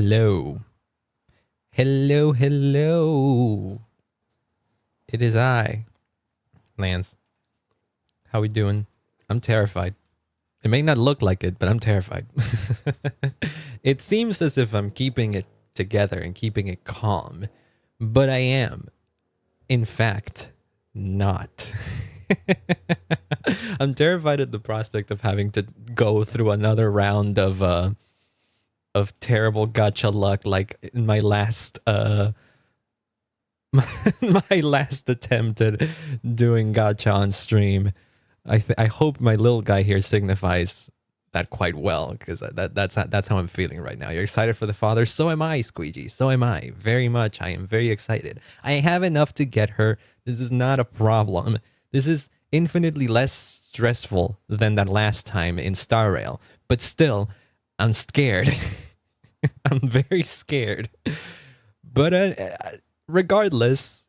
Hello. Hello, hello. It is I, Lance. How we doing? I'm terrified. It may not look like it, but I'm terrified. It seems as if I'm keeping it together and keeping it calm, but I am, in fact, not. I'm terrified at the prospect of having to go through another round of terrible gacha luck, like in my last my last attempt at doing gacha on stream. I hope my little guy here signifies that quite well, because that's how I'm feeling right now. You're excited for the father? So am I, Squeegee. So am I. Very much. I am very excited. I have enough to get her. This is not a problem. This is infinitely less stressful than that last time in Star Rail. But still, I'm scared. I'm very scared. But regardless,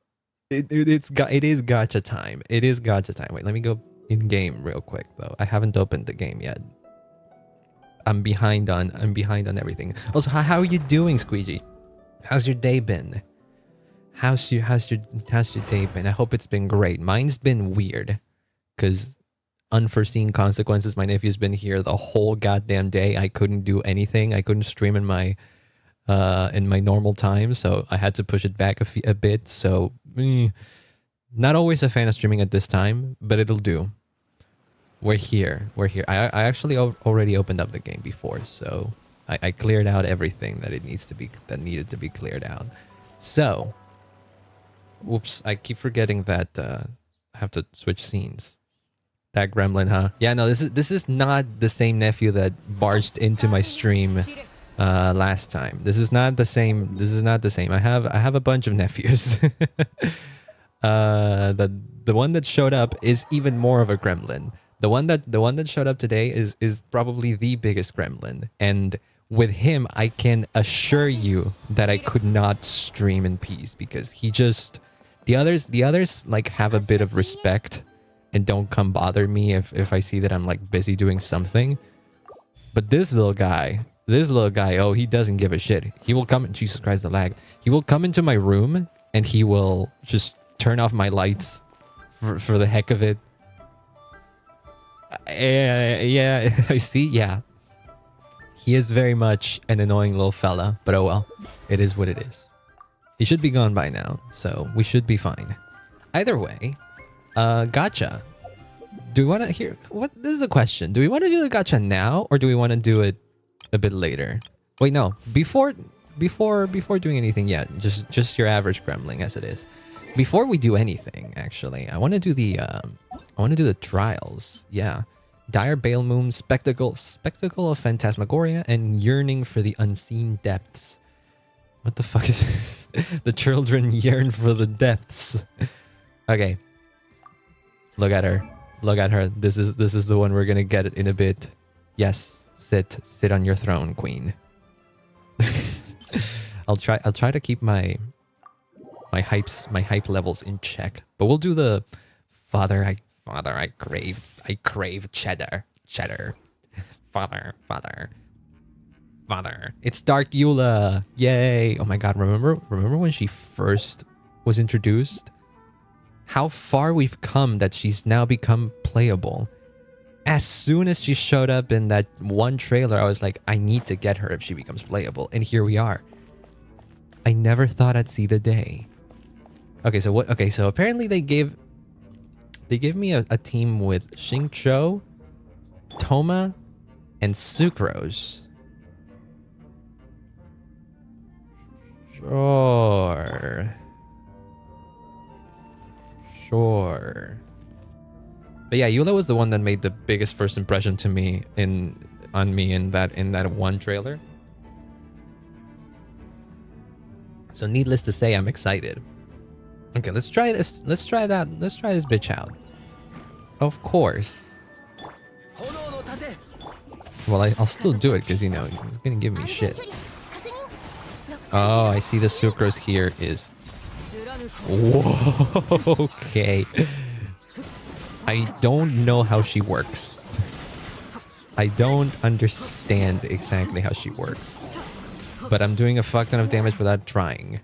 it is gacha time. It is gacha time. Wait, let me go in game real quick though. I haven't opened the game yet. I'm behind on everything. Also, how are you doing, Squeegee? How's your day been? How's your day been? I hope it's been great. Mine's been weird, because unforeseen consequences. My nephew's been here the whole goddamn day. I couldn't do anything. I couldn't stream in my normal time, so I had to push it back a bit. So not always a fan of streaming at this time, but it'll do. We're here. I actually already opened up the game before, so I cleared out everything that needed to be cleared out. So, whoops, I keep forgetting that I have to switch scenes. That gremlin, huh? Yeah, no, this is not the same nephew that barged into my stream last time. This is not the same. I have a bunch of nephews. The one that showed up is even more of a gremlin. The one that showed up today is probably the biggest gremlin, and with him I can assure you that I could not stream in peace, because he just the others like have a bit of respect and don't come bother me if I see that I'm like busy doing something. But this little guy, oh, he doesn't give a shit. He will come, Jesus Christ, the lag. He will come into my room and he will just turn off my lights for the heck of it. Yeah, I see. Yeah, he is very much an annoying little fella, but oh well, it is what it is. He should be gone by now, so we should be fine. Either way, gacha. Do we want to hear what? This is a question. Do we want to do the gacha now, or do we want to do it a bit later? Wait, no. Before doing anything yet, just your average gremlin as it is. Before we do anything, actually, I want to do the trials. Yeah. Dire Bale Moon, Spectacle of Phantasmagoria, and Yearning for the Unseen Depths. What the fuck is the children yearn for the depths? Okay. Look at her. This is the one we're gonna get in a bit. Yes. Sit on your throne, queen. I'll try to keep my hype levels in check. But we'll do the father I crave cheddar. Father. It's Dark Eula. Yay. Oh my god, remember when she first was introduced? How far we've come that she's now become playable. As soon as she showed up in that one trailer, I was like, I need to get her if she becomes playable. And here we are. I never thought I'd see the day. Okay, so what? Okay, so apparently they gave me a team with Xingqiu, Toma, and Sucrose. Sure. But yeah, Eula was the one that made the biggest first impression to me in that one trailer. So needless to say, I'm excited. Okay, let's try this. Let's try this bitch out. Of course. Well, I'll still do it because, you know, he's gonna give me shit. Oh, I see the sucrose here is... Whoa, okay. I don't know how she works. I don't understand exactly how she works. But I'm doing a fuck ton of damage without trying.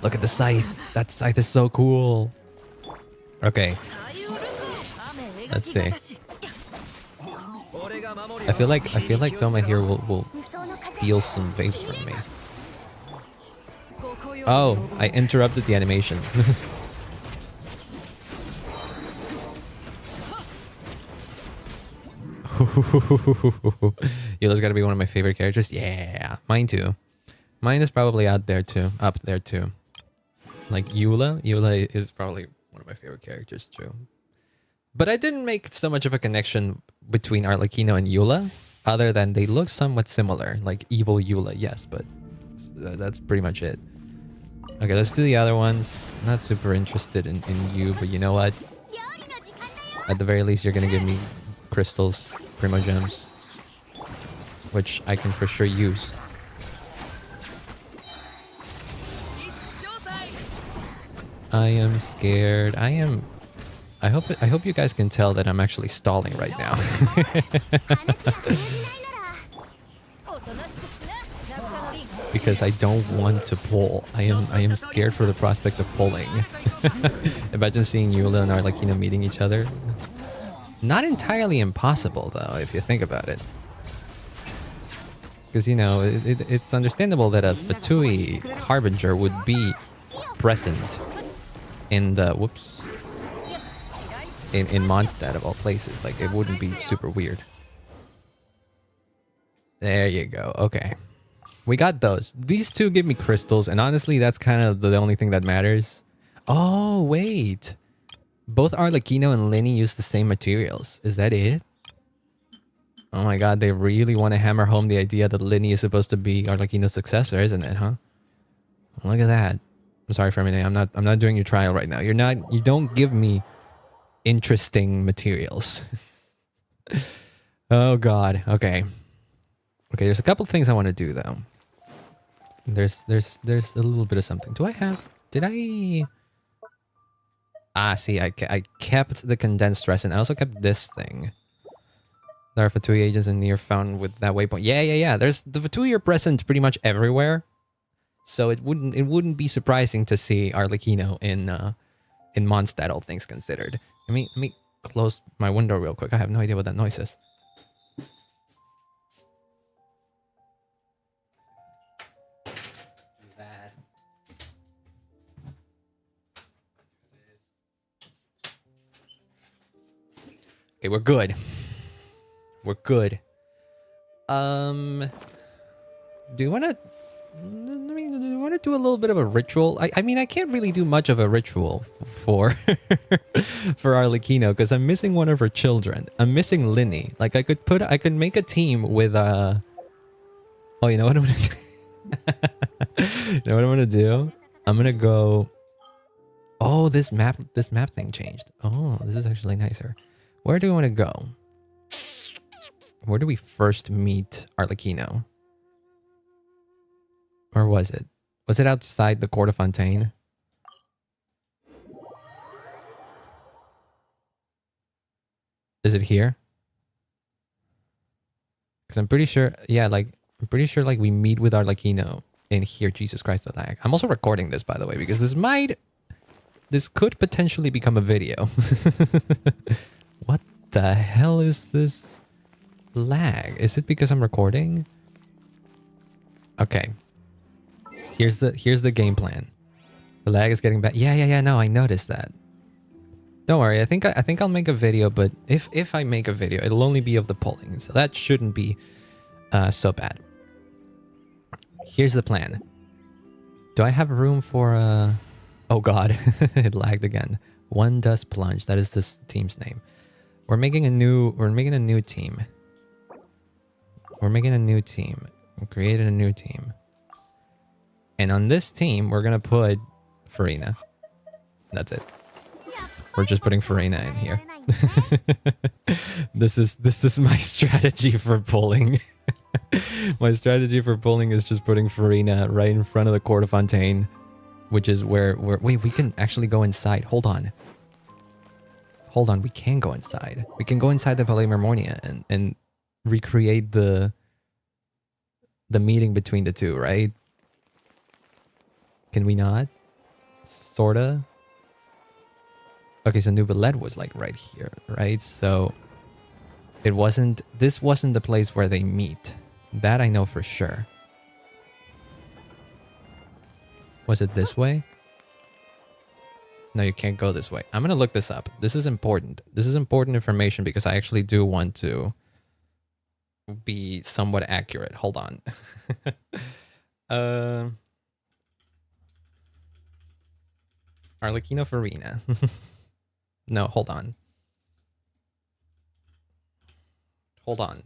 Look at the scythe. That scythe is so cool. Okay. Let's see. I feel like Toma here will steal some vapes from me. Oh, I interrupted the animation. Eula's gotta be one of my favorite characters. Yeah, mine too. Mine is probably up there too. Like Eula is probably one of my favorite characters too. But I didn't make so much of a connection between Arlecchino and Eula, other than they look somewhat similar, like evil Eula, yes, but that's pretty much it. Okay, let's do the other ones. Not super interested in you, but you know what? At the very least, you're gonna give me crystals, Primo Gems, which I can for sure use. I am scared. I hope you guys can tell that I'm actually stalling right now. Because I don't want to pull. I am scared for the prospect of pulling. Imagine seeing Eula and Arlecchino meeting each other. Not entirely impossible though, if you think about it. Because you know, it's understandable that a Fatui Harbinger would be present in the in Mondstadt of all places. Like it wouldn't be super weird. There you go. Okay. We got those. These two give me crystals, and honestly, that's kind of the only thing that matters. Oh, wait. Both Arlecchino and Linny use the same materials. Is that it? Oh my god, they really want to hammer home the idea that Linny is supposed to be Arlecchino's successor, isn't it, huh? Look at that. I'm sorry, Fermine. I'm not doing your trial right now. You don't give me interesting materials. Oh god. Okay. Okay, there's a couple things I want to do though. There's a little bit of something. Did I see, I kept the condensed resin. I also kept this thing. There are Fatui agents in near found with that waypoint. Yeah. There's the Fatui are present pretty much everywhere. So it wouldn't be surprising to see Arlecchino in Mondstadt, all things considered. Let me close my window real quick. I have no idea what that noise is. Okay, we're good. We're good. Do you want to... do you want to do a little bit of a ritual? I mean, I can't really do much of a ritual for for Arlecchino because I'm missing one of her children. I'm missing Linny. Like I could make a team with Oh, you know what I'm gonna do? You know what I'm gonna do? I'm gonna go. Oh, this map thing changed. Oh, this is actually nicer. Where do we want to go? Where do we first meet Arlecchino? Or was it? Was it outside the Court of Fontaine? Is it here? Because I'm pretty sure, yeah, like, I'm pretty sure like we meet with Arlecchino in here. Jesus Christ, the lag. I'm also recording this, by the way, because this could potentially become a video. What the hell is this lag? Is it because I'm recording? Okay. Here's the game plan. The lag is getting bad. Yeah. No, I noticed that. Don't worry. I think I'll make a video, but if I make a video, it'll only be of the polling, so that shouldn't be so bad. Here's the plan. Do I have room for Oh god, it lagged again. One Dust Plunge. That is this team's name. We're making a new team. We're creating a new team. And on this team, we're gonna put Farina. That's it. We're just putting Farina in here. This is my strategy for pulling. My strategy for pulling is just putting Farina right in front of the Court of Fontaine, which is where wait, we can actually go inside. Hold on, we can go inside. We can go inside the Palais Mermonia and recreate the the meeting between the two, right? Can we not? Sorta. Okay, so Nouvellette was like right here, right? So this wasn't the place where they meet. That I know for sure. Was it this way? No, you can't go this way. I'm gonna look this up. This is important. This is important information because I actually do want to be somewhat accurate. Hold on. Arlecchino Farina. No, hold on. Hold on.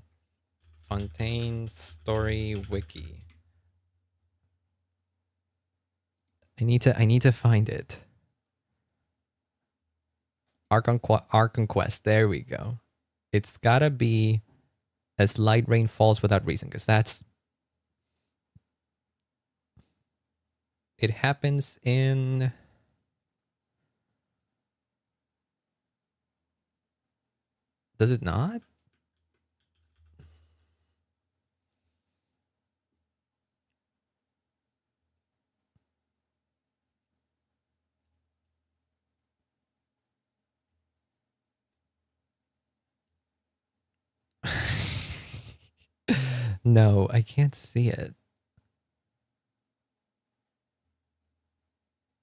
Fontaine Story Wiki. I need to find it. Archon Quest. There we go. It's gotta be as light rain falls without reason, because that's... It happens in... Does it not? No, I can't see it.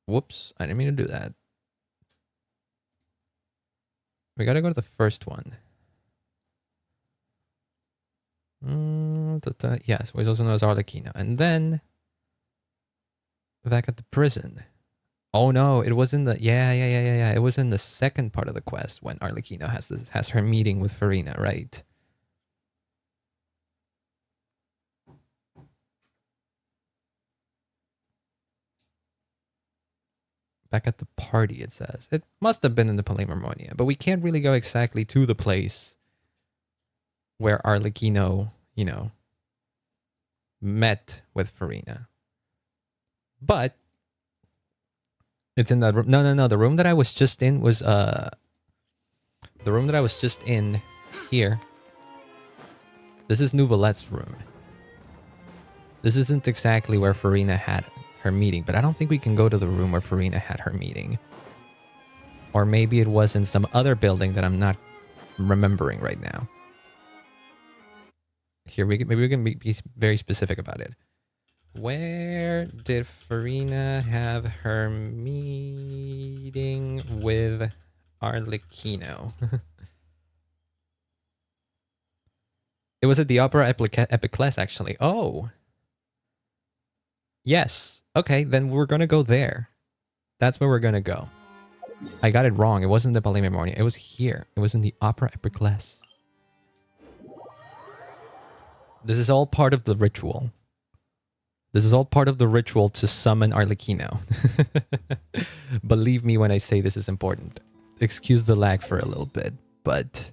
Whoops, I didn't mean to do that. We gotta go to the first one. Yes, which also known as Arlecchino. And then back at the prison. Oh no, it was in the yeah. It was in the second part of the quest when Arlecchino has her meeting with Farina, right? Back at the party, it says. It must have been in the Palermonia, but we can't really go exactly to the place where Arlecchino, you know, met with Farina. But it's in that room. No. The room that I was just in was the room that I was just in here. This is Nouvellette's room. This isn't exactly where Farina had her meeting, but I don't think we can go to the room where Farina had her meeting. Or maybe it was in some other building that I'm not remembering right now. Here, maybe we can be very specific about it. Where did Farina have her meeting with Arlecchino? It was at the Opera Epiclese, actually. Oh. Yes. Okay, then we're gonna go there. That's where we're gonna go. I got it wrong. It wasn't the Palais Memoria. It was here. It was in the Opera Epiclese. This is all part of the ritual. This is all part of the ritual to summon Arlecchino. Believe me when I say this is important. Excuse the lag for a little bit, but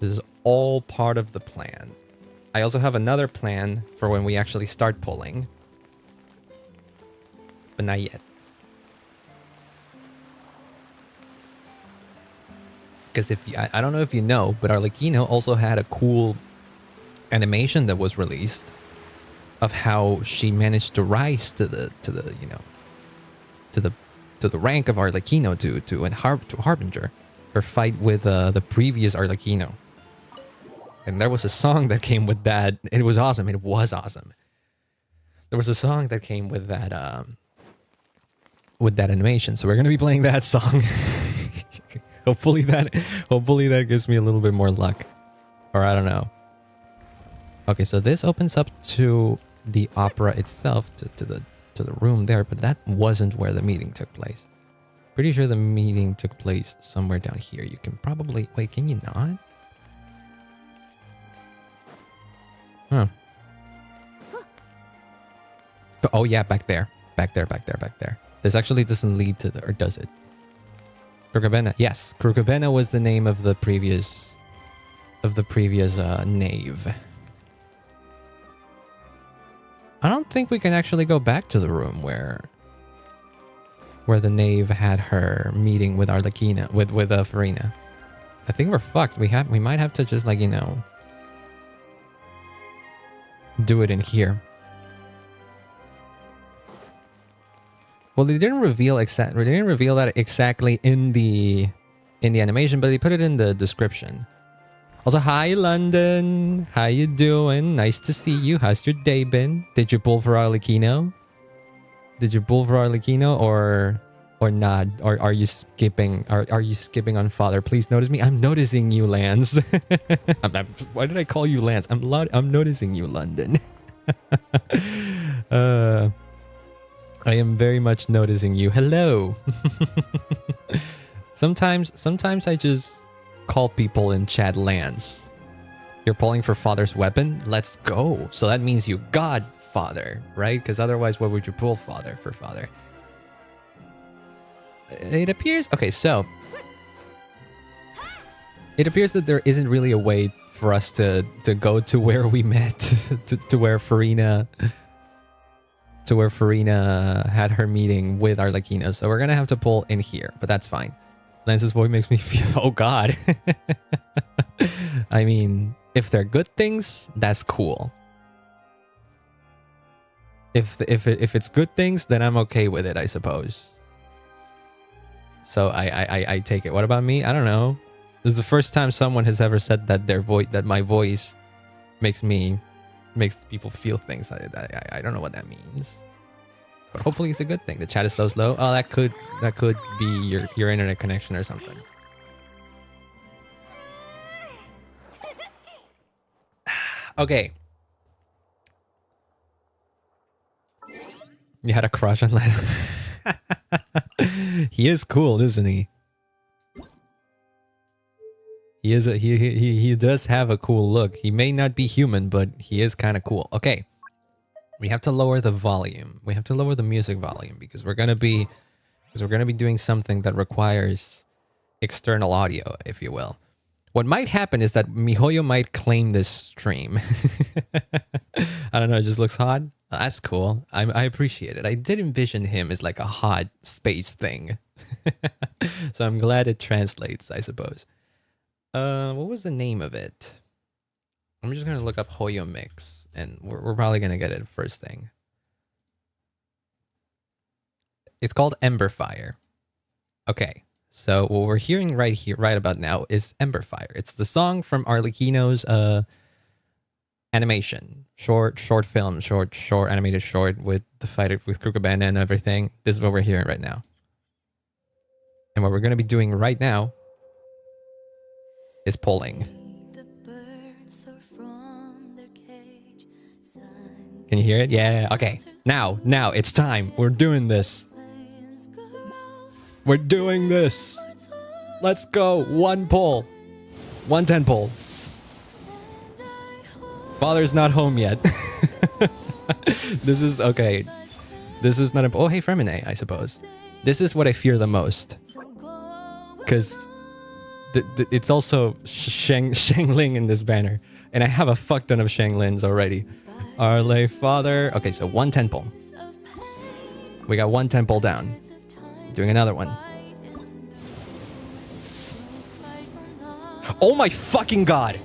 this is all part of the plan. I also have another plan for when we actually start pulling, but not yet. Because I don't know if you know, but Arlecchino also had a cool animation that was released of how she managed to rise to the rank of Arlecchino to Harbinger. Her fight with the previous Arlecchino. And there was a song that came with that. It was awesome. It was awesome. There was a song that came with that animation. So we're gonna be playing that song. Hopefully that gives me a little bit more luck. Or I don't know. Okay, so this opens up to the opera itself, to the room there, but that wasn't where the meeting took place. Pretty sure the meeting took place somewhere down here. You can probably... Wait, can you not? Huh. Oh yeah, back there. Back there. This actually doesn't lead to the... Or does it? Crocabena. Yes, Crocabena was the name of the previous... nave. I don't think we can actually go back to the room where the knave had her meeting with Arlecchino, with Farina. I think we're fucked. We might have to just, like, you know, do it in here. Well, they didn't reveal that exactly in the animation, but they put it in the description. Also, hi London, how you doing? Nice to see you. How's your day been? Did you pull for Arlecchino? Or not? Or are you skipping? Are you skipping on father? Please notice me. I'm noticing you, Lance. Why did I call you Lance? I'm noticing you, London. I am very much noticing you. Hello. Sometimes I just call people in chat Lance. You're pulling for father's weapon? Let's go. So that means you got father, right? Because otherwise, what would you pull father for father? It appears... Okay, so... It appears that there isn't really a way for us to go to where we met. to where Farina... To where Farina had her meeting with Arlecchino. So we're going to have to pull in here. But that's fine. Lance's voice makes me feel... Oh, God. I mean, if they're good things, that's cool. If it's good things, then I'm okay with it, I suppose. So I take it. What about me? I don't know. This is the first time someone has ever said that that my voice makes people feel things. I don't know what that means. But hopefully it's a good thing. The chat is so slow. Oh, that could be your internet connection or something. Okay. You had a crush on Len. He is cool, isn't he? He does have a cool look. He may not be human, but he is kind of cool. Okay. We have to lower the volume. We have to lower the music volume because we're gonna be doing something that requires external audio, if you will. What might happen is that MiHoYo might claim this stream. I don't know, it just looks hot. That's cool. I appreciate it. I did envision him as like a hot space thing. So I'm glad it translates, I suppose. What was the name of it? I'm just gonna look up Hoyo Mix, and we're probably gonna get it first thing. It's called Emberfire. Okay, so what we're hearing right about now is Emberfire. It's the song from Arlecchino's animation, short film, short animated short with the fight with Krukabana and everything. This is what we're hearing right now. And what we're gonna be doing right now is pulling. Can you hear it? Yeah, okay. Now, it's time. We're doing this. We're doing this. Let's go. One pull. 110 pull. Father's not home yet. This is, okay. This is not a... Oh, hey, Fremine, I suppose. This is what I fear the most. Because... it's also Shangling in this banner. And I have a fuck ton of Shanglins already. Arle Father. Okay, so 110 pull. We got 110 pull down. Doing another one. Oh my fucking god!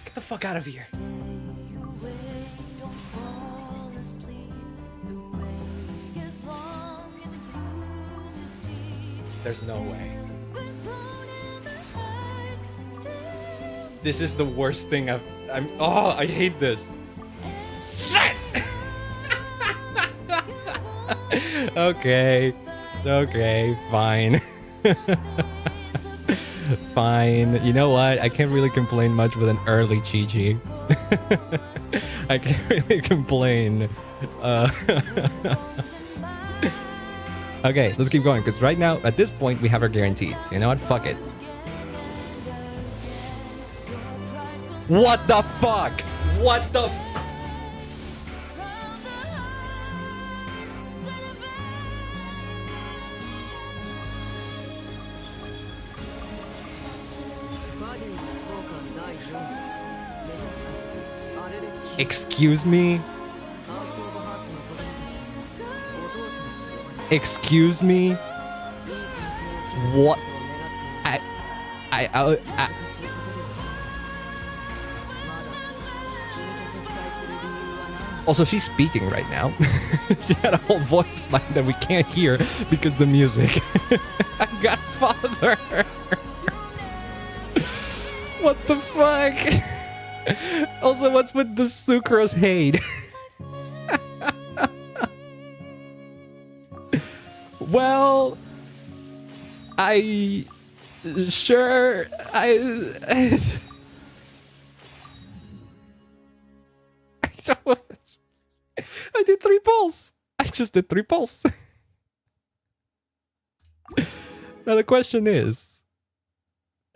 Get the fuck out of here. There's no way. This is the worst thing oh, I hate this. Shit! Okay, fine. Fine. You know what? I can't really complain much with an early Chi-Chi. I can't really complain. Okay, let's keep going, because right now, at this point, we have our guarantees. You know what? Fuck it. What the fuck? What the Excuse me? Excuse me? What? I, I also, she's speaking right now. She had a whole voice line that we can't hear because the music. Godfather. What the fuck? Also, what's with the sucrose hate? Well, I did 3 polls. I just did 3 polls. Now the question is,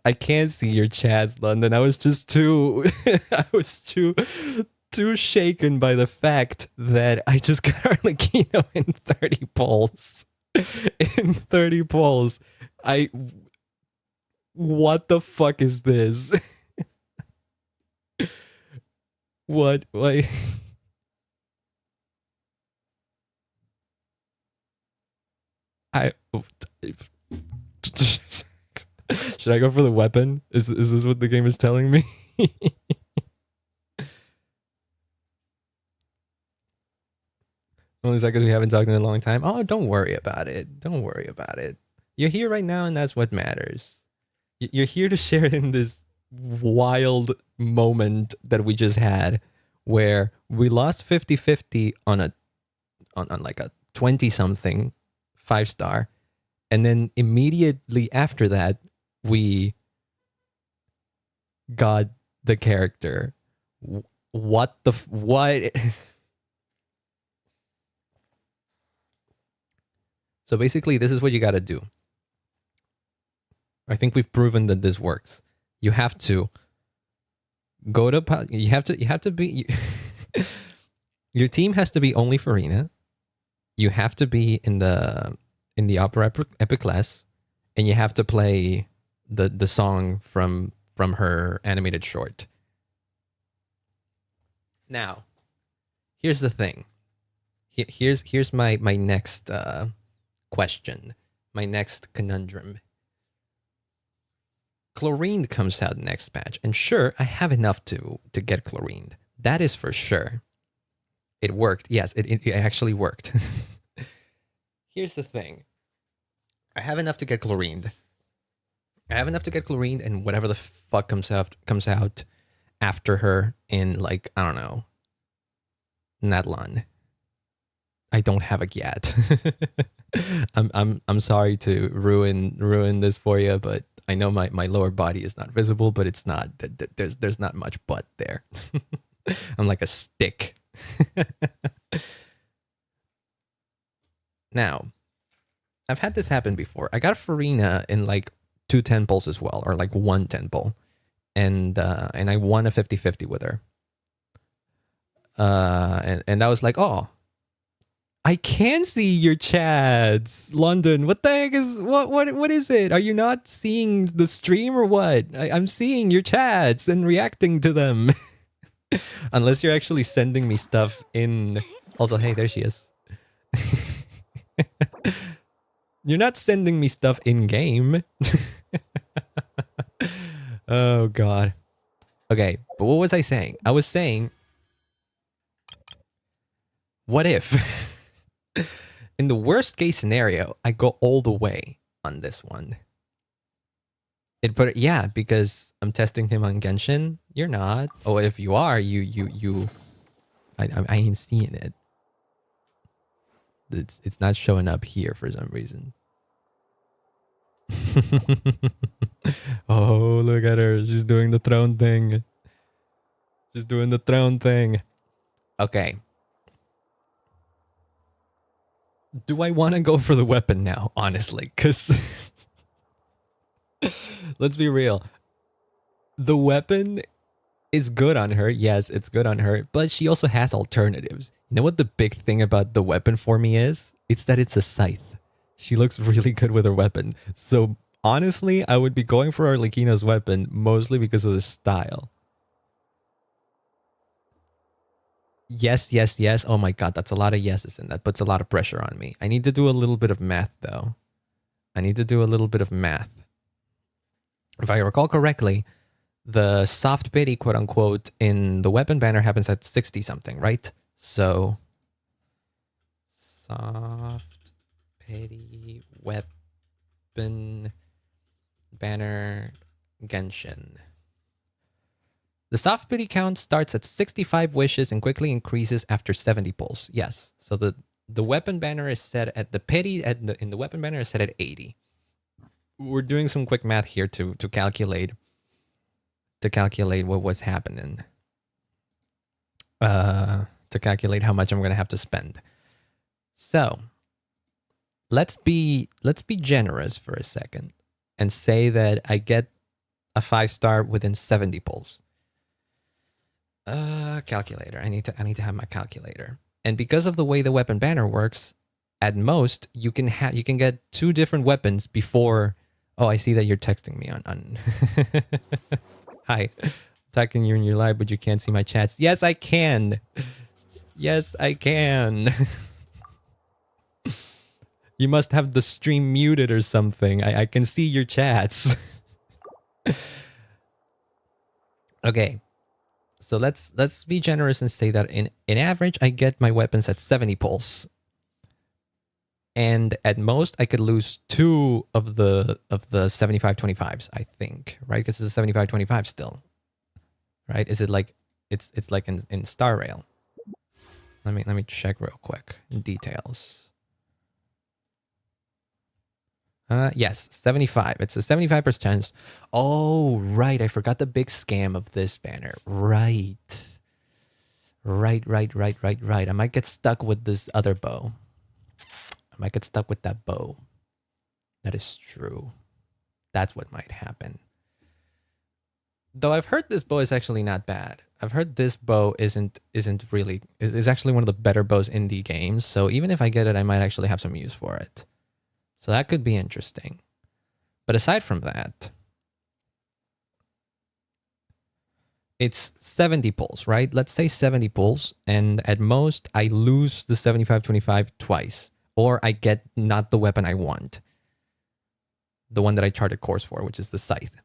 I can't see your chats, London. I was just too I was too shaken by the fact that I just got Arlecchino in 30 polls. In 30 polls. What the fuck is this? What? Why? Should I go for the weapon? Is this what the game is telling me? Only because we haven't talked in a long time. Oh, don't worry about it. Don't worry about it. You're here right now, and that's what matters. You're here to share in this wild moment that we just had, where we lost 50-50 on like a 20-something 5-star, and then immediately after that, we got the character. What? So basically, this is what you got to do. I think we've proven that this works. You have to go to. You have to be. Your team has to be only Farina. You have to be in the opera epic class, and you have to play the song from her animated short. Now, here's the thing. Here's my next question, my next conundrum. Chlorine comes out next patch, and sure, I have enough to get chlorined. That is for sure. It worked. Yes, it actually worked. Here's the thing. I have enough to get chlorined. And whatever the fuck comes out after her in, like, I don't know, Natlan. I don't have a yet. I'm sorry to ruin this for you, but I know my lower body is not visible, but it's not. There's not much butt there. I'm like a stick. Now, I've had this happen before. I got Farina in like 2 temples as well, or like 1 temple, and I won a 50-50 with her. And I was like, oh, I can see your chats, London. What the heck is what is it? Are you not seeing the stream or what? I'm seeing your chats and reacting to them. Unless you're actually sending me stuff in. Also, hey, there she is. You're not sending me stuff in game. Oh god. Okay, but what was I saying? I was saying, what if in the worst case scenario, I go all the way on this one? Yeah, because I'm testing him on Genshin. You're not. Oh, if you are, I ain't seeing it. It's not showing up here for some reason. Oh, look at her. She's doing the throne thing. Okay. Do I want to go for the weapon now, honestly? Because let's be real. The weapon is good on her. Yes, it's good on her. But she also has alternatives. You know what the big thing about the weapon for me is? It's that it's a scythe. She looks really good with her weapon. So honestly, I would be going for Arlecchino's weapon mostly because of the style. Yes. Oh my god, that's a lot of yeses, and that puts a lot of pressure on me. I need to do a little bit of math though. I need to do a little bit of math. If I recall correctly, the soft pity, quote unquote, in the weapon banner happens at 60 something, right? So soft pity weapon banner Genshin. The soft pity count starts at 65 wishes and quickly increases after 70 pulls. Yes. So the weapon banner is set at the pity in the weapon banner is set at 80. We're doing some quick math here to calculate what was happening. To calculate how much I'm gonna have to spend. So let's be generous for a second and say that I get a 5-star within 70 pulls. Calculator. I need to have my calculator. And because of the way the weapon banner works, at most you can get 2 different weapons before. Oh, I see that you're texting me on. Hi, I'm talking to you in your live, but you can't see my chats. Yes, I can. Yes, I can. You must have the stream muted or something. I can see your chats. Okay. So let's be generous and say that in average I get my weapons at 70 pulls. And at most I could lose 2 of the 75-25s, I think, right? Because it's a 75-25 still. Right? Is it like it's like in Star Rail? Let me check real quick. Details. Yes, 75. It's a 75% chance. Oh, right. I forgot the big scam of this banner. Right. I might get stuck with this other bow. I might get stuck with that bow. That is true. That's what might happen. Though I've heard this bow is actually not bad. I've heard this bow is actually one of the better bows in the game. So even if I get it, I might actually have some use for it. So that could be interesting. But aside from that, it's 70 pulls, right? Let's say 70 pulls, and at most I lose the 75-25 twice, or I get not the weapon I want. The one that I charted course for, which is the scythe.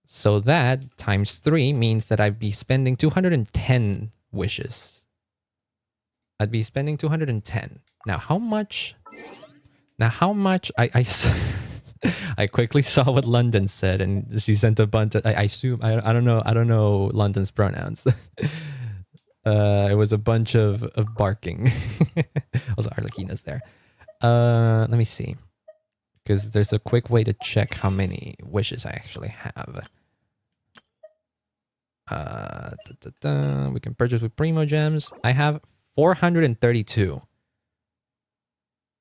So that times 3 means that I'd be spending 210 wishes. I'd be spending 210. Now, how much I I quickly saw what London said, and she sent a bunch of, I assume, I don't know London's pronouns. It was a bunch of barking. Also Arlequina's there. Let me see, because there's a quick way to check how many wishes I actually have. We can purchase with Primo Gems. I have 432.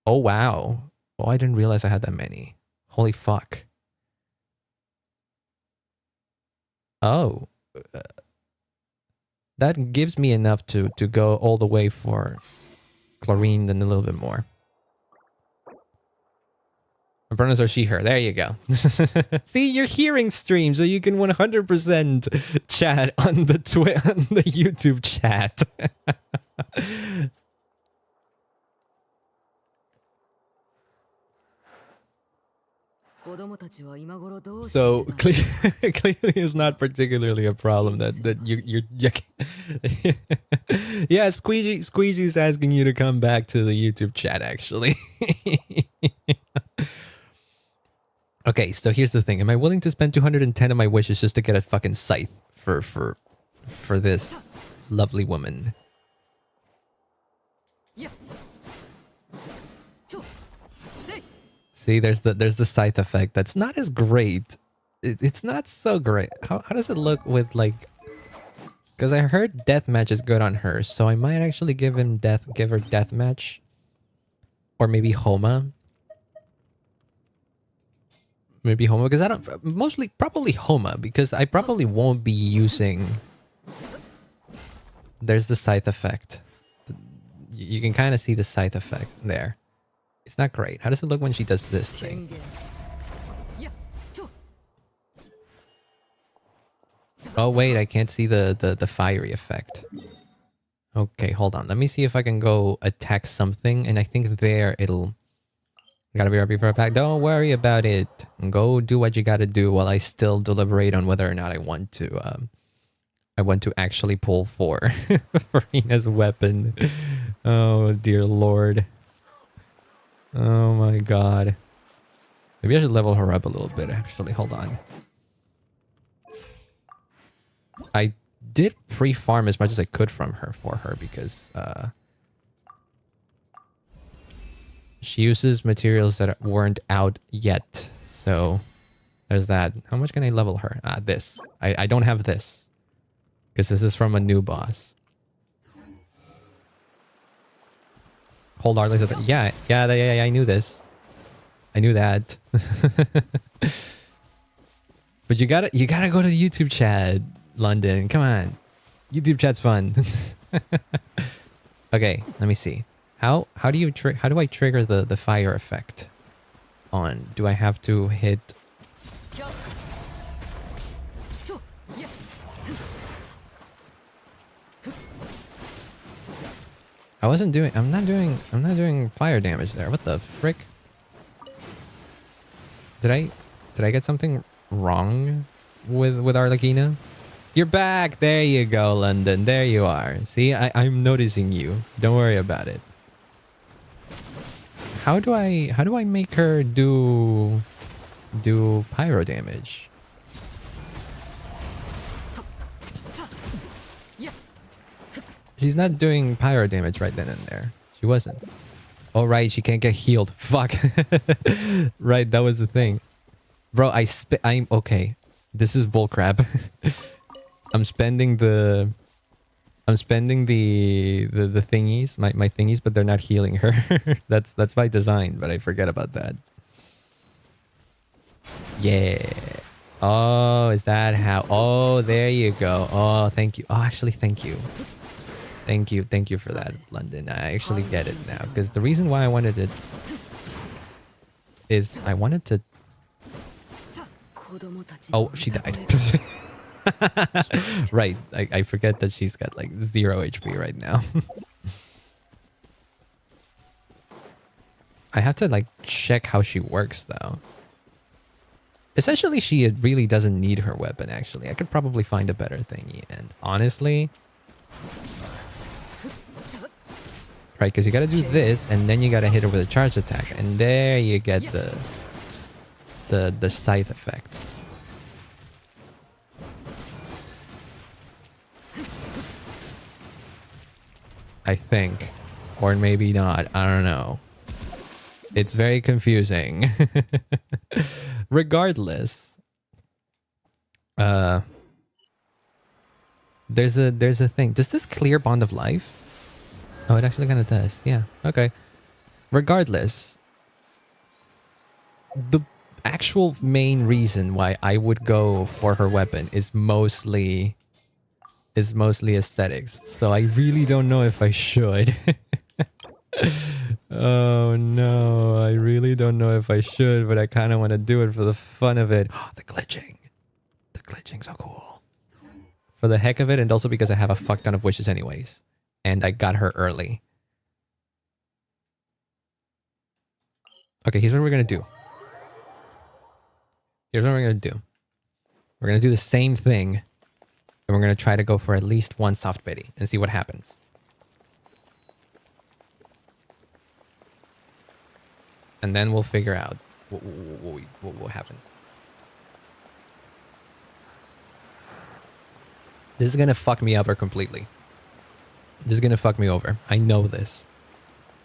Oh, wow. Oh, I didn't realize I had that many. Holy fuck. Oh. That gives me enough to go all the way for chlorine and a little bit more. My pronouns are she, her. There you go. See, you're hearing stream, so you can 100% chat on the YouTube chat. So clearly it's not particularly a problem that you yeah, Squeegee's asking you to come back to the YouTube chat actually. Okay, so here's the thing. Am I willing to spend 210 of my wishes just to get a fucking scythe for this lovely woman? See, there's the scythe effect. That's not as great. It's not so great. How does it look with like? Because I heard deathmatch is good on her, so I might actually give her deathmatch, or maybe Homa. Maybe Homa, because I don't probably Homa, because I probably won't be using. There's the scythe effect. You can kind of see the scythe effect there. It's not great. How does it look when she does this thing? Oh wait, I can't see the fiery effect. Okay, hold on. Let me see if I can go attack something, and I think there it'll Gotta be RP for a pack. Don't worry about it. Go do what you gotta do while I still deliberate on whether or not I want to actually pull for Farina's weapon. Oh dear lord. Oh my god. Maybe I should level her up a little bit actually. Hold on. I did pre-farm as much as I could from her for her because she uses materials that weren't out yet. So there's that. How much can I level her? This. I don't have this. Because this is from a new boss. Hold on. Yeah, I knew this. I knew that. But you gotta go to the YouTube chat, London. Come on. YouTube chat's fun. Okay, let me see. How do I trigger the fire effect on? Do I have to hit? I'm not doing fire damage there. What the frick? Did I get something wrong with Arlecchino? You're back. There you go, London. There you are. See, I'm noticing you. Don't worry about it. How do I make her do pyro damage? She's not doing pyro damage right then and there. She wasn't. Oh right, she can't get healed. Fuck. Right, that was the thing. Bro, I'm okay. This is bullcrap. I'm spending the thingies, my thingies, but they're not healing her. That's by design, but I forget about that. Yeah. Oh, is that how? Oh, there you go. Oh, thank you. Oh, actually, thank you. Thank you for that, London. I actually get it now. Because the reason why I wanted it is I wanted to... Oh, she died. Right. I forget that she's got like 0 HP right now. I have to like check how she works though. Essentially, she really doesn't need her weapon actually. I could probably find a better thingy. And honestly... Right, because you gotta do this, and then you gotta hit her with a charge attack, and there you get the scythe effects. I think, or maybe not. I don't know. It's very confusing. Regardless, there's a thing. Does this clear Bond of Life? Oh, it actually kind of does. Yeah. Okay. Regardless, the actual main reason why I would go for her weapon is mostly aesthetics. So I really don't know if I should. Oh no, I really don't know if I should, but I kind of want to do it for the fun of it. Oh, the glitching. The glitching's so cool. For the heck of it, and also because I have a fuck ton of wishes anyways. And I got her early. Okay, here's what we're gonna do. Here's what we're gonna do. We're gonna do the same thing. And we're gonna try to go for at least one soft Betty and see what happens. And then we'll figure out what happens. This is gonna fuck me over completely. This is gonna fuck me over. I know this.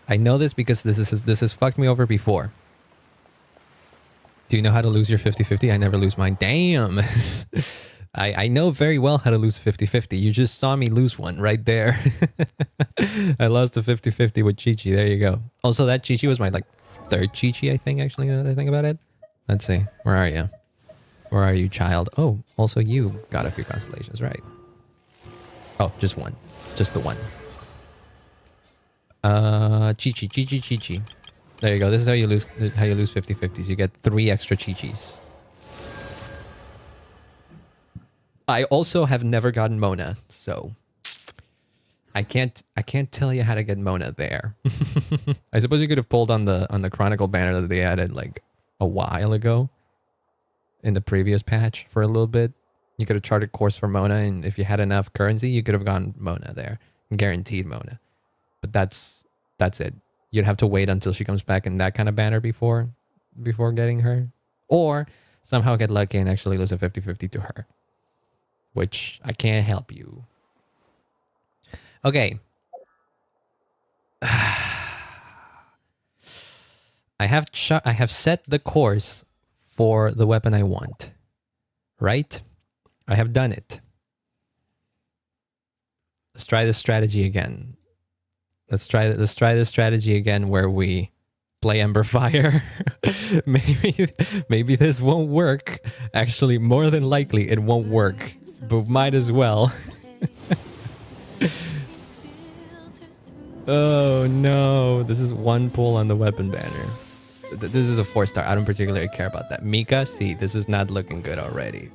I know this because this has fucked me over before. Do you know how to lose your 50-50? I never lose mine. Damn! I know very well how to lose 50-50. You just saw me lose one right there. I lost the 50-50 with Chi-Chi. There you go. Also, that Chi-Chi was my like third Chi-Chi, I think, actually, now that I think about it. Let's see. Where are you? Where are you, child? Oh, also you got a few constellations, right? Oh, just one. Just the one. Chi-Chi. There you go. This is how you lose 50-50s. You get 3 extra Chi-Chis. I also have never gotten Mona, so I can't tell you how to get Mona there. I suppose you could have pulled on the Chronicle banner that they added like a while ago in the previous patch for a little bit. You could have charted course for Mona, and if you had enough currency, you could have gone Mona there. Guaranteed Mona. But that's it. You'd have to wait until she comes back in that kind of banner before getting her. Or somehow get lucky and actually lose a 50-50 to her. Which I can't help you. Okay. I have set the course for the weapon I want. Right? I have done it. Let's try this strategy again. Let's try this strategy again where we play Ember Fire. maybe this won't work. Actually, more than likely it won't work. But might as well. Oh no, this is one pull on the weapon banner. This is a 4-star. I don't particularly care about that. Mika, see, this is not looking good already.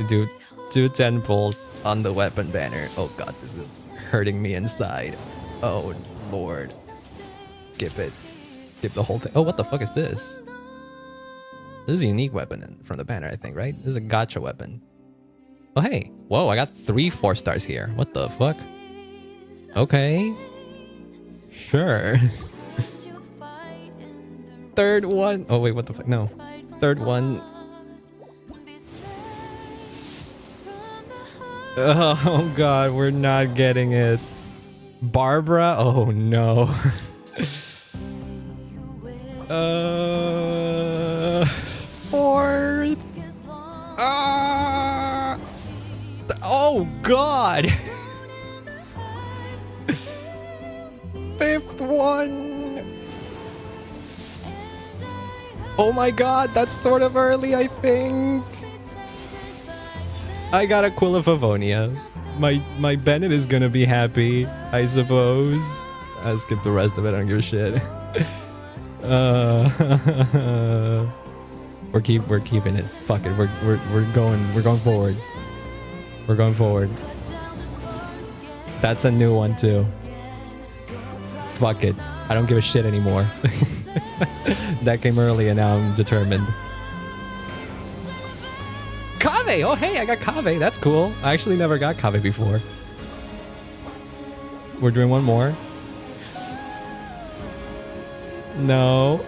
Do 10 pulls on the weapon banner. Oh god, this is hurting me inside. Oh lord. Skip it. Skip the whole thing. Oh, what the fuck is this? This is a unique weapon from the banner, I think, right? This is a gacha weapon. Oh hey. Whoa, I got 3 4-stars here. What the fuck? Okay. Sure. Third one. Oh wait, what the fuck? No. Third one. Oh god, we're not getting it. Barbara? Oh no. Fourth. Oh god. Fifth one. Oh my god, that's sort of early, I think. I got Aquila Favonia. My Bennett is gonna be happy, I suppose. I'll skip the rest of it, I don't give a shit. We're keeping it. Fuck it. We're going forward. We're going forward. That's a new one too. Fuck it. I don't give a shit anymore. That came early and now I'm determined. Kave! Oh hey, I got Kave. That's cool. I actually never got Kave before. We're doing one more. No.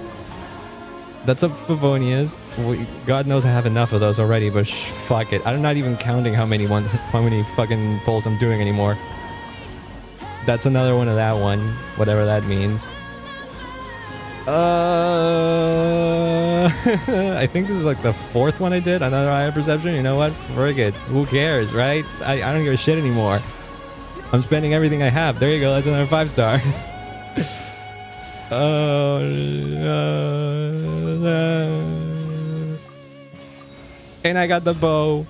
That's a Favonia's. God knows I have enough of those already, but fuck it. I'm not even counting how many fucking pulls I'm doing anymore. That's another one of that one, whatever that means. I think this is like the 4th one I did. Another Eye of Perception. You know what? Frig it. Who cares, right? I don't give a shit anymore. I'm spending everything I have. There you go. That's another 5-star. Oh no. And I got the bow.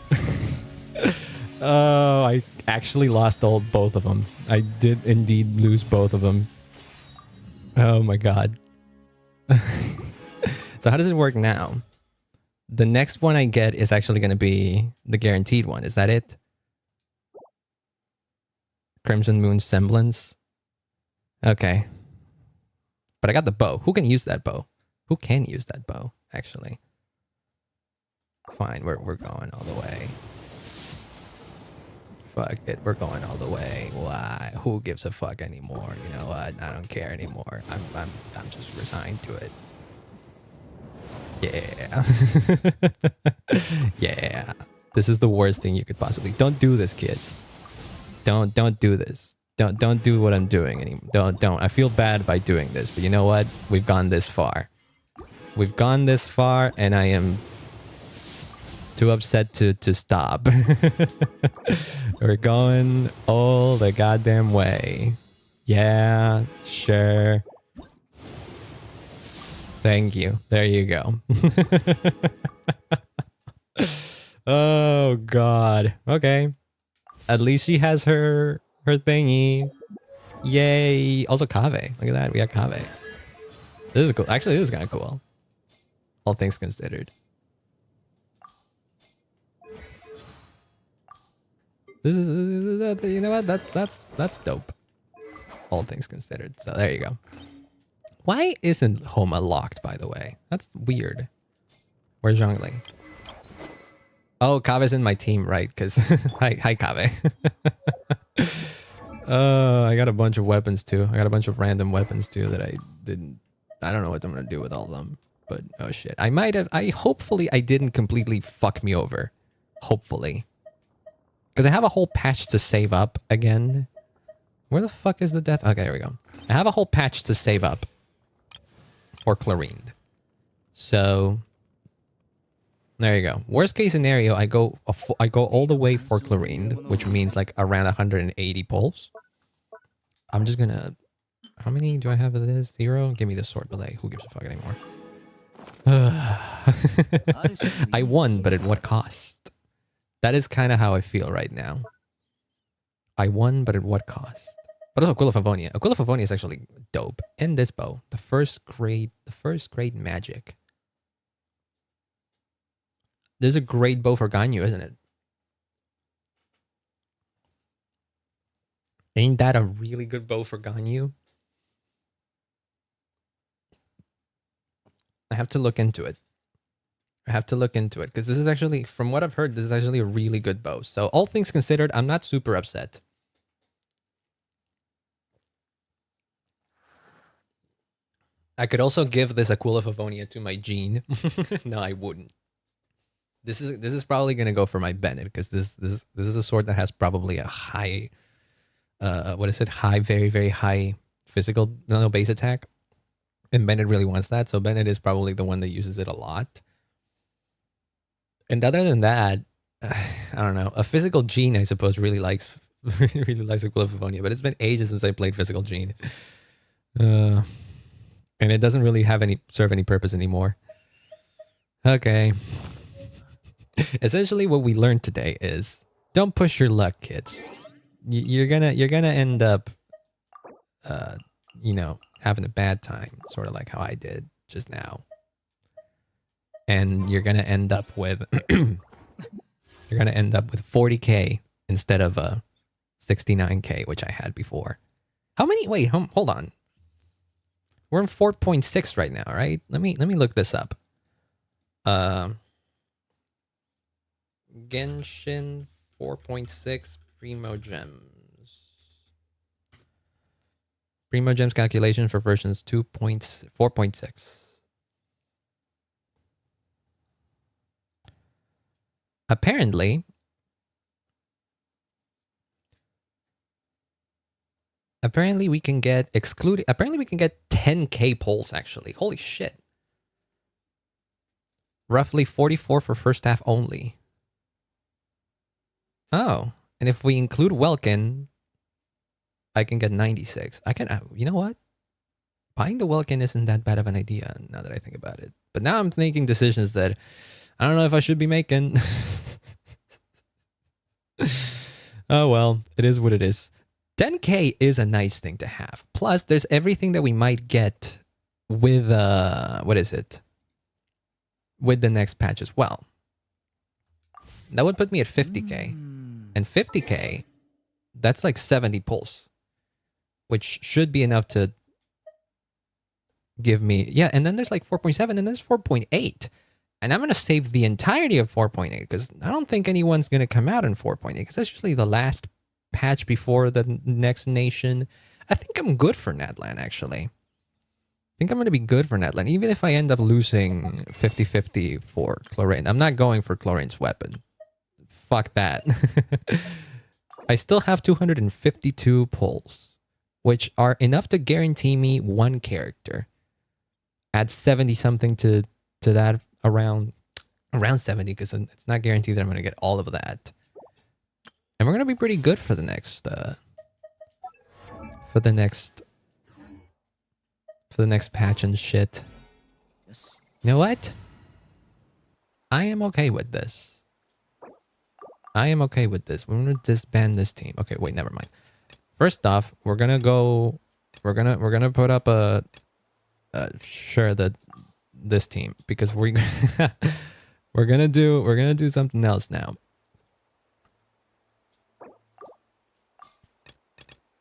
Oh, I actually lost both of them. I did indeed lose both of them. Oh my god. So how does it work now? The next one I get is actually going to be the guaranteed one. Is that it? Crimson Moon Semblance? Okay. But I got the bow. Who can use that bow? Who can use that bow, actually? Fine, we're going all the way. Fuck it, we're going all the way. Why? Who gives a fuck anymore? You know what? I don't care anymore. I'm just resigned to it. Yeah. Yeah. This is the worst thing you could possibly. Don't do this, kids. Don't do this. Don't do what I'm doing anymore. Don't. I feel bad by doing this, but you know what? We've gone this far. We've gone this far, and I am too upset to stop. We're going all the goddamn way. Yeah, sure. Thank you. There you go. Oh god. Okay. At least she has her thingy. Yay. Also Kave. Look at that. We got Kave. This is cool. Actually, this is kind of cool. All things considered. You know what? That's dope. All things considered. So there you go. Why isn't Homa locked, by the way? That's weird. Where's Zhongli? Oh, Kabe's in my team, right? Because hi Kabe. I got a bunch of weapons too. I got a bunch of random weapons too that I didn't. I don't know what I'm gonna do with all of them. But oh shit, I might have. Hopefully I didn't completely fuck me over. Hopefully, because I have a whole patch to save up again. Where the fuck is the death? Okay, here we go. I have a whole patch to save up for Chlorine. So there you go. Worst case scenario, I go all the way for Chlorine, which means like around 180 pulls. I'm just gonna. How many do I have of this? 0? Give me the sword belay. Who gives a fuck anymore? I won, but at what cost? That is kind of how I feel right now. I won, but at what cost? But also Aquila Favonia. Aquila Favonia is actually dope. And this bow, the first grade magic. There's a great bow for Ganyu, isn't it? Ain't that a really good bow for Ganyu? I have to look into it. Because this is actually, from what I've heard, this is actually a really good bow. So all things considered, I'm not super upset. I could also give this Aquila Favonia to my Jean. No, I wouldn't. This is probably gonna go for my Bennett because this is a sword that has probably a high, what is it? High, very very high physical base attack, and Bennett really wants that. So Bennett is probably the one that uses it a lot. And other than that, I don't know. A physical Jean, I suppose, really likes Aquila Favonia, but it's been ages since I played physical Jean. And it doesn't really have serve any purpose anymore. Okay. Essentially, what we learned today is don't push your luck, kids. You're gonna end up, having a bad time, sort of like how I did just now. And you're gonna end up with 40k instead of 69k, which I had before. How many? Wait, hold on. We're in 4.6 right now, right? Let me look this up. Genshin 4.6 Primo Gems. Primo Gems calculation for versions 4.6. Apparently we can get apparently we can get 10k pulls actually. Holy shit. Roughly 44 for first half only. Oh, and if we include Welkin, I can get 96. I can, you know what? Buying the Welkin isn't that bad of an idea now that I think about it. But now I'm making decisions that I don't know if I should be making. Oh well, it is what it is. 10k is a nice thing to have. Plus, there's everything that we might get with, what is it? With the next patch as well. That would put me at 50k. And 50k, that's like 70 pulls. Which should be enough to give me... Yeah, and then there's like 4.7 and there's 4.8. And I'm going to save the entirety of 4.8 because I don't think anyone's going to come out in 4.8 because that's usually the last patch before the next nation. I think I'm good for Natlan, actually. I think I'm going to be good for Natlan, even if I end up losing 50-50 for Chlorine. I'm not going for Chlorine's weapon. Fuck that. I still have 252 pulls, which are enough to guarantee me one character. Add 70-something to that, around 70, because it's not guaranteed that I'm going to get all of that. And we're going to be pretty good for the next patch and shit. Yes. You know what? I am okay with this. We're going to disband this team. Okay, wait, never mind. First off, we're going to put up this team because we're going to do something else now.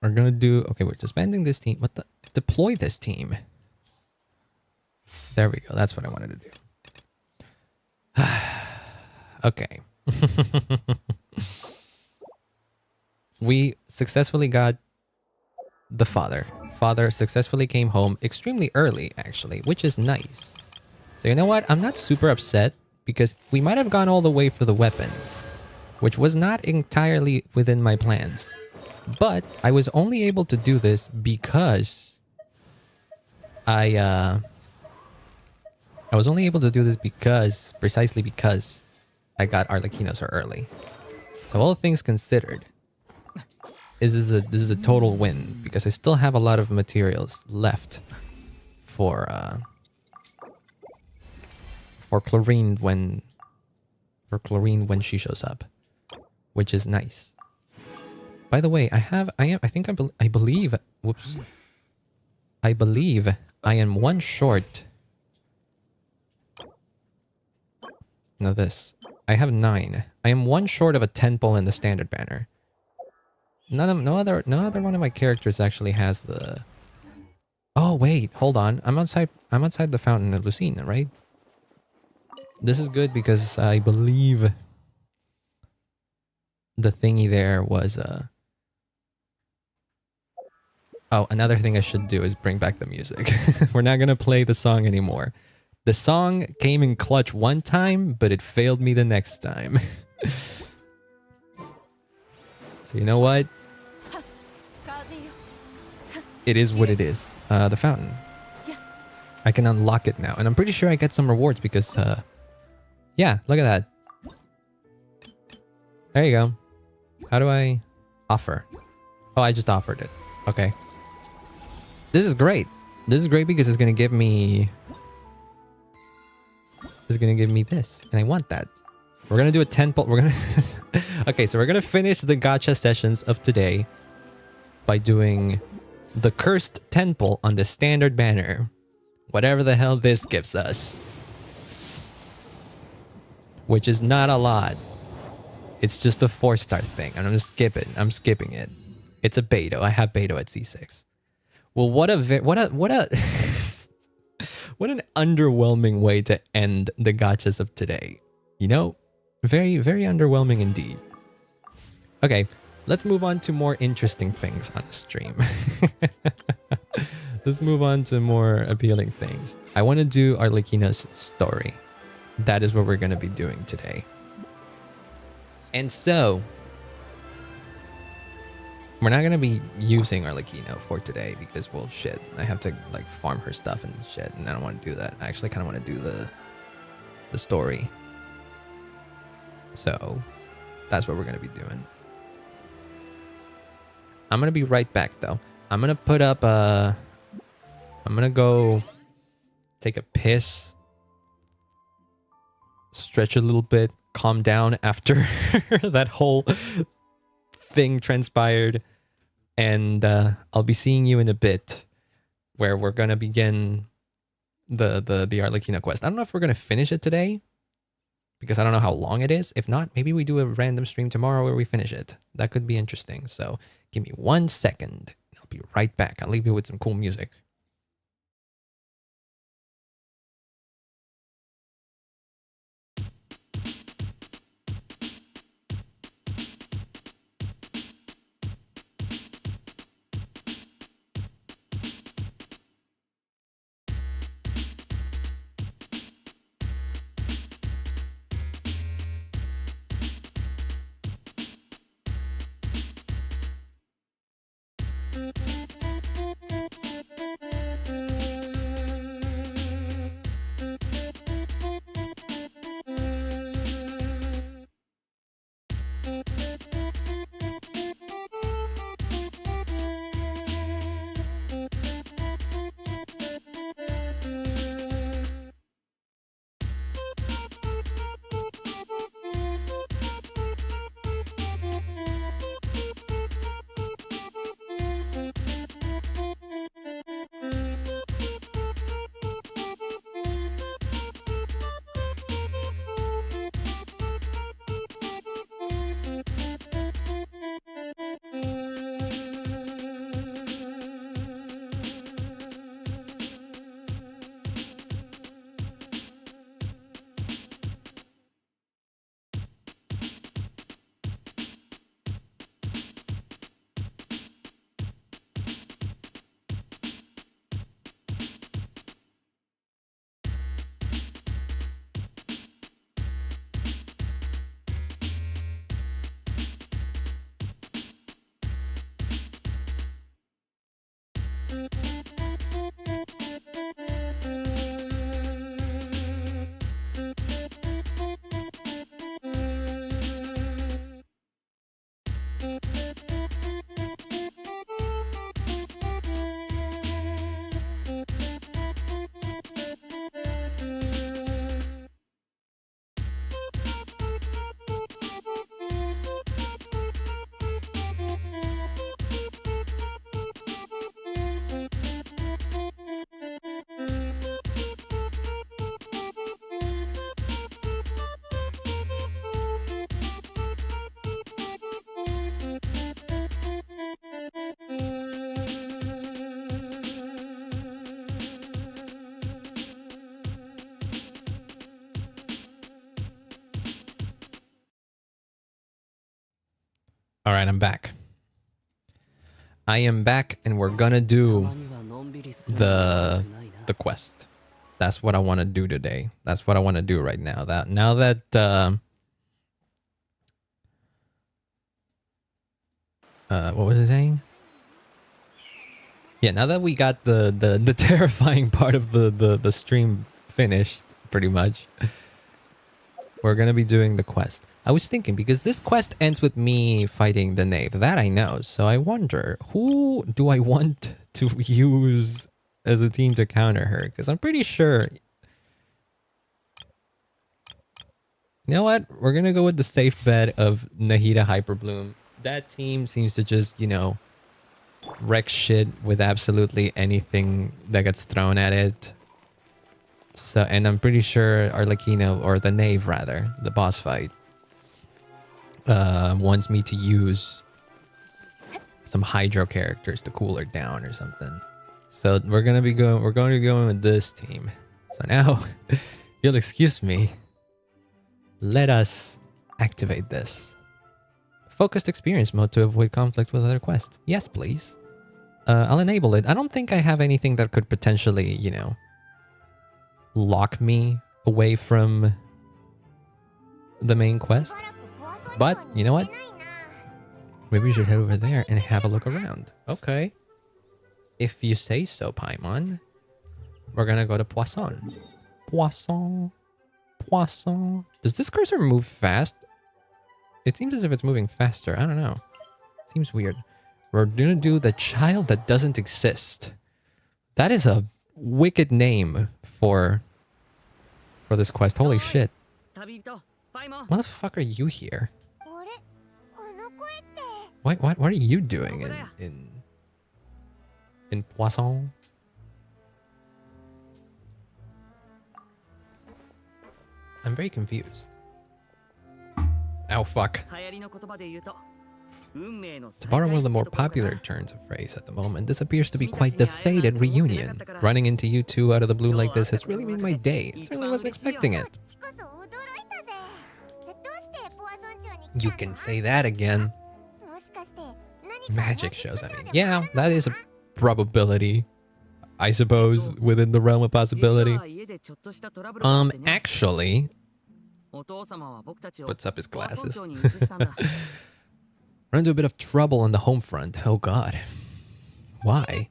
We're gonna do... Okay, we're disbanding this team. What the... Deploy this team. There we go. That's what I wanted to do. Okay. We successfully got the father. Father successfully came home extremely early, actually, which is nice. So you know what? I'm not super upset because we might have gone all the way for the weapon, which was not entirely within my plans. But I was only able to do this because I was only able to do this precisely because I got Arlecchino so early. So all things considered, this is a total win because I still have a lot of materials left for Chlorine when she shows up, which is nice. By the way, I believe I am one short. No, this. I have 9. I am one short of a 10 pull in the standard banner. No other one of my characters actually has the... Oh wait, hold on. I'm outside the fountain of Lucina, right? This is good because I believe the thingy there was Oh, another thing I should do is bring back the music. We're not gonna play the song anymore. The song came in clutch one time, but it failed me the next time. So you know what? It is what it is. The fountain. I can unlock it now. And I'm pretty sure I get some rewards because, yeah, look at that. There you go. How do I offer? Oh, I just offered it. Okay. This is great. This is great because it's going to give me... It's going to give me this. And I want that. We're going to do a 10 pull. We're going to... Okay, so we're going to finish the gacha sessions of today by doing the cursed 10 pull on the standard banner. Whatever the hell this gives us. Which is not a lot. It's just a 4-star thing. And I'm skipping it. It's a Beto. I have Beto at C6. Well, what an underwhelming way to end the gachas of today. You know? Very, very underwhelming indeed. Okay, let's move on to more interesting things on the stream. Let's move on to more appealing things. I want to do Arlecchino's story. That is what we're going to be doing today. And so, we're not going to be using Arlecchino for today because, well, shit. I have to, like, farm her stuff and shit, and I don't want to do that. I actually kind of want to do the story. So, that's what we're going to be doing. I'm going to be right back, though. I'm going to put up I'm going to go take a piss. Stretch a little bit. Calm down after that whole thing transpired. And I'll be seeing you in a bit. Where we're going to begin the Arlecchino quest. I don't know if we're going to finish it today. Because I don't know how long it is. If not, maybe we do a random stream tomorrow where we finish it. That could be interesting. So give me 1 second. I'll be right back. I'll leave you with some cool music. All right, I'm back. I am back, and we're gonna do the quest. That's what I want to do today. That's what I want to do right now. What was I saying? Yeah, now that we got the terrifying part of the stream finished, pretty much, we're gonna be doing the quest. I was thinking, because this quest ends with me fighting the knave. That I know. So I wonder, who do I want to use as a team to counter her? Because I'm pretty sure... You know what? We're going to go with the safe bet of Nahida Hyperbloom. That team seems to just, you know, wreck shit with absolutely anything that gets thrown at it. So, and I'm pretty sure Arlecchino, or the knave rather, the boss fight, wants me to use some hydro characters to cool her down or something. So we're going to be going with this team. So now, you'll excuse me. Let us activate this. Focused experience mode to avoid conflict with other quests. Yes, please. I'll enable it. I don't think I have anything that could potentially, you know, lock me away from the main quest. But, you know what? Maybe we should head over there and have a look around. Okay. If you say so, Paimon. We're gonna go to Poisson. Poisson. Poisson. Does this cursor move fast? It seems as if it's moving faster. I don't know. Seems weird. We're gonna do the child that doesn't exist. That is a wicked name for this quest. Holy shit. Why the fuck are you here? What are you doing in Poisson? I'm very confused. Oh fuck. To borrow one of the more popular turns of phrase at the moment, this appears to be quite the fated reunion. Running into you two out of the blue like this has really made my day. I certainly wasn't expecting it. You can say that again. Magic shows, I mean. Yeah, that is a probability, I suppose, within the realm of possibility. Actually... Puts up his glasses. Run into a bit of trouble on the home front. Oh god. Why?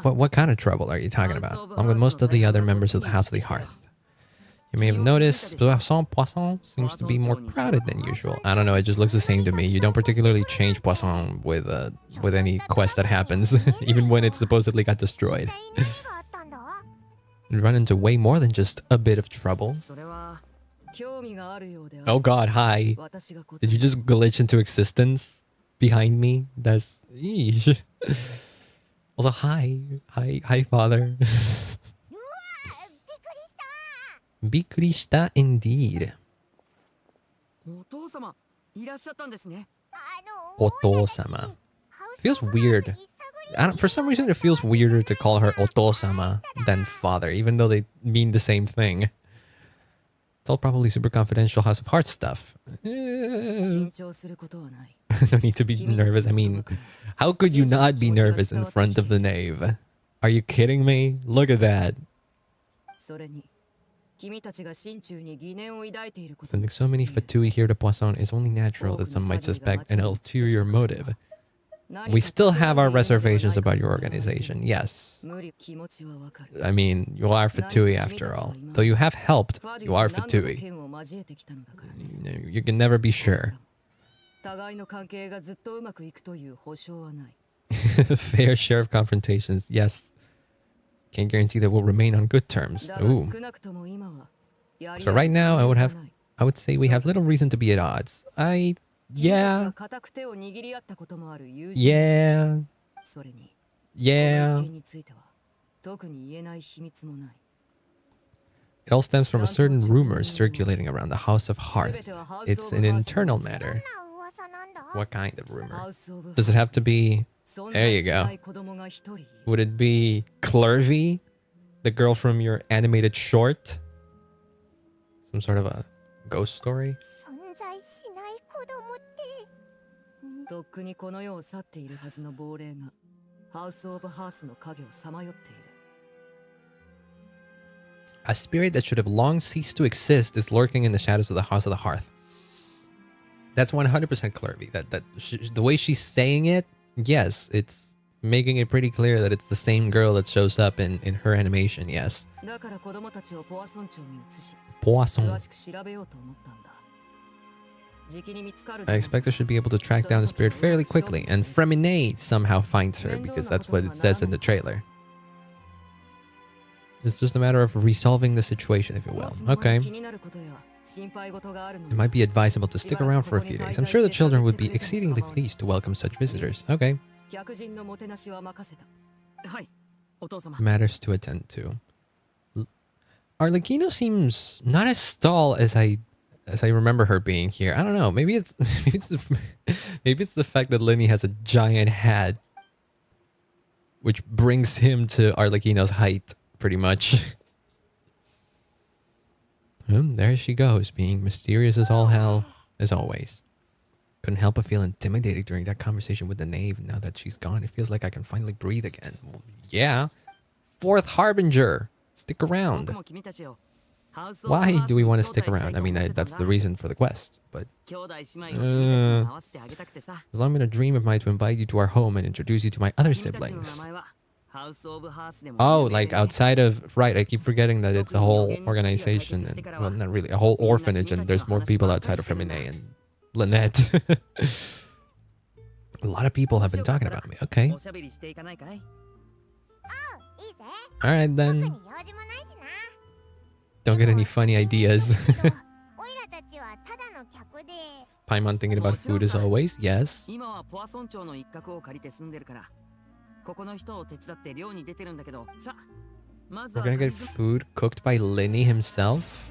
What kind of trouble are you talking about? Along with most of the other members of the House of the Hearth. You may have noticed Poisson seems to be more crowded than usual. I don't know, it just looks the same to me. You don't particularly change Poisson with any quest that happens, even when it supposedly got destroyed. You run into way more than just a bit of trouble. Oh god, hi. Did you just glitch into existence behind me? That's... Eesh. Also, hi, father. Bikurishita indeed. Oto-sama. Feels weird. For some reason, it feels weirder to call her Oto-sama than father, even though they mean the same thing. It's all probably super confidential House of Hearts stuff. No need to be nervous. I mean, how could you not be nervous in front of the knave? Are you kidding me? Look at that. Sending so many Fatui here to Poisson is only natural that some might suspect an ulterior motive. We still have our reservations about your organization, yes. I mean, you are Fatui after all. Though you have helped, you are Fatui. You can never be sure. Fair share of confrontations, yes. Can't guarantee that we'll remain on good terms. Ooh. So right now, I would say we have little reason to be at odds. Yeah. Yeah. Yeah. It all stems from a certain rumor circulating around the House of Hearth. It's an internal matter. What kind of rumor? Does it have to be... There you go. Would it be Clervy? The girl from your animated short? Some sort of a ghost story? A spirit that should have long ceased to exist is lurking in the shadows of the House of the Hearth. That's 100% Clervy. The way she's saying it, yes, it's making it pretty clear that it's the same girl that shows up in her animation, yes. Poisson. I expect I should be able to track down the spirit fairly quickly, and Fremine somehow finds her, because that's what it says in the trailer. It's just a matter of resolving the situation, if you will. Okay. It might be advisable to stick around for a few days. I'm sure the children would be exceedingly pleased to welcome such visitors. Okay. Matters to attend to. Arlecchino seems not as tall as I remember her being here. I don't know. Maybe it's the fact that Lenny has a giant hat, which brings him to Arlecchino's height, pretty much. There she goes, being mysterious as all hell, as always. Couldn't help but feel intimidated during that conversation with the knave. Now that she's gone, it feels like I can finally breathe again. Well, yeah. Fourth Harbinger. Stick around. Why do we want to stick around? I mean, that's the reason for the quest, but... as long as I'm in a dream of mine to invite you to our home and introduce you to my other siblings. Oh, like outside of... Right, I keep forgetting that it's a whole organization. And, well, not really. A whole orphanage, and there's more people outside of Femine and Lynette. A lot of people have been talking about me. Okay. Alright then. Don't get any funny ideas. Paimon thinking about food as always, yes. We're gonna get food cooked by Lenny himself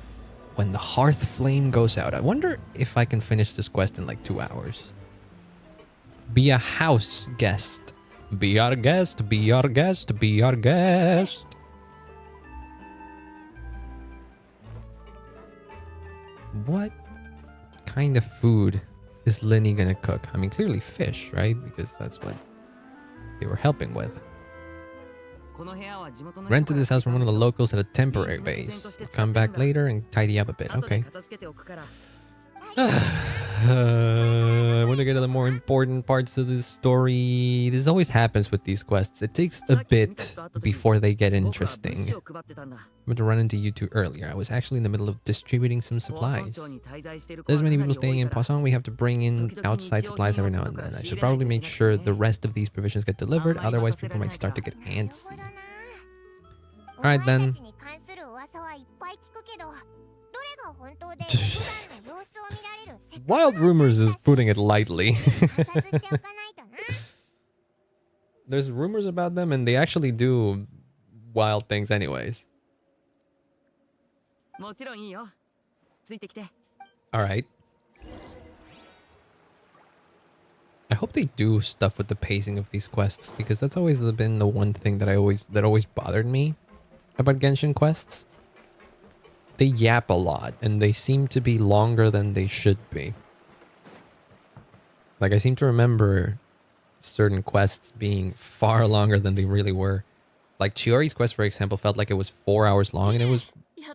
when the hearth flame goes out. I wonder if I can finish this quest in like 2 hours. Be a house guest. Be our guest, be our guest, be our guest. What kind of food is Lenny gonna cook? I mean, clearly fish, right? Because that's what they were helping with. Rented this house from one of the locals at a temporary base. I'll come back later and tidy up a bit. Okay. I want to get to the more important parts of this story. This always happens with these quests. It takes a bit before they get interesting. I'm going to run into you two earlier. I was actually in the middle of distributing some supplies. There's many people staying in Poisson. We have to bring in outside supplies every now and then. I should probably make sure the rest of these provisions get delivered. Otherwise, people might start to get antsy. Alright then. Wild rumors is putting it lightly. There's rumors about them and they actually do wild things anyways. Alright. I hope they do stuff with the pacing of these quests, because that's always been the one thing that always bothered me about Genshin quests. They yap a lot, and they seem to be longer than they should be. Like, I seem to remember certain quests being far longer than they really were. Like, Chiori's quest, for example, felt like it was 4 hours long, and it was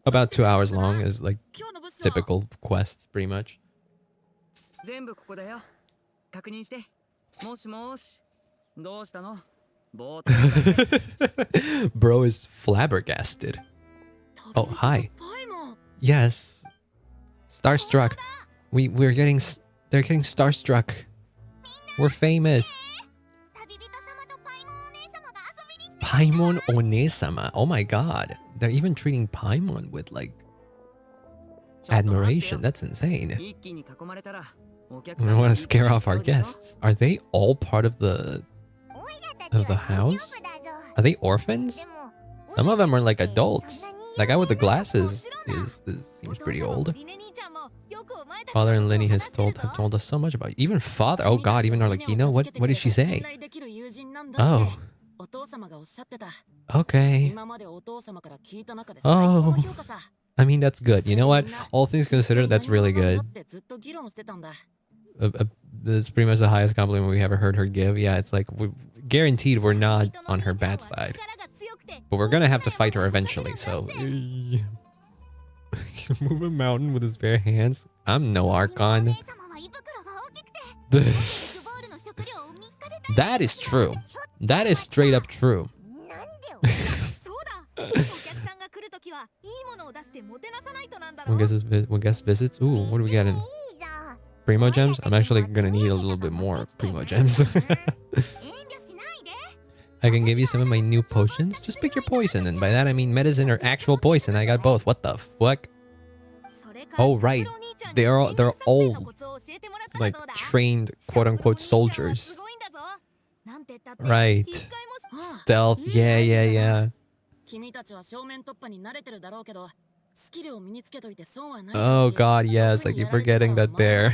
about 2 hours long, as like typical quests, pretty much. Bro is flabbergasted. Oh, hi. Yes. Starstruck. They're getting starstruck. We're famous. Paimon One-sama. Oh my god. They're even treating Paimon with like admiration. That's insane. We want to scare off our guests. Are they all part of the house? Are they orphans? Some of them are like adults. That guy with the glasses seems pretty old. Father and Lenny have told us so much about you. Even father. Oh god, even Arlecchino. What did she say? Oh. Okay. Oh. I mean, that's good. You know what? All things considered, that's really good. It's pretty much the highest compliment we ever heard her give. Yeah, it's like guaranteed we're not on her bad side, but we're gonna have to fight her eventually. So move a mountain with his bare hands. I'm no Archon. That is true. That is straight up true. When guest visits. Ooh, what do we get in? Primo gems? I'm actually gonna need a little bit more primo gems. I can give you some of my new potions. Just pick your poison, and by that I mean medicine or actual poison. I got both. What the fuck? Oh right, they're all like trained quote unquote soldiers. Right. Stealth. Yeah. Oh god, yes, I keep forgetting that they're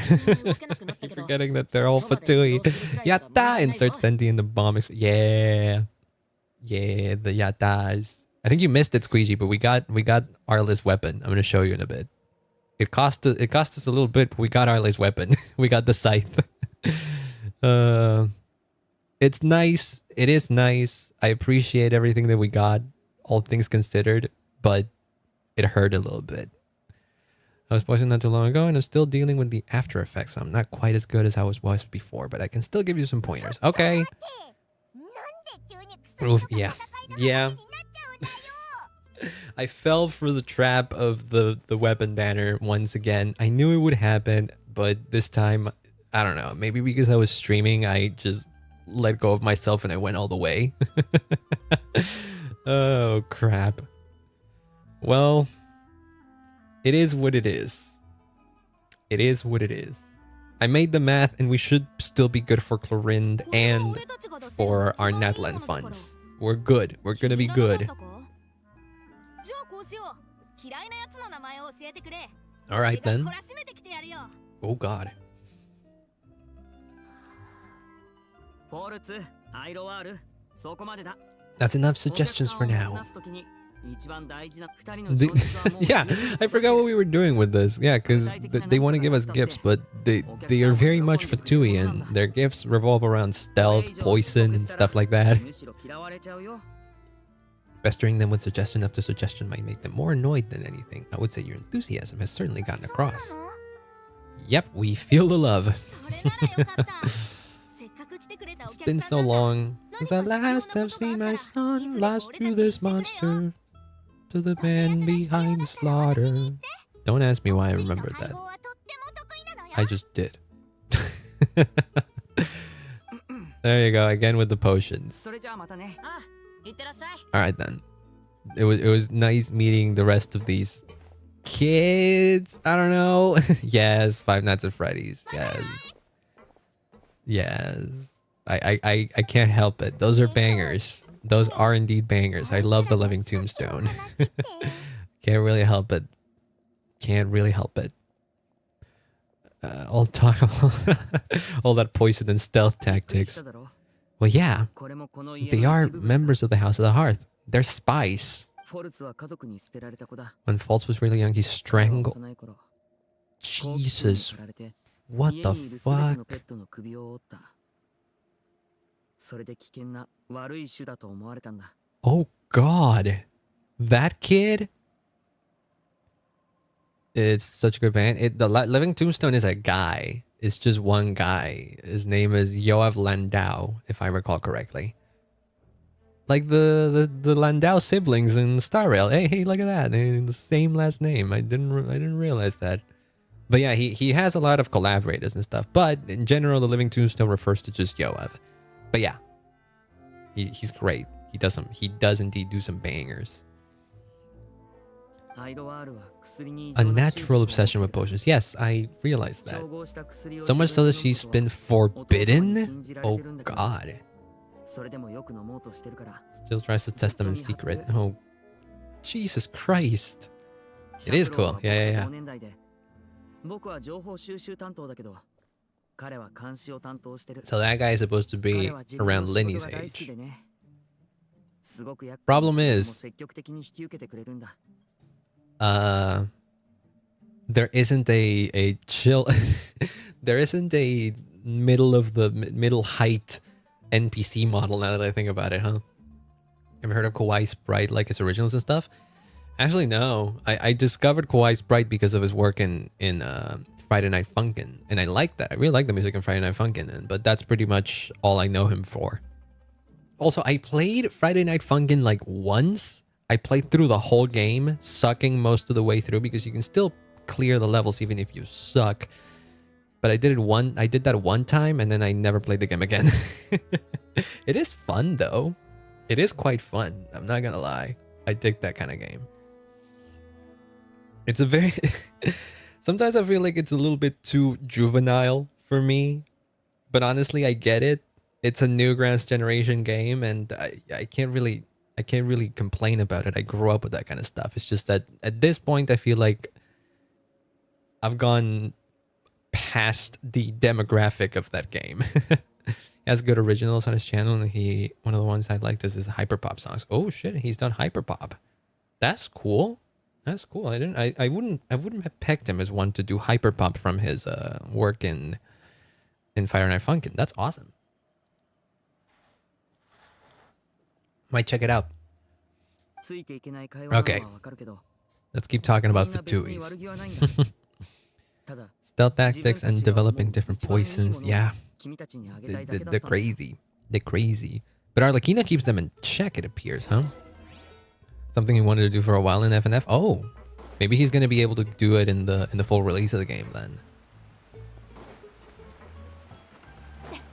keep forgetting that they're all Fatui. Yatta! Insert Senti in the bomb. Yeah. Yeah, the Yattas. I think you missed it, Squeegee, but we got Arla's weapon. I'm gonna show you in a bit. It cost us a little bit, but we got Arla's weapon. We got the scythe. It's nice. It is nice. I appreciate everything that we got, all things considered, but it hurt a little bit. I was watching not too long ago, and I'm still dealing with the after effects, so I'm not quite as good as I was before, but I can still give you some pointers. Okay. Oof, yeah. I fell for the trap of the weapon banner once again. I knew it would happen, but this time, I don't know. Maybe because I was streaming, I just let go of myself and I went all the way. Oh, crap. Well, it is what it is. It is what it is. I made the math and we should still be good for Clorind and for our Natlan funds. We're good. We're gonna be good. Alright then. Oh god. That's enough suggestions for now. Yeah, I forgot what we were doing with this. Yeah, because they want to give us gifts, but they are very much Fatui, and their gifts revolve around stealth, poison, and stuff like that. Pestering them with suggestion after suggestion might make them more annoyed than anything. I would say your enthusiasm has certainly gotten across. Yep, we feel the love. It's been so long since I last have seen my son lost to this monster, to the man behind the slaughter. Don't ask me why I remembered that. I just did. There you go, again with the potions. Alright then. It was nice meeting the rest of these kids. I don't know. Yes, Five Nights at Freddy's. Yes. I can't help it. Those are bangers. Those are indeed bangers. I love the Living Tombstone. Can't really help it. All talk all that poison and stealth tactics. Well, yeah. They are members of the House of the Hearth. They're spies. When Fultz was really young, he strangled... Jesus. What the fuck? Oh god. That kid? It's such a good band. The Living Tombstone is a guy. It's just one guy. His name is Yoav Landau, if I recall correctly. Like the Landau siblings in Star Rail. Hey, look at that. The same last name. I didn't realize that. But yeah, he has a lot of collaborators and stuff. But in general, the Living Tombstone refers to just Yoav. But yeah, he's great. He does indeed do some bangers. A natural obsession with potions. Yes, I realized that. So much so that she's been forbidden? Oh god. Still tries to test them in secret. Oh, Jesus Christ. It is cool. Yeah. So that guy is supposed to be around Linny's age. Problem is, there isn't a chill there isn't a middle height NPC model now that I think about it, huh? Ever heard of Kawaii Sprite like his originals and stuff? Actually, no. I discovered Kawaii Sprite because of his work in Friday Night Funkin', and I like that. I really like the music in Friday Night Funkin', but that's pretty much all I know him for. Also, I played Friday Night Funkin' like once. I played through the whole game, sucking most of the way through because you can still clear the levels even if you suck. But I did that one time and then I never played the game again. It is fun though. It is quite fun. I'm not gonna lie. I dig that kind of game. It's a very sometimes I feel like it's a little bit too juvenile for me. But honestly, I get it. It's a new Newgrounds generation game and I can't really complain about it. I grew up with that kind of stuff. It's just that at this point I feel like I've gone past the demographic of that game. He has good originals on his channel, and one of the ones I liked is his hyperpop songs. Oh shit, he's done hyperpop. That's cool. That's cool. I wouldn't have pegged him as one to do hyperpop from his work in Friday Night Funkin'. That's awesome. Might check it out. Okay. Let's keep talking about Fatuis. Stealth tactics and developing different poisons. Yeah. They're crazy. They're crazy. But Arlecchino keeps them in check, it appears, huh? Something he wanted to do for a while in FNF. Oh. Maybe he's gonna be able to do it in the full release of the game then.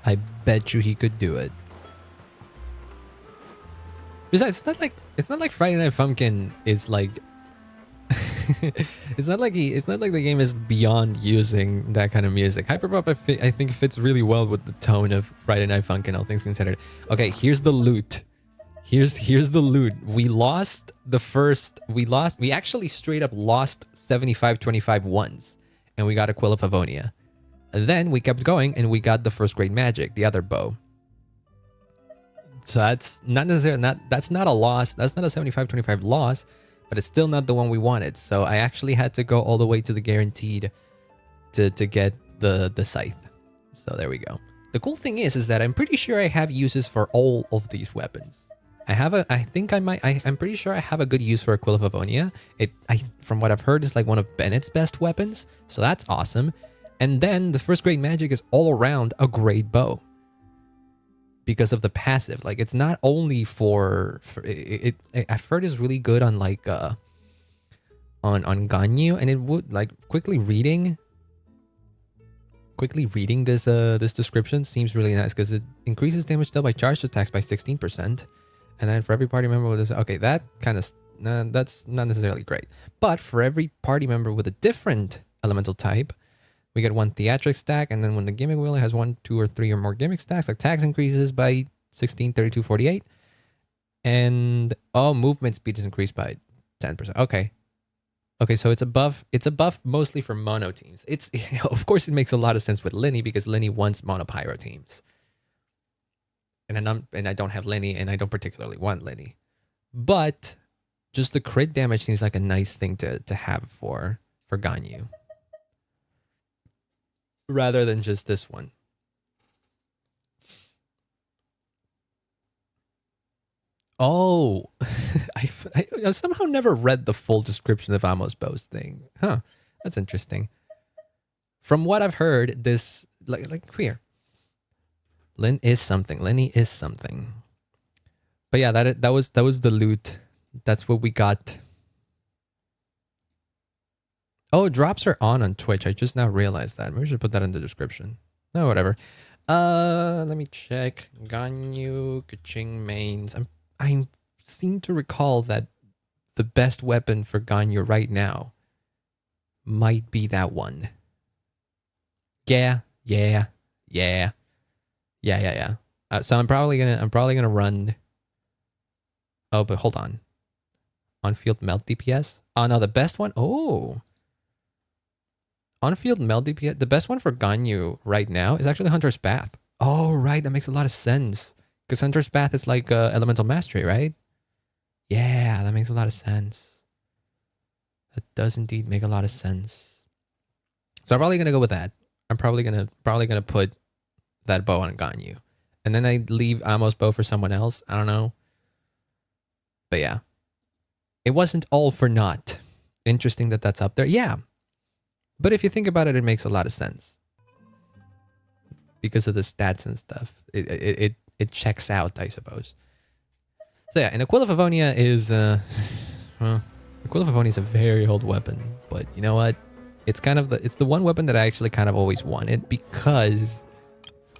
I bet you he could do it. Besides, it's not like Friday Night Funkin' is like it's not like the game is beyond using that kind of music. Hyperpop I think fits really well with the tone of Friday Night Funkin', all things considered. Okay, here's the loot. Here's the loot. We actually straight up lost 75-25 once, and we got a Quill of Avonia. And then we kept going and we got the first Great Magic, the other bow. So that's not necessarily that's not a loss. That's not a 75-25 loss, but it's still not the one we wanted. So I actually had to go all the way to the guaranteed to get the scythe. So there we go. The cool thing is that I'm pretty sure I have uses for all of these weapons. I'm pretty sure I have a good use for a Quill of Avonia. From what I've heard, is like one of Bennett's best weapons. So that's awesome. And then the first Great Magic is all around a great bow. Because of the passive, like it's not only for it. I've heard is really good on like on Ganyu, and it would like quickly reading this description seems really nice because it increases damage dealt by charged attacks by 16%, and then for every party member with this, okay, that kind of that's not necessarily great, but for every party member with a different elemental type, we get one theatric stack, and then when the gimmick wheel has 1, 2, or 3 or more gimmick stacks, like attacks increases by 16, 32, 48. And movement speed is increased by 10%. Okay. Okay, so it's a buff mostly for mono teams. It's of course it makes a lot of sense with Linny because Linny wants mono pyro teams. And I don't have Linny, and I don't particularly want Linny. But just the crit damage seems like a nice thing to have for Ganyu. Rather than just this one. Oh, I somehow never read the full description of Amos Bo's thing. Huh, that's interesting. From what I've heard, this, like queer. Lin is something. Lenny is something. But yeah, that was the loot. That's what we got. Oh, drops are on Twitch. I just now realized that. Maybe we should put that in the description. No, whatever. Let me check. Ganyu, Kaching mains. I seem to recall that the best weapon for Ganyu right now might be that one. Yeah. So I'm probably gonna run. Oh, but hold on. On-field melt DPS. Oh no, the best one. Oh. On-field melt DPS, the best one for Ganyu right now is actually Hunter's Path. Oh, right, that makes a lot of sense. Because Hunter's Path is like Elemental Mastery, right? Yeah, that makes a lot of sense. That does indeed make a lot of sense. So I'm probably gonna go with that. I'm probably gonna put that bow on Ganyu. And then I leave Amos' bow for someone else. I don't know. But yeah. It wasn't all for naught. Interesting that that's up there. Yeah. But if you think about it, it makes a lot of sense. Because of the stats and stuff. It checks out, I suppose. So yeah, and Aquila Favonia is well, Aquila Favonia is a very old weapon, but you know what? It's kind of the one weapon that I actually kind of always wanted because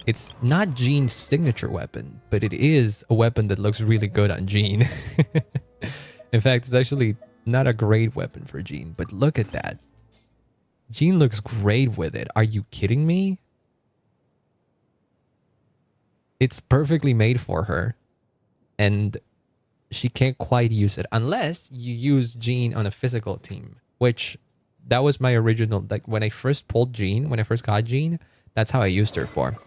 it's not Jean's signature weapon, but it is a weapon that looks really good on Jean. In fact, it's actually not a great weapon for Jean, but look at that. Jean looks great with it. Are you kidding me? It's perfectly made for her. And she can't quite use it unless you use Jean on a physical team, which that was my original, like when I first pulled Jean, when I first got Jean, that's how I used her for.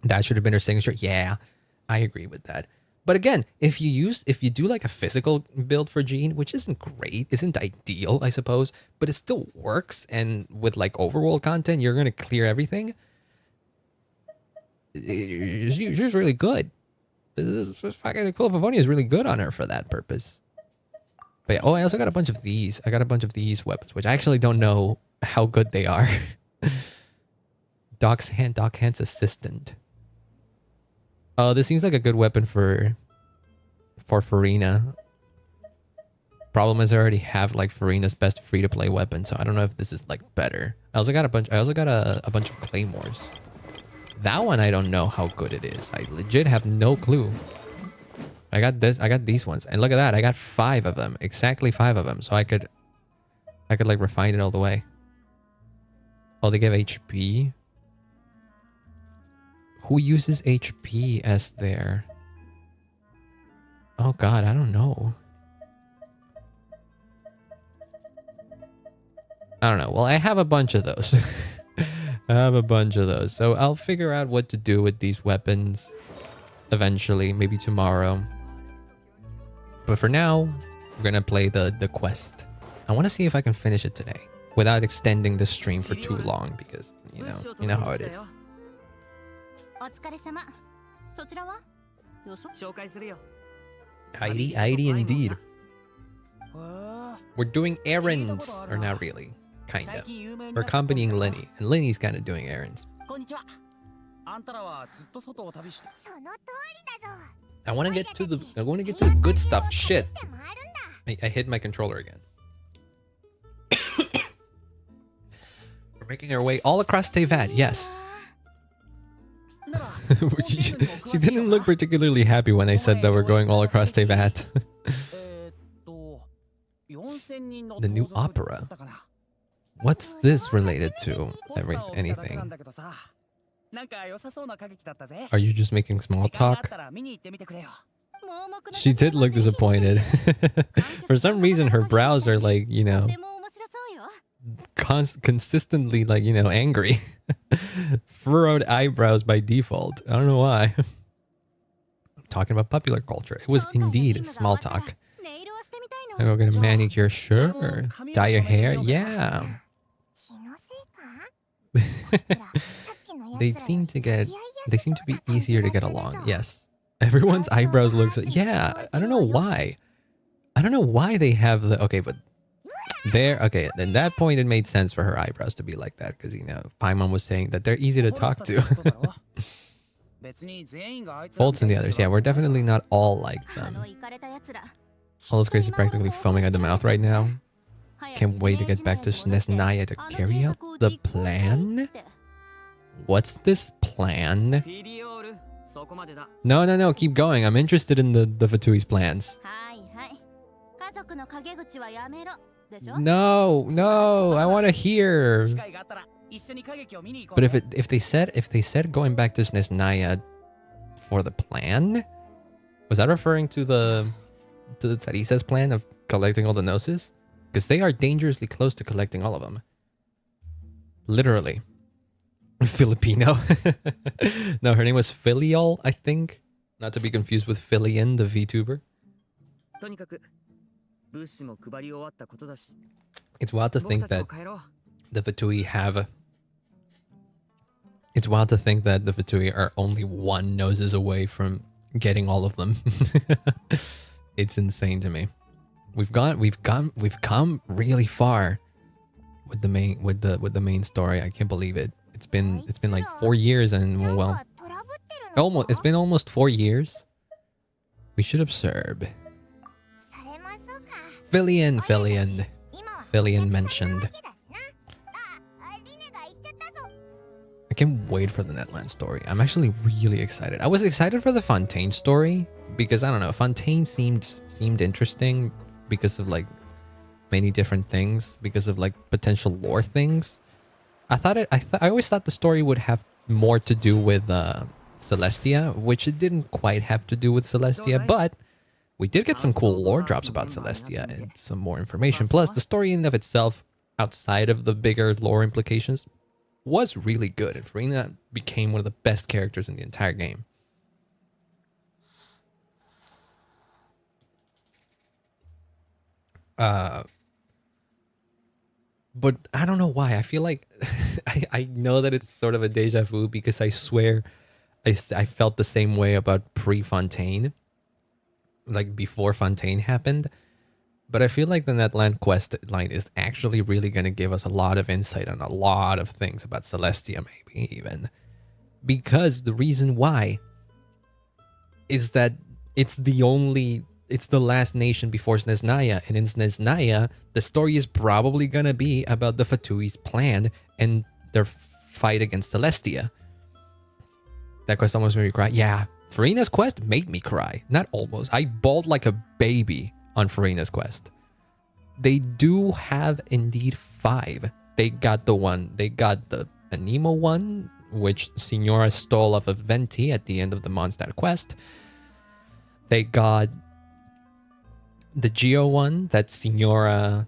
That should have been her signature. Yeah, I agree with that. But again, if you do like a physical build for Jean, which isn't great, isn't ideal, I suppose, but it still works, and with like overworld content, you're gonna clear everything. She's really good. This fucking Aquila Favonia is really good on her for that purpose. But yeah, oh, I also got a bunch of these. I got a bunch of these weapons, which I actually don't know how good they are. Doc Hand's assistant. Oh, this seems like a good weapon for Farina. Problem is I already have like Farina's best free-to-play weapon, so I don't know if this is like better. I also got a bunch of claymores. That one I don't know how good it is. I legit have no clue. I got these ones. And look at that. I got 5 of them. Exactly 5 of them. So I could like refine it all the way. Oh, they give HP. Who uses HP as their... Oh god, I don't know. I don't know. Well, I have a bunch of those. I have a bunch of those. So I'll figure out what to do with these weapons eventually, maybe tomorrow. But for now, we're going to play the quest. I want to see if I can finish it today without extending the stream for too long because, you know how it is. Heidi indeed. We're doing errands, or not really. Kinda. We're accompanying Lenny, and Lenny's kind of doing errands. I want to get to the good stuff. Shit. I hit my controller again. We're making our way all across Tevat. Yes. She didn't look particularly happy when I said that we're going all across Tevat. The new opera. What's this related to? Anything? Are you just making small talk? She did look disappointed. For some reason, her brows are like, consistently like, angry. Furrowed eyebrows by default. I don't know why. I'm talking about popular culture. It was indeed small talk. I go get a manicure, sure. Dye your hair, yeah. They seem to be easier to get along. Yes, everyone's eyebrows looks. Yeah, I don't know why. I don't know why they have the. Okay, but there. Okay, then that point it made sense for her eyebrows to be like that because Paimon was saying that they're easy to talk to. Bolts and the others, yeah, we're definitely not all like them. All those crazy practically foaming at the mouth right now. Can't wait to get back to Snesnaya to carry out the plan. What's this plan? No, keep going. I'm interested in the Fatui's plans. No, I want to hear. But if they said going back to Snesnaya for the plan, was that referring to the Tsarisa's plan of collecting all the gnosis? Because they are dangerously close to collecting all of them. Literally. Filipino. No, her name was Filial, I think. Not to be confused with Filian, the VTuber. It's wild to think that the Fatui have. It's wild to think that the Fatui are only one noses away from getting all of them. It's insane to me. We've come really far with the main story. I can't believe it. It's been like 4 years, and well, it's been almost 4 years. We should observe. Fillion mentioned. I can't wait for the Netland story. I'm actually really excited. I was excited for the Fontaine story because I don't know, Fontaine seemed interesting because of like many different things, because of like potential lore things. I always thought the story would have more to do with Celestia, which it didn't quite have to do with Celestia, but we did get some cool lore drops about Celestia and some more information. Plus, the story in and of itself, outside of the bigger lore implications, was really good, and Farina became one of the best characters in the entire game. But I don't know why. I feel like I know that it's sort of a deja vu because I swear I felt the same way about pre-Fontaine, like before Fontaine happened. But I feel like the Netland quest line is actually really going to give us a lot of insight on a lot of things about Celestia, maybe even. Because the reason why is that it's the last nation before Snezhnaya. And in Snezhnaya, the story is probably going to be about the Fatui's plan and their fight against Celestia. That quest almost made me cry. Yeah, Farina's quest made me cry. Not almost. I bawled like a baby on Farina's quest. They do have indeed 5. They got the Anemo one, which Signora stole off of Venti at the end of the Mondstadt quest. They got the Geo one that Signora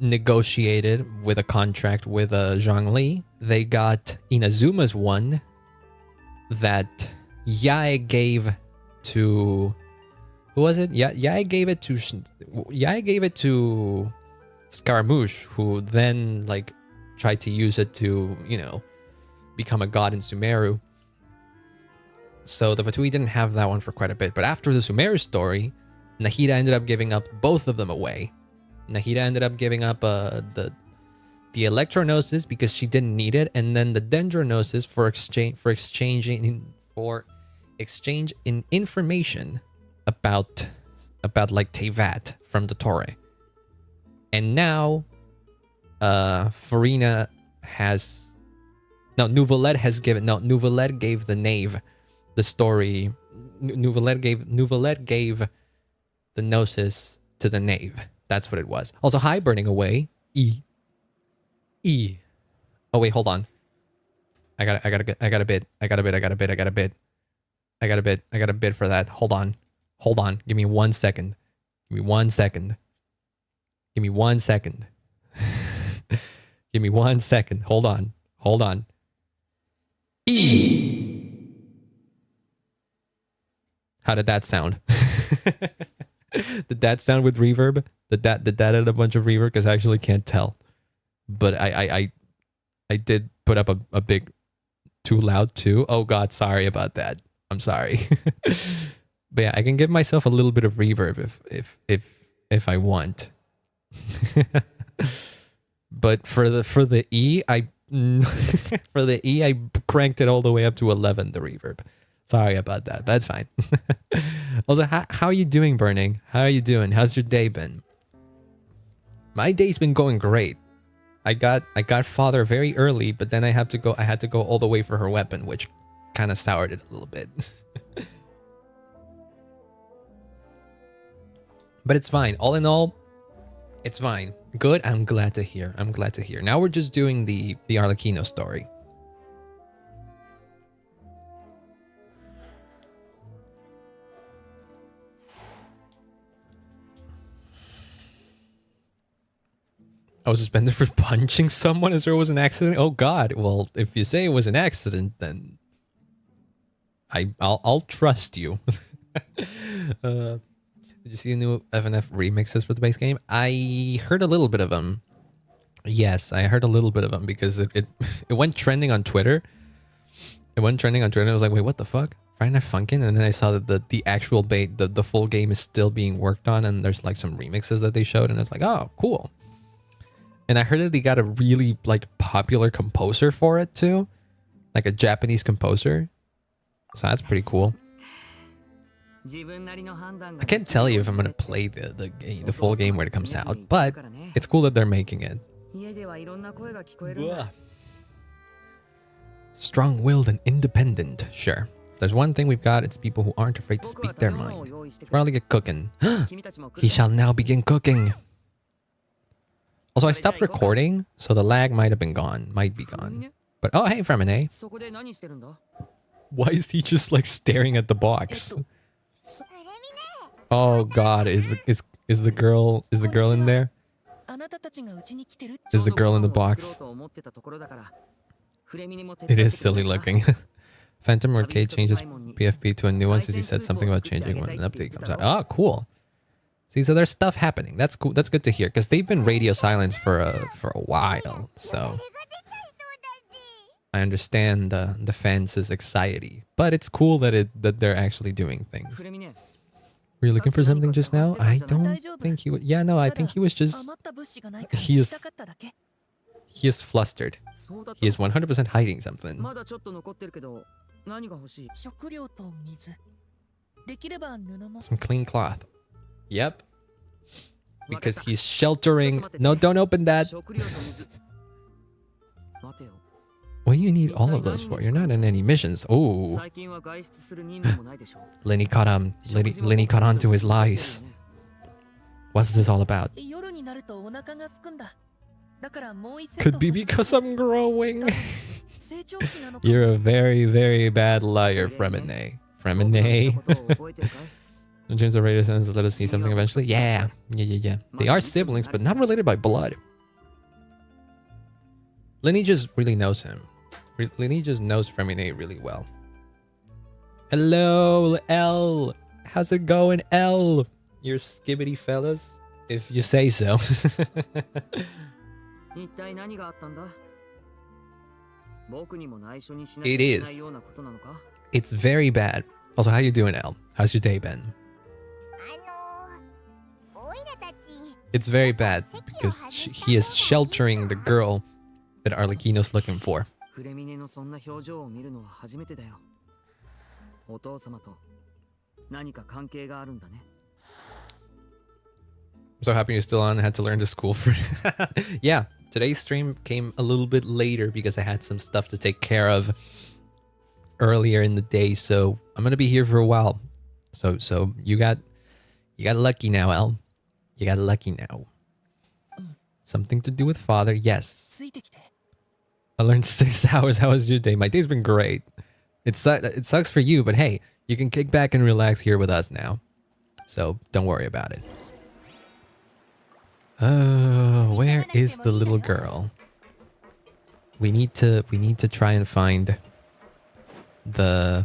negotiated with a contract with Zhongli. They got Inazuma's one that Yae gave to... Who was it? Yeah, Yae gave it to Scaramouche, who then like tried to use it to, you know, become a god in Sumeru. So the Fatui didn't have that one for quite a bit. But after the Sumeru story, Nahida ended up giving up both of them away. Nahida ended up giving up the Electronosis because she didn't need it, and then the Dendronosis for exchange in information about like Teyvat from the Torre. And now Farina has Nouvelette gave the Knave the story. Nouvelette gave the Gnosis to the Knave. That's what it was. Also, hi, Burning Away. E. Oh wait, hold on. I got a bid for that. Hold on. Give me 1 second. Give me 1 second. Hold on. E. How did that sound? Did that sound with reverb? Did that add a bunch of reverb? Because I actually can't tell. But I did put up a big too loud too. Oh god, sorry about that. I'm sorry. But yeah, I can give myself a little bit of reverb if I want. But for the E, I cranked it all the way up to 11, the reverb. Sorry about that. That's fine. Also, how are you doing, Burning? How are you doing? How's your day been? My day's been going great. I got father very early, but then I had to go all the way for her weapon, which kind of soured it a little bit. But it's fine. All in all, it's fine. Good. I'm glad to hear. Now we're just doing the Arlecchino story. I was suspended for punching someone as there was an accident. Oh God! Well, if you say it was an accident, then I'll trust you. Did you see the new FNF remixes for the base game? I heard a little bit of them. Yes, I heard a little bit of them because it it went trending on Twitter. It went trending on Twitter and I was like, wait, what the fuck? Friday Night Funkin'? And then I saw that the actual bait, the full game is still being worked on and there's like some remixes that they showed and it's like, oh, cool. And I heard that they got a really like popular composer for it too. Like a Japanese composer. So that's pretty cool. I can't tell you if I'm gonna play the full game when it comes out, but it's cool that they're making it. Strong-willed and independent, sure. If there's one thing we've got, it's people who aren't afraid to speak their mind. Probably get cooking. He shall now begin cooking. Also, I stopped recording, so the lag might have been gone. Might be gone. But oh, hey, Fremine. Why is he just like staring at the box? Oh God, is the girl in there? Is the girl in the box? It is silly looking. Phantom Arcade changes PFP to a new one since he said something about changing when an update comes out. Oh, cool. See, so there's stuff happening. That's cool. That's good to hear because they've been radio silent for a while. So I understand the fans' anxiety, but it's cool that they're actually doing things. Were you looking for something just now? I don't think he was. Yeah, no, I think he was just. He is flustered. He is 100% hiding something. Some clean cloth. Yep. Because he's sheltering. No, don't open that. What do you need all of those for? You're not in any missions. Oh. Lenny caught on to his lies. What's this all about? Could be because I'm growing. You're a very, very bad liar, Fremine. In terms of radio sense, let us see something eventually. Yeah. They are siblings, but not related by blood. Lenny just really knows him. Lenny just knows Fremine really well. Hello, L. How's it going, L? You're skibbity fellas, if you say so. It is. It's very bad. Also, how you doing, L? How's your day been? It's very bad because he is sheltering the girl that Arlecchino's looking for. I'm so happy you're still on. I had to learn to school for yeah, today's stream came a little bit later because I had some stuff to take care of earlier in the day, so I'm gonna be here for a while. So you got lucky now, El. You got lucky now. Something to do with father, yes. I learned 6 hours. How was your day? My day's been great. It sucks for you, but hey, you can kick back and relax here with us now. So don't worry about it. Where is the little girl? We need to try and find the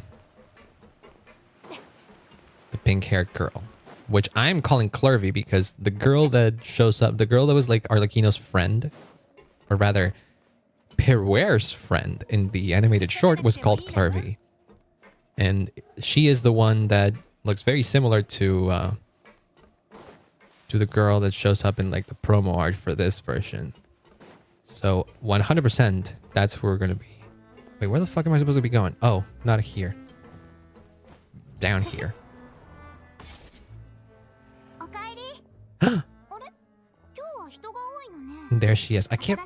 pink-haired girl, which I'm calling Clervy because the girl that shows up, the girl that was like Arlecchino's friend, or rather Peruer's friend in the animated short, was called Clervy. And she is the one that looks very similar to the girl that shows up in like the promo art for this version. So 100% that's where we're gonna be. Wait, where the fuck am I supposed to be going? Oh, not here. Down here. There she is. I can't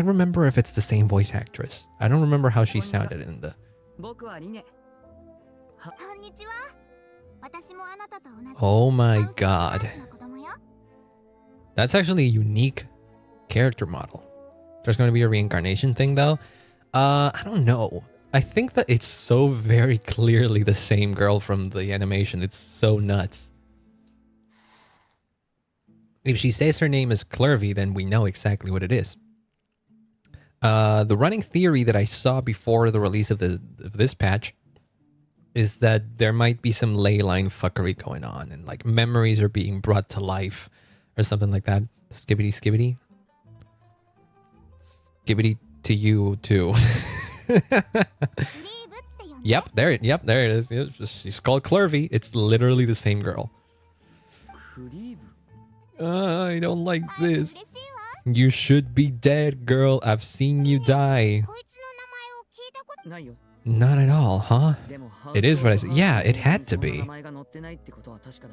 remember if it's the same voice actress. I don't remember how she sounded in the... Oh my god. That's actually a unique character model. There's going to be a reincarnation thing though. I don't know. I think that it's so very clearly the same girl from the animation. It's so nuts. If she says her name is Clervy, then we know exactly what it is. The running theory that I saw before the release of this patch is that there might be some ley line fuckery going on and like memories are being brought to life or something like that. Skibbity skibbity. Skibbity to you too. Yep, there it is. She's called Clervy. It's literally the same girl. I don't like this. You should be dead, girl. I've seen you die. Not at all, huh? It is what I said. Yeah, it had to be.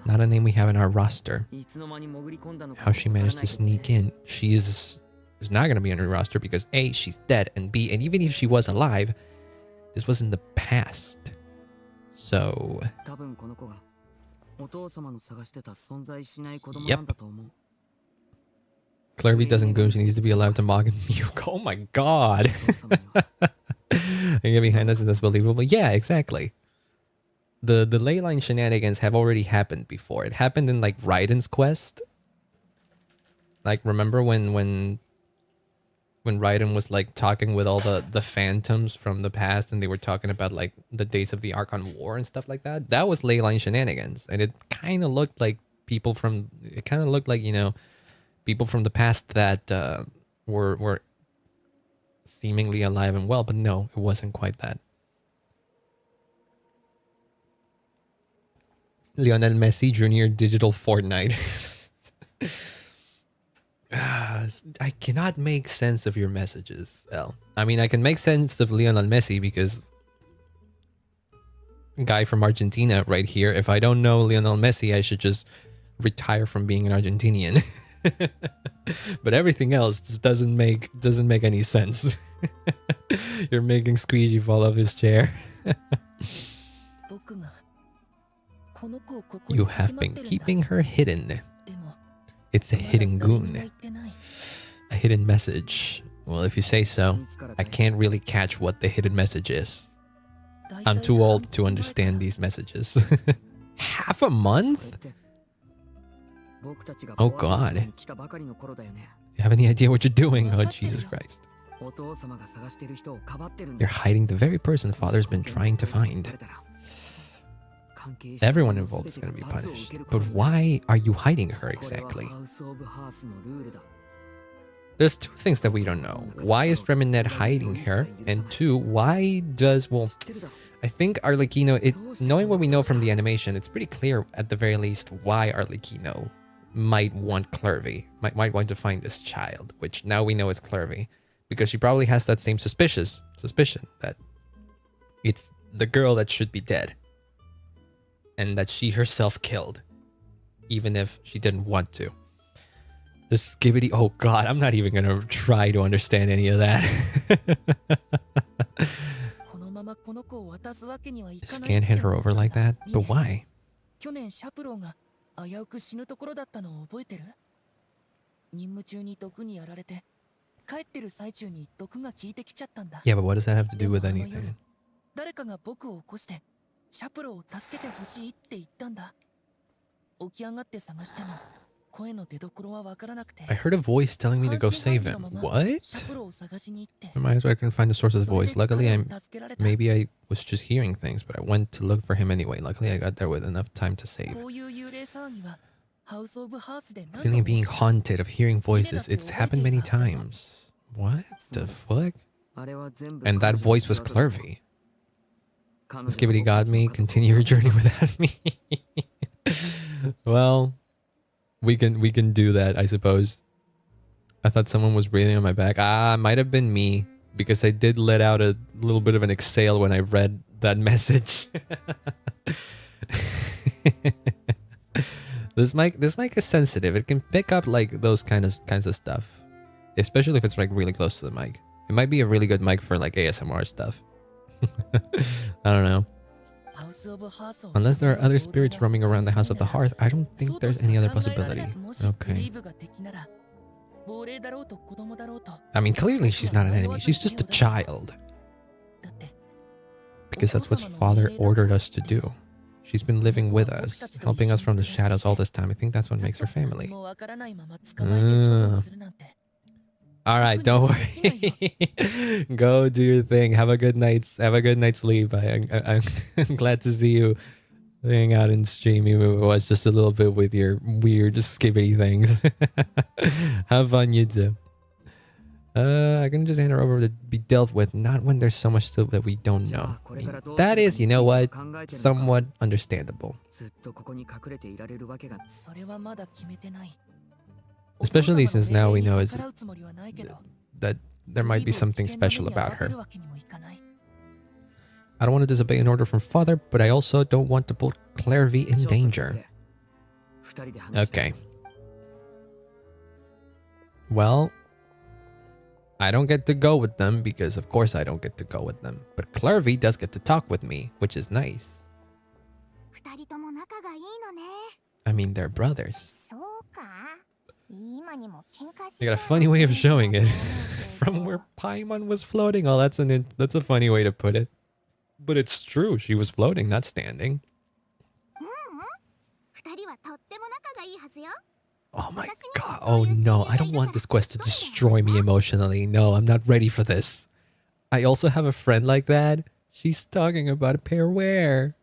Not a name we have in our roster. How she managed to sneak in. She is not going to be on our roster because A, she's dead, and B, and even if she was alive, this was in the past. So... Yep. Clervy doesn't go. She needs to be allowed to mock and Muke. Oh my god. And get behind us, that's believable. Yeah, exactly. The leyline shenanigans have already happened before. It happened in like Raiden's quest. Like, remember when Raiden was like talking with all the phantoms from the past, and they were talking about like the days of the Archon War and stuff like that? That was leyline shenanigans, and it kind of looked like people from you know, people from the past that were seemingly alive and well, but no, it wasn't quite that. Lionel Messi Jr. Digital Fortnite. I cannot make sense of your messages, El. I mean, I can make sense of Lionel Messi because guy from Argentina right here. If I don't know Lionel Messi, I should just retire from being an Argentinian. But everything else just doesn't make any sense. You're making Squeegee fall off his chair. You have been keeping her hidden. It's a hidden goon. A hidden message. Well, if you say so, I can't really catch what the hidden message is. I'm too old to understand these messages. Half a month? Oh god. You have any idea what you're doing? Oh, Jesus Christ. You're hiding the very person Father's been trying to find. Everyone involved is going to be punished. But why are you hiding her exactly? There's two things that we don't know. Why is Freminet hiding her? And two, why does... Well, I think Arlecchino... Knowing what we know from the animation, it's pretty clear, at the very least, why Arlecchino might want Clervy. Might want to find this child, which now we know is Clervy. Because she probably has that same suspicion that it's the girl that should be dead. And that she herself killed. Even if she didn't want to. The skibbity... Oh god, I'm not even gonna try to understand any of that. Just can't hand her over like that? But why? Yeah, but what does that have to do with anything? I heard a voice telling me to go save him. What? I might as well couldn't find the source of the voice. Luckily, maybe I was just hearing things, but I went to look for him anyway. Luckily, I got there with enough time to save. Feeling being haunted of hearing voices. It's happened many times. What the fuck? And that voice was Clervy. Skibbity got me. Continue your journey without me. Well, we can do that, I suppose. I thought someone was breathing on my back. Might have been me, because I did let out a little bit of an exhale when I read that message. This mic is sensitive. It can pick up like those kinds of stuff, especially if it's like really close to the mic. It might be a really good mic for like ASMR stuff. I don't know. Unless there are other spirits roaming around the House of the Hearth, I don't think there's any other possibility. Okay. I mean, clearly she's not an enemy. She's just a child. Because that's what Father ordered us to do. She's been living with us, helping us from the shadows all this time. I think that's what makes her family. Alright, don't worry. Go do your thing. Have a good night's sleep. I'm glad to see you hang out and stream, even if it was just a little bit with your weird skibbity things. Have fun, you too. I can just hand her over to be dealt with, not when there's so much still that we don't know. I mean, that is, you know what, somewhat understandable. Especially since now we know that there might be something special about her. I don't want to disobey an order from father, but I also don't want to put Clairvy in danger. Okay. Well, I don't get to go with them because of course I don't get to go with them. But Clairvy does get to talk with me, which is nice. I mean, they're brothers. They got a funny way of showing it. From where Paimon was floating. Oh, that's a funny way to put it. But it's true. She was floating, not standing. Oh my god. Oh no, I don't want this quest to destroy me emotionally. No, I'm not ready for this. I also have a friend like that. She's talking about a pair where?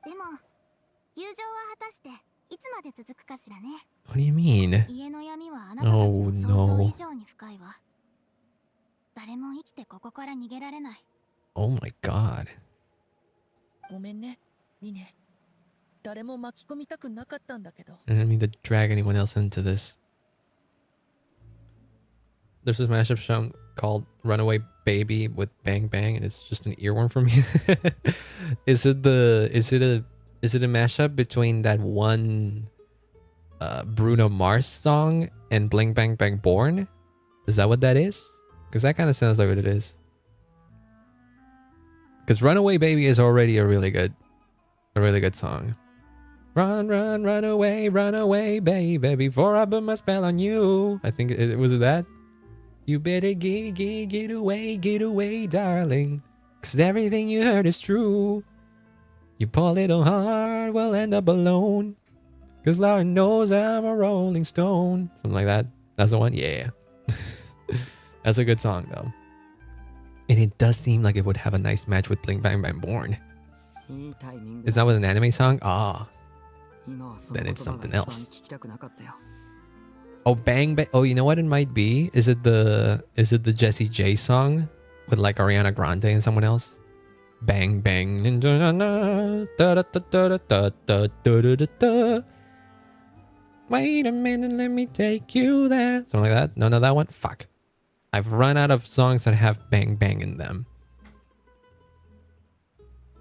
What do you mean? Oh no. Oh my god. I didn't mean to drag anyone else into this. There's this mashup song called Runaway Baby with Bang Bang, and it's just an earworm for me. Is it a mashup between that one Bruno Mars song and Bling Bang Bang Born? Is that what that is? Because that kind of sounds like what it is. Because Runaway Baby is already a really good song. Run, run, run away, baby, before I put my spell on you. I think it was that. You better get away, darling. 'Cause everything you heard is true. You poor little heart will end up alone. 'Cause Lord knows I'm a rolling stone. Something like that. That's the one? Yeah. That's a good song, though. And it does seem like it would have a nice match with Bling Bang Bang Born. Is that with an anime song? Ah. Then it's something else. Oh, Bang Bang. Oh, you know what it might be? Is it the Jessie J song with like Ariana Grande and someone else? Bang Bang. Wait a minute, let me take you there. Something like that. No, that one. Fuck. I've run out of songs that have Bang Bang in them.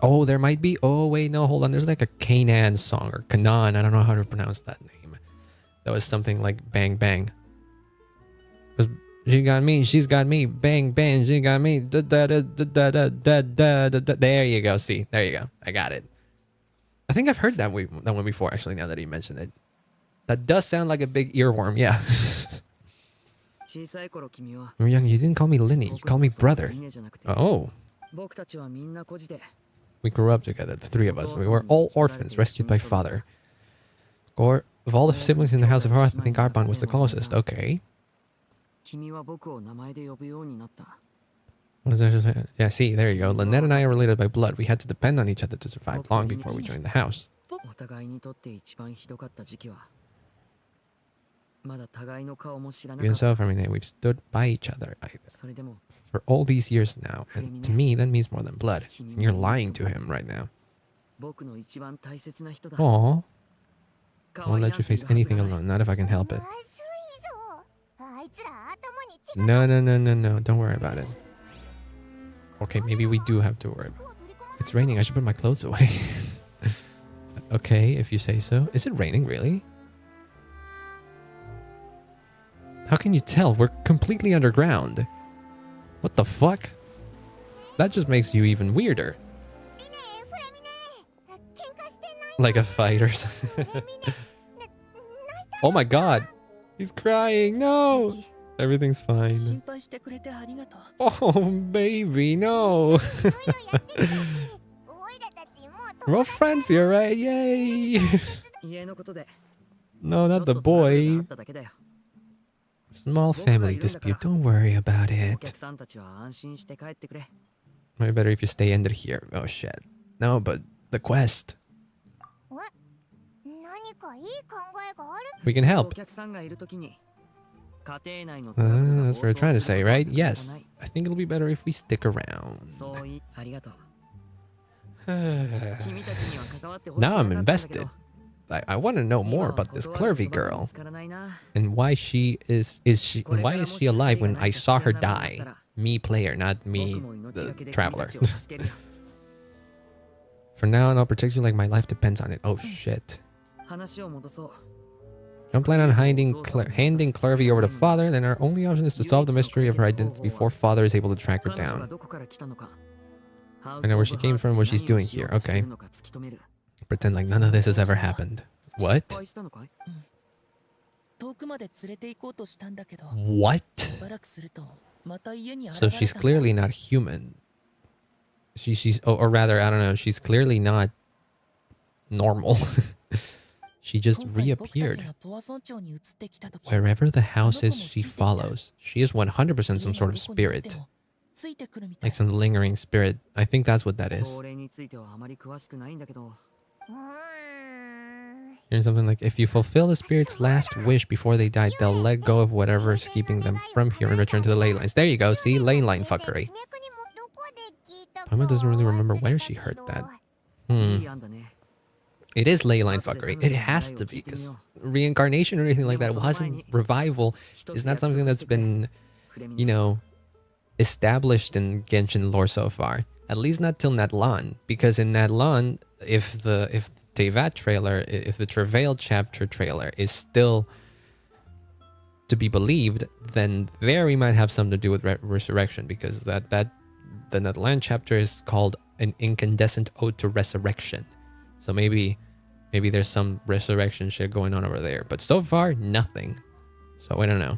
Oh, there might be. Oh, wait, no, hold on. There's like a Kanan song or Kanan. I don't know how to pronounce that name. That was something like Bang Bang. She got me, she's got me. Bang Bang, she got me. There you go. See, there you go. I got it. I think I've heard that one before, actually, now that you mentioned it. That does sound like a big earworm, yeah. When you were young, you didn't call me Linny, you called me brother. Oh. We grew up together, the three of us. We were all orphans, rescued by father. Or, of all the siblings in the House of Hearth, I think our bond was the closest. Okay. What is there? Yeah, see, there you go. Lynette and I are related by blood. We had to depend on each other to survive long before we joined the house. Even so, for me, we've stood by each other for all these years now, and to me, that means more than blood. And you're lying to him right now. Aww. I won't let you face anything alone, not if I can help it. No, don't worry about it. Okay, maybe we do have to worry about it. It's raining, I should put my clothes away. Okay, if you say so. Is it raining, really? How can you tell? We're completely underground. What the fuck? That just makes you even weirder. Like a fight or something. Oh my god. He's crying. No. Everything's fine. Oh, baby, no. We're all friends here, right? Yay. No, not the boy. Small family dispute. Don't worry about it. Maybe better if you stay under here. Oh shit. No, but the quest. We can help. That's what we're trying to say, right? Yes. I think it'll be better if we stick around. Now I'm invested. I want to know more about this Clervy girl and why she is alive when I saw her die. Me player, not me the traveler. For now on, I'll protect you like my life depends on it. Oh shit. Don't plan on handing Clervy over to Father, then our only option is to solve the mystery of her identity before Father is able to track her down. I know where she came from, what she's doing here. Okay. Pretend like none of this has ever happened. What? What? So she's clearly not human. Or rather, I don't know, she's clearly not normal. She just reappeared. Wherever the house is, she follows. She is 100% some sort of spirit. Like some lingering spirit. I think that's what that is. Here's something like, if you fulfill the spirit's last wish before they die, they'll let go of whatever is keeping them from here and return to the ley lines. There you go, see? Ley line fuckery. Paimon doesn't really remember where she heard that. It is ley line fuckery. It has to be, because reincarnation or anything like that wasn't revival. Is not something that's been, you know, established in Genshin lore so far. At least not till Natlan, because in Natlan, if the Teyvat trailer, if the Travail chapter trailer is still to be believed, then there we might have something to do with resurrection, because the Natlan chapter is called an incandescent ode to resurrection. So maybe there's some resurrection shit going on over there, but so far nothing. So I don't know.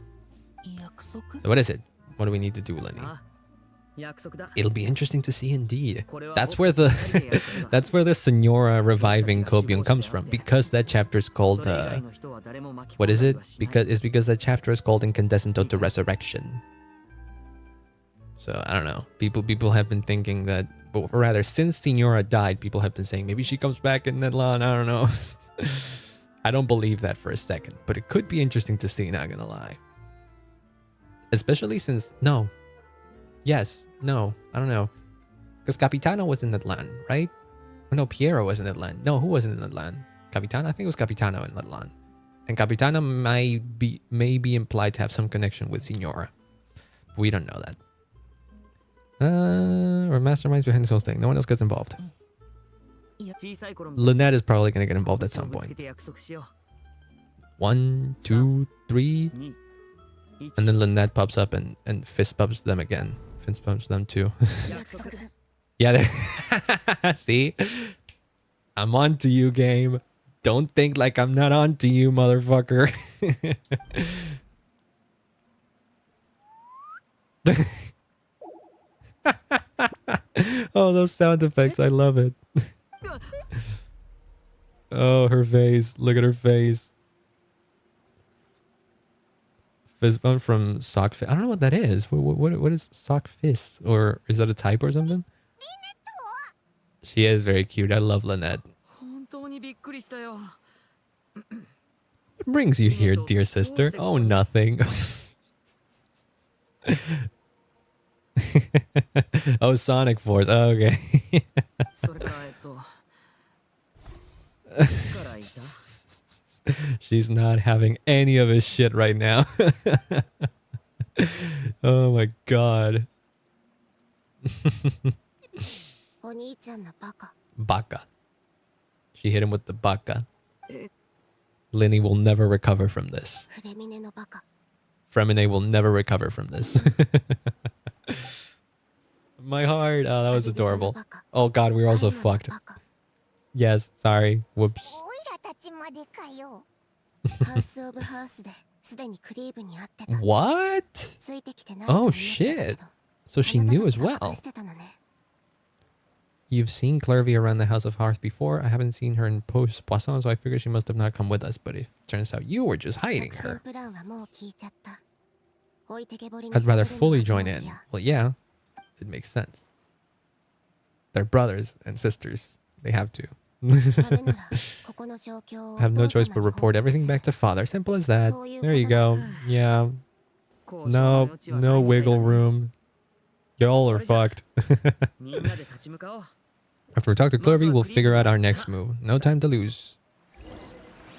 So what is it? What do we need to do, Lenny? It'll be interesting to see indeed. That's where the that's where the Senora reviving Kobyun comes from, because that chapter is called what is it? Because that chapter is called Incandescent Ode to Resurrection. So I don't know. People have been thinking that, but rather since Senora died, people have been saying maybe she comes back in Natlan. I don't know. I don't believe that for a second, but it could be interesting to see, not gonna lie. Especially since Yes, no, I don't know. Because Capitano was in Natlan, right? Or no, Piero was in Natlan. No, who was in Natlan? Capitano? I think it was Capitano in Natlan. And Capitano may be implied to have some connection with Signora. We don't know that. Or masterminds behind this whole thing. No one else gets involved. Lynette is probably going to get involved at some point. 1, 2, 3. And then Lynette pops up and fist bumps them again. Fist bumps them too. Yeah, there. See? I'm on to you, game. Don't think like I'm not on to you, motherfucker. Oh, those sound effects. I love it. Oh, her face. Look at her face. Fist bump from Sock Fist. I don't know what that is. What is Sock Fist? Or is that a type or something? She is very cute. I love Lynette. What brings you here, dear sister? Oh, nothing. Oh, Sonic Force. Oh, okay. She's not having any of his shit right now. Oh my god. Baka. She hit him with the baka. Linny will never recover from this. Fremine will never recover from this. My heart. Oh, that was adorable. Oh god, we were also fucked. Yes, sorry. Whoops. What? Oh shit. So she knew as well. You've seen Clervy around the House of Hearth before. I haven't seen her in Post Poisson, so I figured she must have not come with us. But it turns out you were just hiding her. I'd rather fully join in. Well, yeah, it makes sense. They're brothers and sisters. They have to. Have no choice but report everything back to father. Simple as that. There you go. Yeah, No, no wiggle room. Y'all are fucked. After we talk to Clervy, we'll figure out our next move. No time to lose.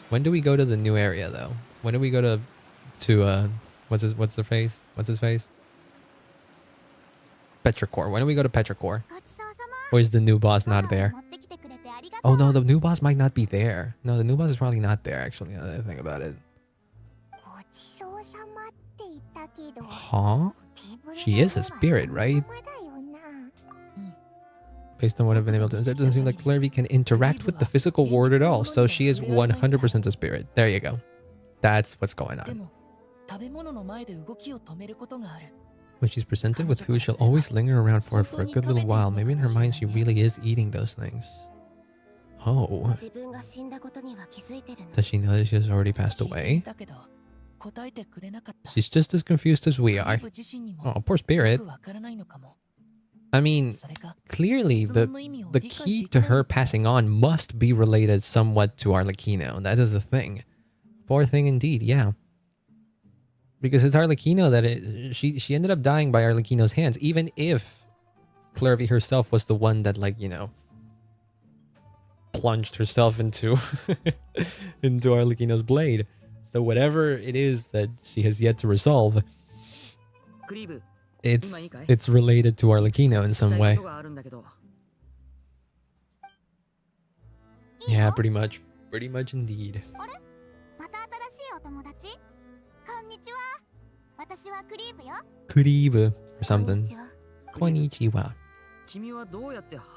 When do we go to the new area, though? When do we go to what's his face? Petrichor. When do we go to Petrichor? Or is the new boss not there? Oh no, the new boss might not be there. No, the new boss is probably not there, actually, now that I think about it. Huh? She is a spirit, right? Based on what I've been able to observe, it doesn't seem like Clervy can interact with the physical world at all, so she is 100% a spirit. There you go. That's what's going on. When she's presented with food, she'll always linger around for a good little while. Maybe in her mind she really is eating those things. Oh. Does she know that she has already passed away? She's just as confused as we are. Oh, poor spirit. I mean, clearly the key to her passing on must be related somewhat to Arlecchino. That is the thing. Poor thing indeed, yeah. Because it's Arlecchino that she ended up dying by Arlecchino's hands, even if Clervy herself was the one that, like, you know, plunged herself into into Arlecchino's blade. So whatever it is that she has yet to resolve, it's related to Arlecchino in some way. Yeah, pretty much indeed. Kuribu or something. Konnichiwa.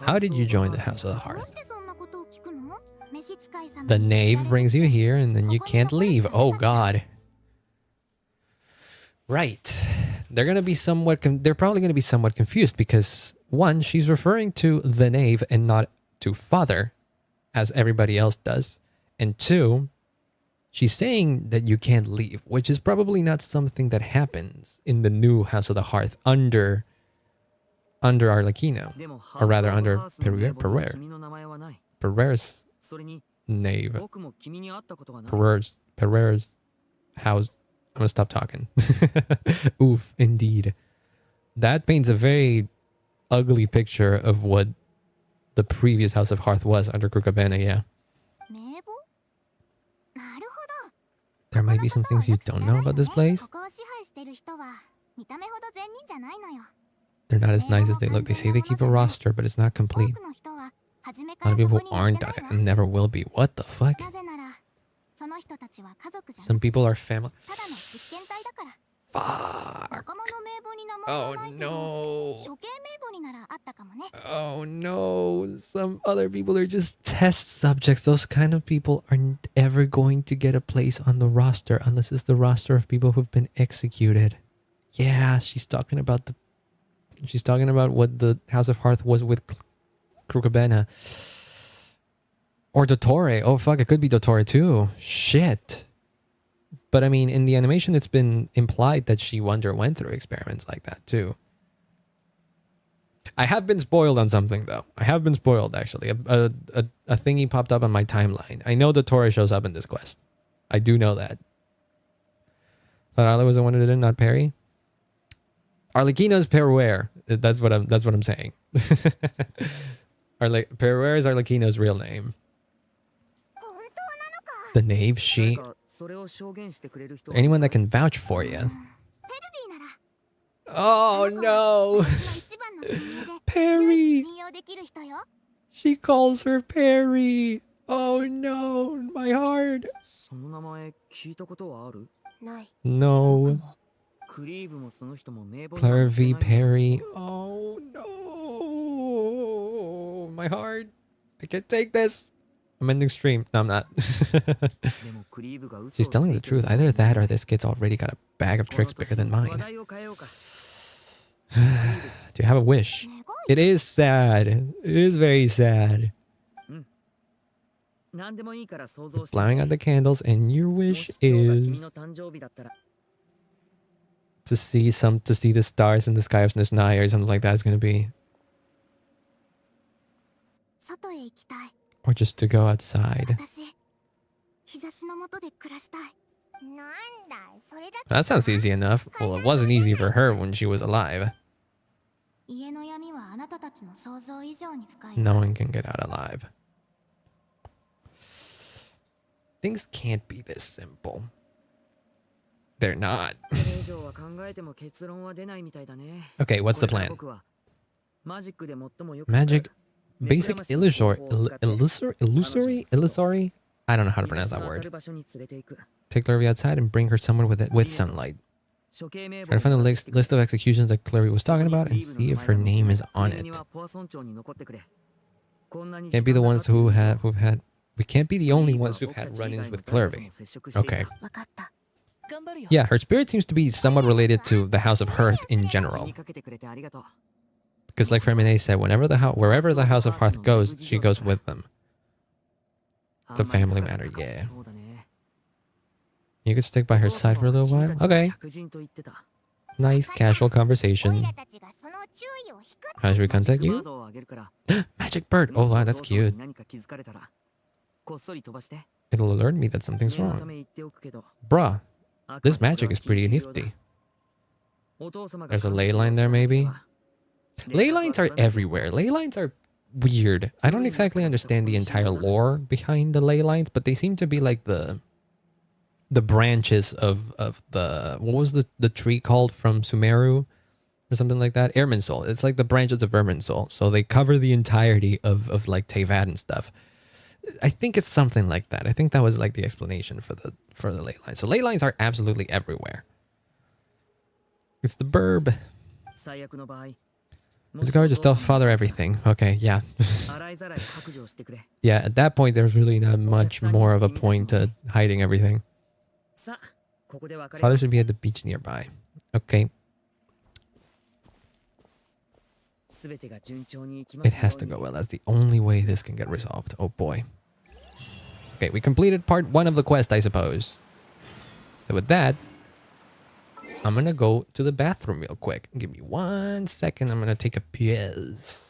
How did you join the House of the Hearth? The knave brings you here and then you can't leave. Oh god. Right. They're probably going to be somewhat confused because one, she's referring to the knave and not to father as everybody else does. And two, she's saying that you can't leave, which is probably not something that happens in the new House of the Hearth under Arlecchino, or rather under Pereira's knave. Pereira's house. I'm gonna stop talking. Oof, indeed. That paints a very ugly picture of what the previous House of Hearth was under Krukabena, yeah. There might be some things you don't know about this place. They're not as nice as they look. They say they keep a roster, but it's not complete. A lot of people aren't and never will be. What the fuck? Some people are family. Fuck. Oh no. Oh no. Some other people are just test subjects. Those kind of people aren't ever going to get a place on the roster unless it's the roster of people who've been executed. Yeah, she's talking about what the House of Hearth was with Krukabena. Or Dottore. Oh fuck, it could be Dottore too. Shit. But I mean, in the animation, it's been implied that she went through experiments like that too. I have been spoiled on something though. I have been spoiled actually. A thingy popped up on my timeline. I know Dottore shows up in this quest. I do know that. But Arle was the one who did it, not Perry. Arlecchino's Peruere. That's what I'm saying. Peruere is Arlecchino's real name. The knave, she... Anyone that can vouch for you. Oh no! Perry! She calls her Perry! Oh no, my heart! No. Clervy, Perry. Oh no! My heart! I can't take this! I'm ending stream. No, I'm not. She's telling the truth. Either that or this kid's already got a bag of tricks bigger than mine. Do you have a wish? It is sad. It is very sad. You're blowing out the candles and your wish is to see the stars in the sky of Nisnaya or something like that. It's gonna be. Or just to go outside. That sounds easy enough. Well, it wasn't easy for her when she was alive. No one can get out alive. Things can't be this simple. They're not. Okay, what's the plan? Magic, basic illusory? I don't know how to pronounce that word. Take Clervy outside and bring her somewhere with sunlight. Try to find the list of executions that Clervy was talking about and see if her name is on it. Can't be the ones who've had. We can't be the only ones who've had run-ins with Clervy. Okay. Yeah, her spirit seems to be somewhat related to the House of Hearth in general. Because like Fremine said, wherever the House of Hearth goes, she goes with them. It's a family matter, yeah. You could stick by her side for a little while? Okay. Nice, casual conversation. How should we contact you? Magic bird! Oh wow, that's cute. It'll alert me that something's wrong. Bruh, this magic is pretty nifty. There's a ley line there, maybe? Ley lines are everywhere. Ley lines are weird. I don't exactly understand the entire lore behind the ley lines, but they seem to be like the branches of the... What was the tree called from Sumeru? Or something like that? Irminsul. It's like the branches of Irminsul. So they cover the entirety of like Teyvat and stuff. I think it's something like that. I think that was like the explanation for the ley lines. So ley lines are absolutely everywhere. It's the burb. This guy just tell father everything. Okay, yeah. Yeah, at that point there's really not much more of a point to hiding everything. Father should be at the beach nearby. Okay. It has to go well. That's the only way this can get resolved. Oh boy. Okay, we completed part 1 of the quest, I suppose. So with that, I'm gonna go to the bathroom real quick. Give me 1 second. I'm gonna take a piss.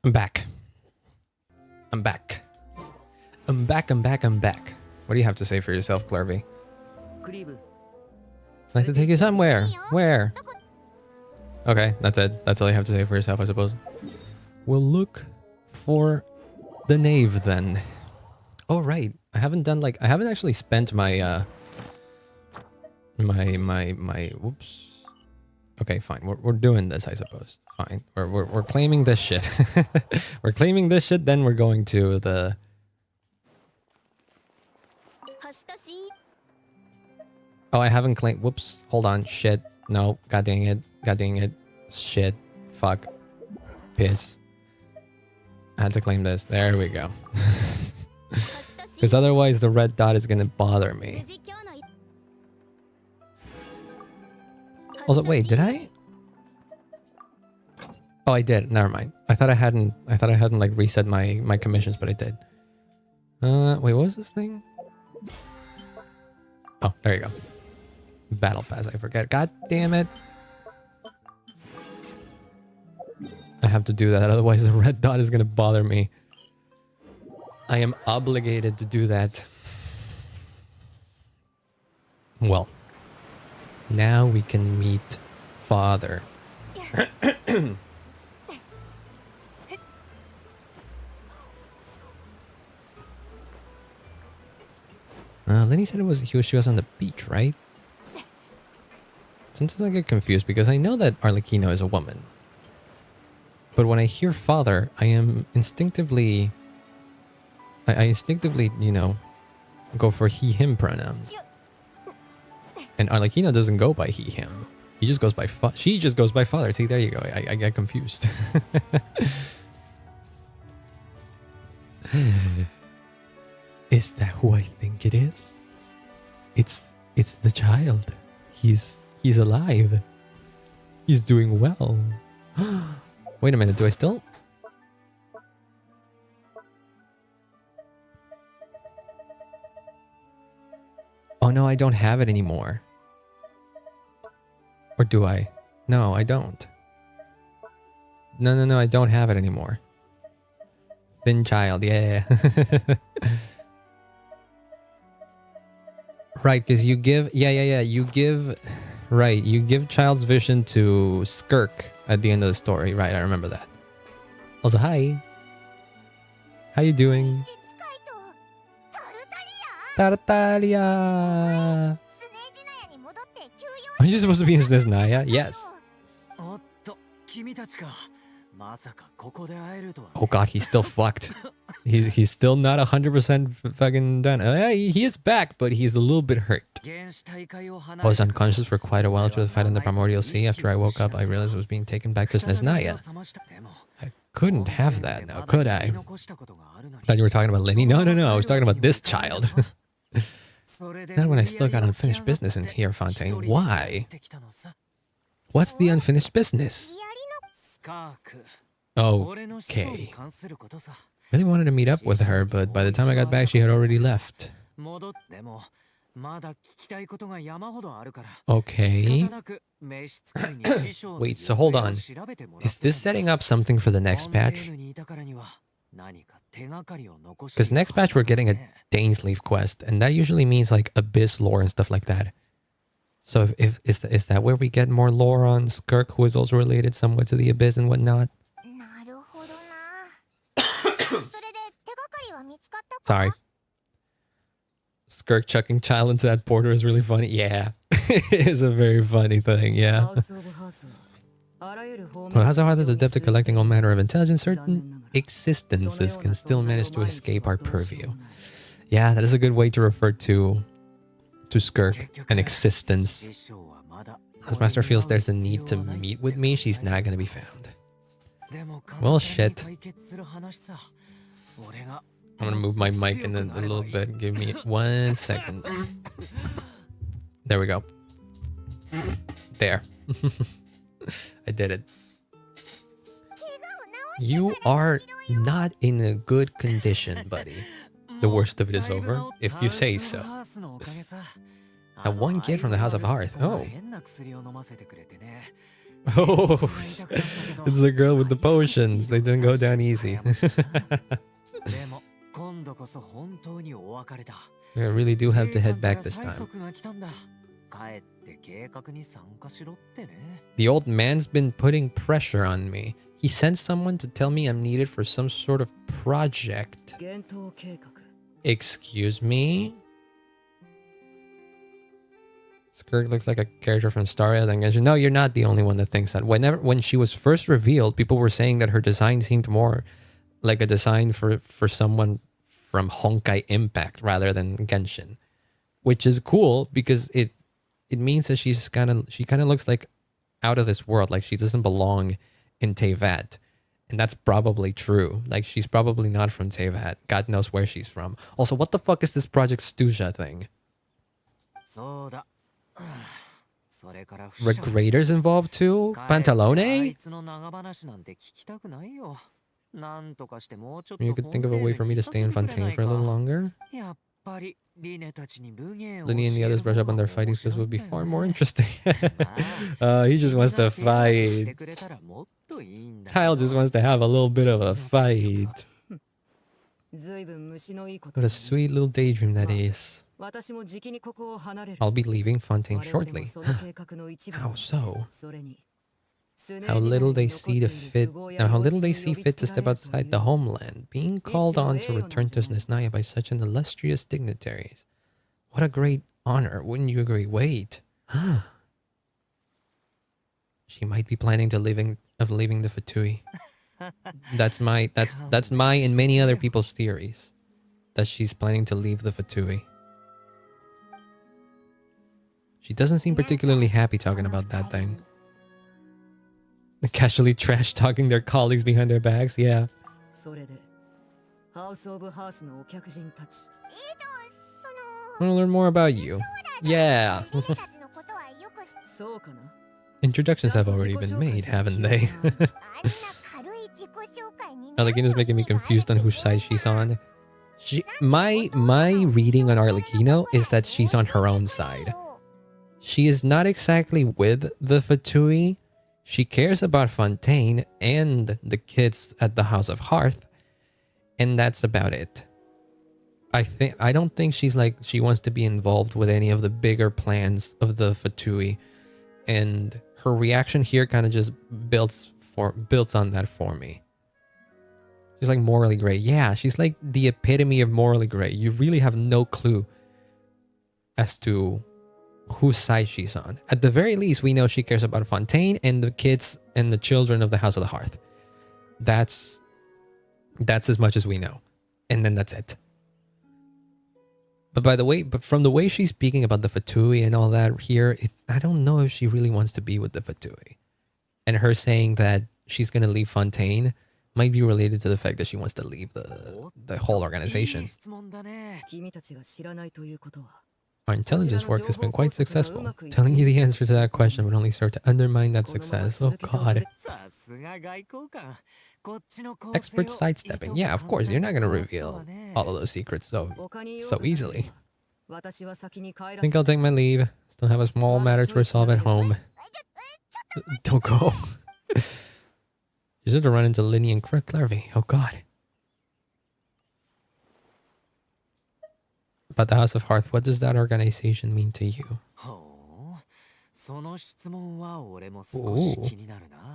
I'm back. I'm back. I'm back, I'm back, I'm back. What do you have to say for yourself, Glurvy? I'd like to take you somewhere. Where? Okay, that's it. That's all you have to say for yourself, I suppose. We'll look for the knave then. Oh, right. I haven't actually spent my, whoops. Okay, fine. We're doing this, I suppose. Fine. We're claiming this shit. We're claiming this shit, then we're going to the... Oh, I haven't claimed... Whoops. Hold on. Shit. No. God dang it. God dang it. Shit. Fuck. Piss. I had to claim this. There we go. Because otherwise the red dot is going to bother me. Also, wait, did I? Oh, I did. Never mind. I thought I hadn't like reset my commissions, but I did. Wait, what was this thing? Oh, there you go. Battle pass, I forget. God damn it. I have to do that, otherwise the red dot is gonna bother me. I am obligated to do that. Well, now we can meet Father. Lenny said she was on the beach, right? Sometimes I get confused because I know that Arlecchino is a woman. But when I hear father, I am instinctively... I instinctively, you know, go for he, him pronouns. And Arlecchino doesn't go by he, him. He just goes by she just goes by father. See, there you go. I get confused. Is that who I think it is? It's the child. He's alive. He's doing well. Wait a minute, do I still? Oh no, I don't have it anymore. Or do I? No, I don't. No, I don't have it anymore. Thin child, yeah. Right, because you give... Yeah. You give... Right, you give Child's Vision to Skirk at the end of the story. Right, I remember that. Also, hi. How you doing? Tartalia! Aren't you supposed to be in Snezhnaya? Yes. Oh god, he's still fucked. He's still not 100% fucking done. He is back, but he's a little bit hurt. I was unconscious for quite a while through the fight in the Primordial Sea. After I woke up, I realized I was being taken back to Snezhnaya. I couldn't have that now, could I? Thought you were talking about Lenny? No, I was talking about this child. Not when I still got unfinished business in here, Fontaine. Why? What's the unfinished business? Okay. Really wanted to meet up with her, but by the time I got back, she had already left. Okay. Wait, so hold on. Is this setting up something for the next patch? Because next patch we're getting a Dainsleif quest, and that usually means like Abyss lore and stuff like that. So is that where we get more lore on Skirk, who is also related somewhat to the Abyss and whatnot? Sorry. Skirk chucking child into that porter is really funny. Yeah, it is a very funny thing. Yeah. Well, House of Hearts is adept at collecting all manner of intelligence. Certain existences can still manage to escape our purview. Yeah, that is a good way to refer to Skirk, an existence. As Master feels there's a need to meet with me, she's not gonna be found. Well, shit. I'm gonna move my mic in a little bit. Give me 1 second. There we go. There. I did it. You are not in a good condition, buddy. The worst of it is over, if you say so. Now, one kid from the House of Hearth. Oh. Oh, it's the girl with the potions. They didn't go down easy. I really do have to head back this time. The old man's been putting pressure on me. He sent someone to tell me I'm needed for some sort of project. Excuse me? Skirk looks like a character from Staria than Genshin. No, you're not the only one that thinks that. When she was first revealed, people were saying that her design seemed more like a design for someone from Honkai Impact rather than Genshin, which is cool because it means that she kind of looks like out of this world, like she doesn't belong in Teyvat. And that's probably true. Like, she's probably not from Teyvat. God knows where she's from. Also, what the fuck is this Project Stuja thing? Regraders involved too? Pantalone? You could think of a way for me to stay in Fontaine for a little longer? Lini and the others brush up on their fighting skills would be far more interesting. He just wants to fight. Child just wants to have a little bit of a fight. What a sweet little daydream that is. I'll be leaving Fontaine shortly. How so? How little they see fit to step outside the homeland, being called on to return to Snezhnaya by such an illustrious dignitaries. What a great honor, wouldn't you agree? Wait. She might be planning to leaving the Fatui. That's my and many other people's theories. That she's planning to leave the Fatui. She doesn't seem particularly happy talking about that thing. Casually trash talking their colleagues behind their backs, yeah. I want to learn more about you. Yeah. Introductions have already been made, haven't they? Arlecchino's making me confused on whose side she's on. My reading on Arlecchino is that she's on her own side. She is not exactly with the Fatui. She cares about Fontaine and the kids at the House of Hearth, and that's about it. I don't think she's like she wants to be involved with any of the bigger plans of the Fatui, and her reaction here kind of just builds on that for me. She's like morally gray. Yeah, she's like the epitome of morally gray. You really have no clue as to whose side she's on. At the very least, we know she cares about Fontaine and the kids and the children of the House of the Hearth. That's as much as we know. And then that's it. But from the way she's speaking about the Fatui and all that here, I don't know if she really wants to be with the Fatui. And her saying that she's going to leave Fontaine might be related to the fact that she wants to leave the whole organization. Our intelligence work has been quite successful. Telling you the answer to that question would only serve to undermine that success. Oh god. Expert sidestepping. Yeah, of course, you're not going to reveal all of those secrets so easily. Think I'll take my leave. Still have a small matter to resolve at home. Don't go. You should have run into Lini and Clarvey. Oh god. About the House of Hearth, what does that organization mean to you? Ooh.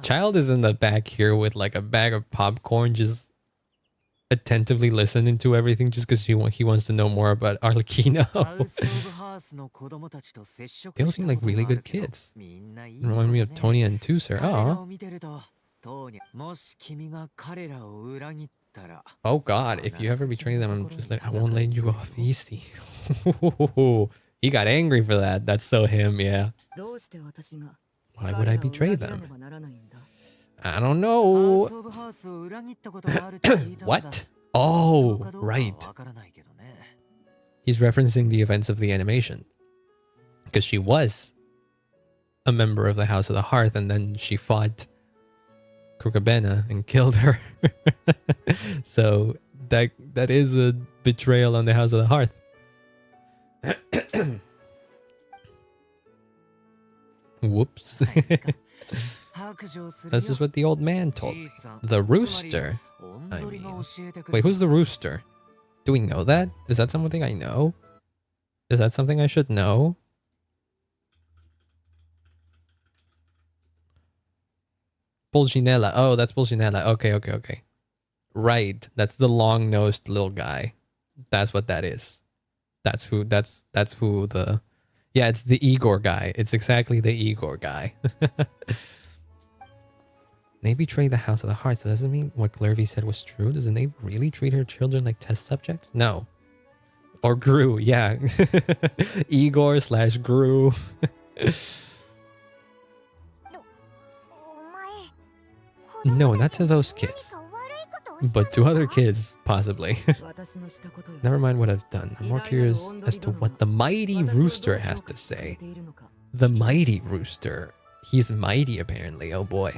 Child is in the back here with like a bag of popcorn, just attentively listening to everything just because he wants to know more about Arlecchino. They all seem like really good kids. Remind me of Tony and Tuser. Oh god, if you ever betray them, I'm just like, I won't let you off easy. He got angry for that. That's so him, yeah. Why would I betray them? I don't know. What? Oh, right. He's referencing the events of the animation. Because she was a member of the House of the Hearth, and then she fought Krukabena and killed her. So that is a betrayal on the House of the Hearth. That's just what the old man told me. The rooster? I mean... Wait, who's the rooster? Do we know that? Is that something I know? Is that something I should know? Pulcinella. Oh, that's Pulcinella. Okay. Right. That's the long-nosed little guy. That's what that is. That's who the... Yeah, it's the Igor guy. It's exactly the Igor guy. Knave betrayed the House of the Heart. So does it mean what Glurvy said was true? Does the Knave really treat her children like test subjects? No. Or Gru, yeah. Igor / Gru. No, not to those kids. But to other kids, possibly. Never mind what I've done. I'm more curious as to what the mighty rooster has to say. The mighty rooster. He's mighty, apparently. Oh boy.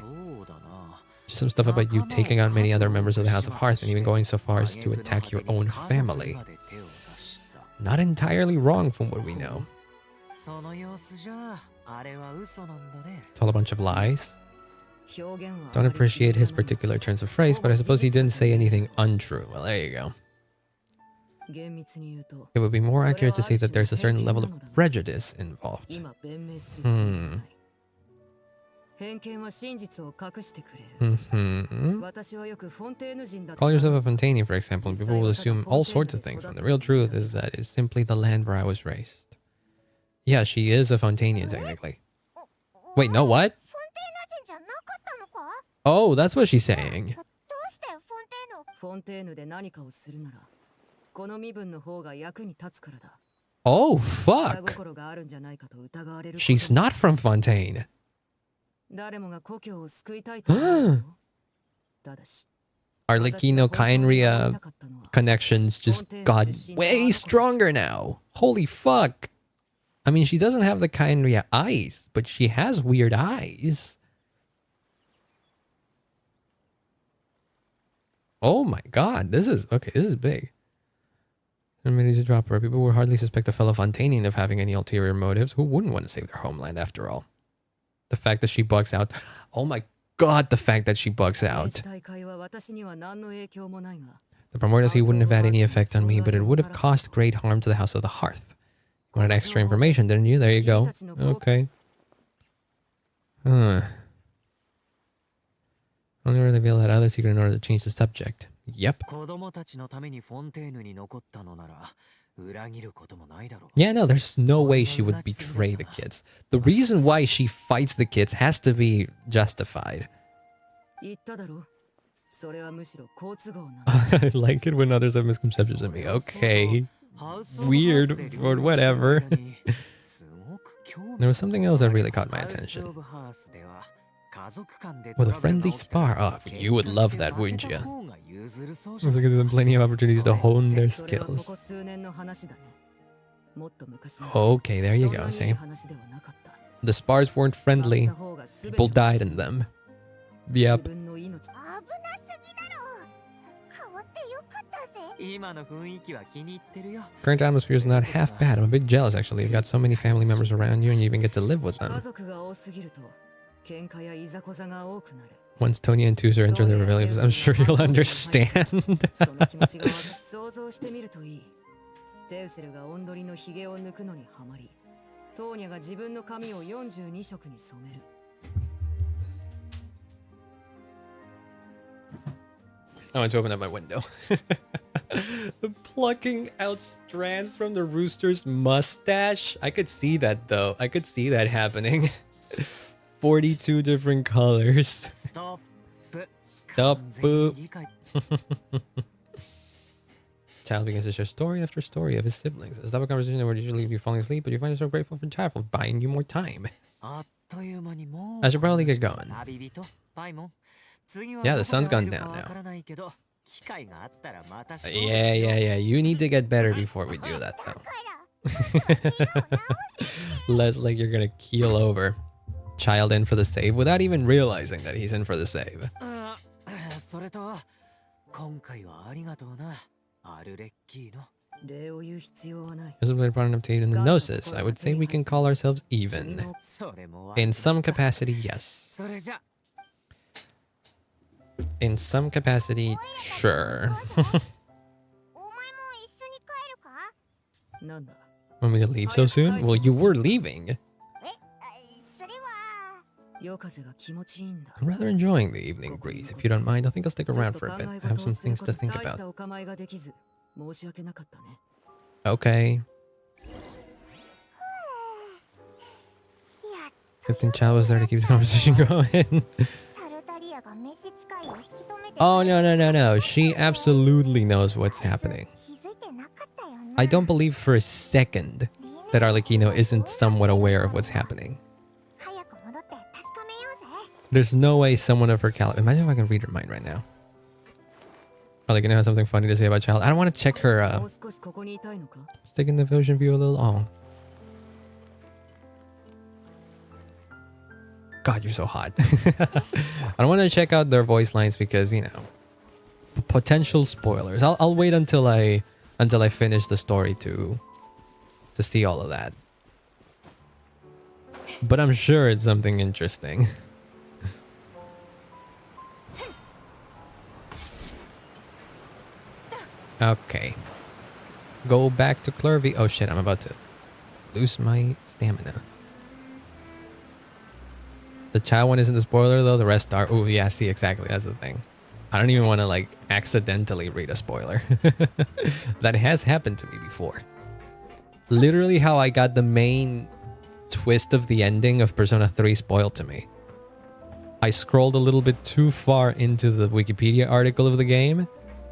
Just some stuff about you taking on many other members of the House of Hearth and even going so far as to attack your own family. Not entirely wrong from what we know. It's all a bunch of lies. Don't appreciate his particular turns of phrase, but I suppose he didn't say anything untrue. Well, there you go. It would be more accurate to say that there's a certain level of prejudice involved. Call yourself a Fontanian, for example, and people will assume all sorts of things, when the real truth is that it's simply the land where I was raised. Yeah, she is a Fontanian, technically. Wait, no, what? Oh, that's what she's saying. Oh, fuck! She's not from Fontaine. Arlecchino Kainria connections just got way stronger now. Holy fuck. I mean, she doesn't have the Kainria eyes, but she has weird eyes. Oh my god, this is big. I'm ready to drop her. People would hardly suspect a fellow Fontanian of having any ulterior motives. Who wouldn't want to save their homeland after all? The fact that she bugs out. Oh my god, the fact that she bugs out. The Primordial wouldn't have had any effect on me, but it would have caused great harm to the House of the Hearth. You wanted extra information, didn't you? There you go. Okay. Only reveal that other secret in order to change the subject. Yep. Yeah, no, there's no way she would betray the kids. The reason why she fights the kids has to be justified. I like it when others have misconceptions of me. Okay. Weird, or whatever. There was something else that really caught my attention. With a friendly spar. Oh, you would love that, wouldn't you? Looks like there's plenty of opportunities to hone their skills. Okay, there you go, see? The spars weren't friendly. People died in them. Yep. Current atmosphere is not half bad. I'm a bit jealous, actually. You've got so many family members around you and you even get to live with them. Once Tony and Tuzer enter the rebellion, I'm sure you'll understand. I want to open up my window. Plucking out strands from the rooster's mustache. I could see that, though. I could see that happening. 42 different colors. Stop. Child begins to share story after story of his siblings. It's not a conversation that would usually be falling asleep, but you find yourself grateful for child for buying you more time. I should probably get going. Yeah, the sun's gone down now. Yeah. You need to get better before we do that, though. Less like you're gonna keel over. Child in for the save without even realizing that he's in for the save. There's a bit of an update in the gnosis. I would say we can call ourselves even. In some capacity, yes. In some capacity, sure. Want me to leave so soon? Well, you were leaving. I'm rather enjoying the evening breeze. If you don't mind, I think I'll stick around for a bit. I have some things to think about. Okay. Good thing Chow was there to keep the conversation going. Oh, no. She absolutely knows what's happening. I don't believe for a second that Arlecchino isn't somewhat aware of what's happening. There's no way someone of her caliber... Imagine if I can read her mind right now. Arlecchino has something funny to say about Child. I don't want to check her... Stick in the vision view a little... Oh. God, you're so hot. I don't want to check out their voice lines because, you know... Potential spoilers. I'll wait until I finish the story to see all of that. But I'm sure it's something interesting. Okay. Go back to Clervy. Oh shit, I'm about to lose my stamina. The child one isn't the spoiler though, the rest are. Oh yeah, see, exactly, that's the thing. I don't even want to like accidentally read a spoiler. That has happened to me before. Literally how I got the main twist of the ending of Persona 3 spoiled to me. I scrolled a little bit too far into the Wikipedia article of the game,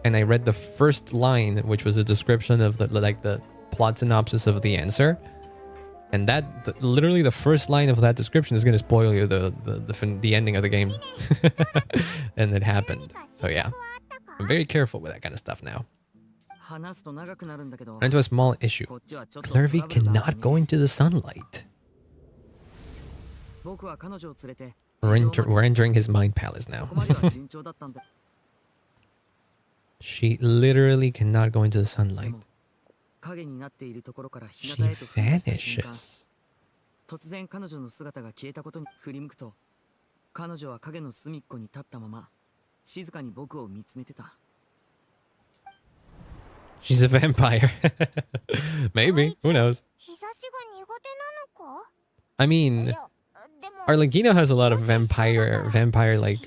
and I read the first line, which was a description of the plot synopsis of the answer. And that literally the first line of that description is going to spoil you the ending of the game. And it happened. So yeah, I'm very careful with that kind of stuff now. Into a small issue. Clervy cannot go into the sunlight. We're entering his mind palace now. She literally cannot go into the sunlight. She vanishes. She's a vampire. Maybe. Who knows? I mean, Arlecchino has a lot of vampire like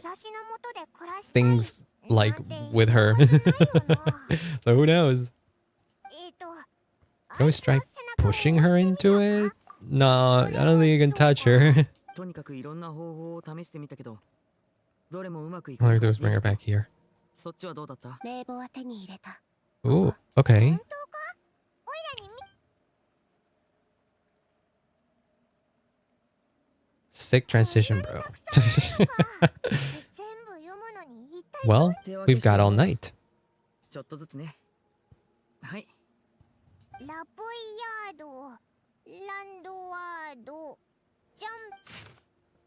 things like with her. So who knows? Can we try pushing her into it? No, I don't think you can touch her. All I do is bring her back here. Ooh, okay. Sick transition, bro. Well, we've got all night.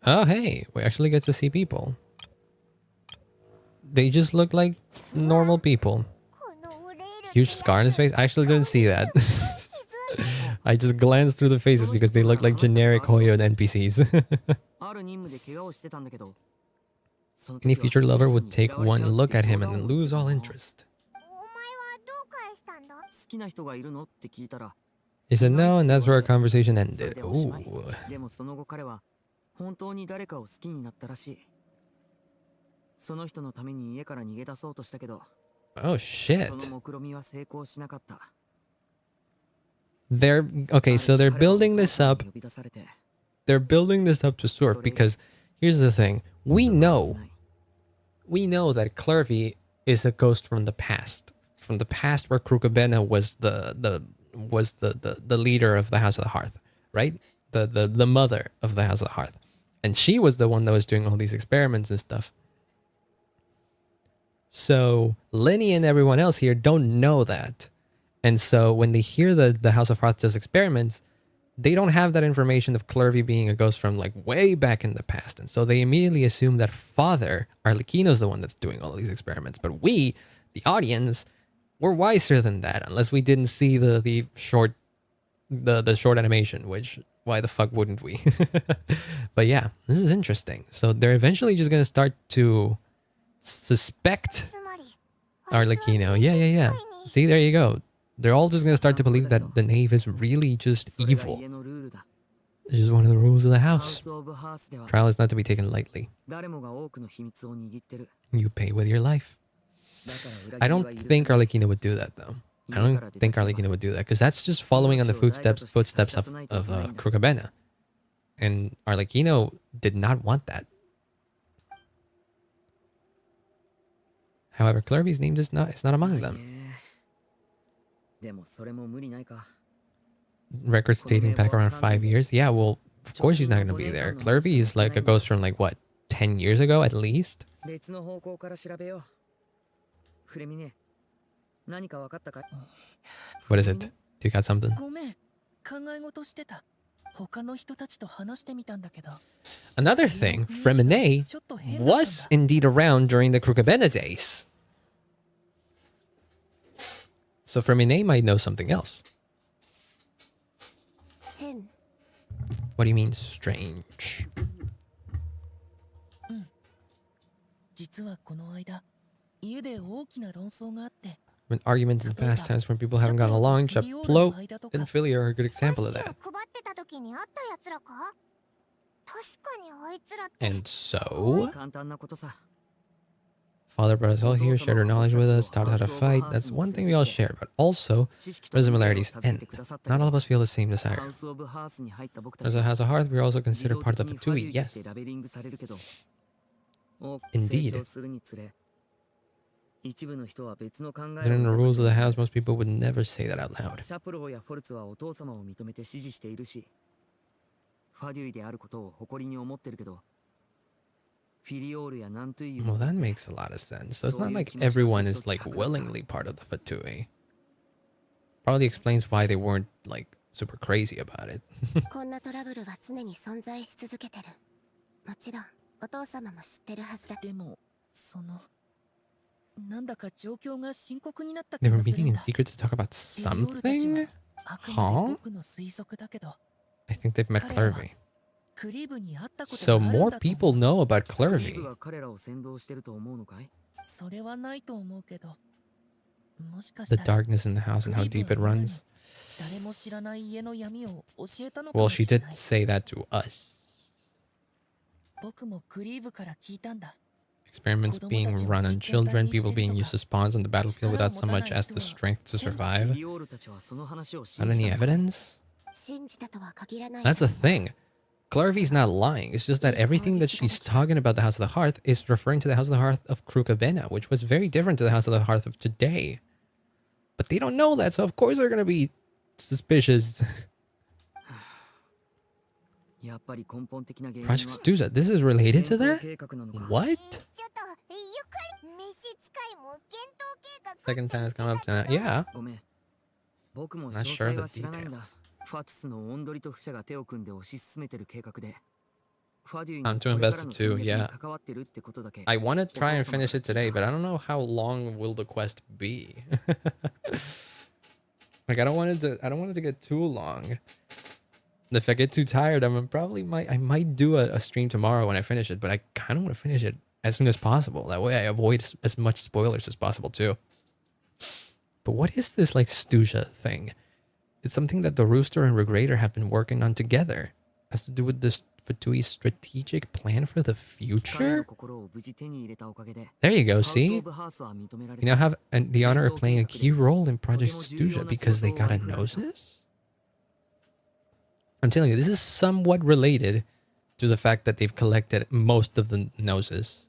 Oh, hey, we actually get to see people. They just look like normal people. Huge scar on his face? I actually didn't see that. I just glanced through the faces because they look like generic Hoyo NPCs. Any future lover would take one look at him and then lose all interest. He said no, and that's where our conversation ended. Ooh. Oh shit. Okay, so they're building this up. They're building this up to Surf because here's the thing. We know that Clervy is a ghost from the past. From the past where Krukabena was the leader of the House of the Hearth, right? The mother of the House of the Hearth. And she was the one that was doing all these experiments and stuff. So Lenny and everyone else here don't know that. And so when they hear the House of Hearth does experiments, they don't have that information of Clervy being a ghost from like way back in the past. And so they immediately assume that Father Arlecchino's the one that's doing all of these experiments. But we, the audience, we're wiser than that, unless we didn't see the short animation, which why the fuck wouldn't we? But yeah, this is interesting. So they're eventually just gonna start to suspect Arlecchino. Yeah. See, there you go. They're all just gonna start to believe that the knave is really just evil. It's just one of the rules of the house. Trial is not to be taken lightly. You pay with your life. I don't think Arlecchino would do that, though. I don't think Arlecchino would do that, because that's just following on the footsteps of Crocabena. And Arlecchino did not want that. However, Clervy's name is not among them. Records dating back around 5 years. Yeah, well, of course she's not going to be there. Clervy is like a ghost from like, what, 10 years ago at least? What is it? Do you got something? Another thing, Fremine was indeed around during the Crocabena days. So Fremine might know something else. What do you mean, strange? When arguments in past times when people haven't gotten along, Chaplo and Philia are a good example of that. And so, Father brought us all here, shared her knowledge with us, taught us how to fight. That's one thing we all share, but also, where similarities end. Not all of us feel the same desire. As a House of Hearth, we are also considered part of the Fatui, yes. Indeed. Considering the rules of the house, most people would never say that out loud. Well, that makes a lot of sense. So it's not like everyone is like willingly part of the Fatui. Probably explains why they weren't like super crazy about it. They were meeting in secret to talk about something? Huh? I think they've met Clervy. So more people know about Clervy. The darkness in the house and how deep it runs. Well, she did say that to us. Experiments being run on children, people being used as spawns on the battlefield without so much as the strength to survive. Not any evidence? That's the thing. Clervy's not lying. It's just that everything that she's talking about the House of the Hearth is referring to the House of the Hearth of Crocabena, which was very different to the House of the Hearth of today. But they don't know that, so of course they're going to be suspicious. Project Stuza, this is related to that? What? Second time it's come up tonight. Yeah. Not sure of the details. I'm too invested too, yeah. I want to try and finish it today, but I don't know how long will the quest be. Like I don't want it to get too long. If I get too tired, I might do a stream tomorrow when I finish it, but I kind of want to finish it as soon as possible. That way I avoid as much spoilers as possible too. But what is this like Stuja thing? It's something that the Rooster and Regrator have been working on together. It has to do with this Fatui's strategic plan for the future? There you go, see? You now have the honor of playing a key role in Project Stuja because they got a Gnosis? I'm telling you, this is somewhat related to the fact that they've collected most of the Gnosis.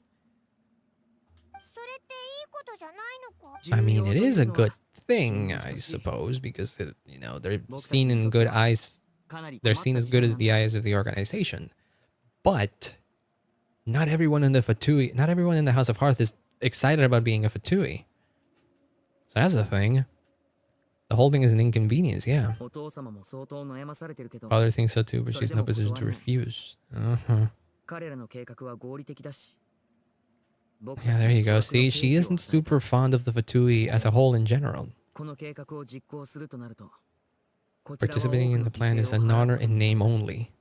I mean, it is a good thing, I suppose, because it, they're seen in good eyes. They're seen as good as the eyes of the organization. But not everyone in the Fatui, not everyone in the House of Hearth is excited about being a Fatui. So that's the thing. The whole thing is an inconvenience, yeah. Father thinks so too, but she's in no position to refuse. Yeah, there you go. See, she isn't super fond of the Fatui as a whole in general. Participating in the plan is an honor in name only.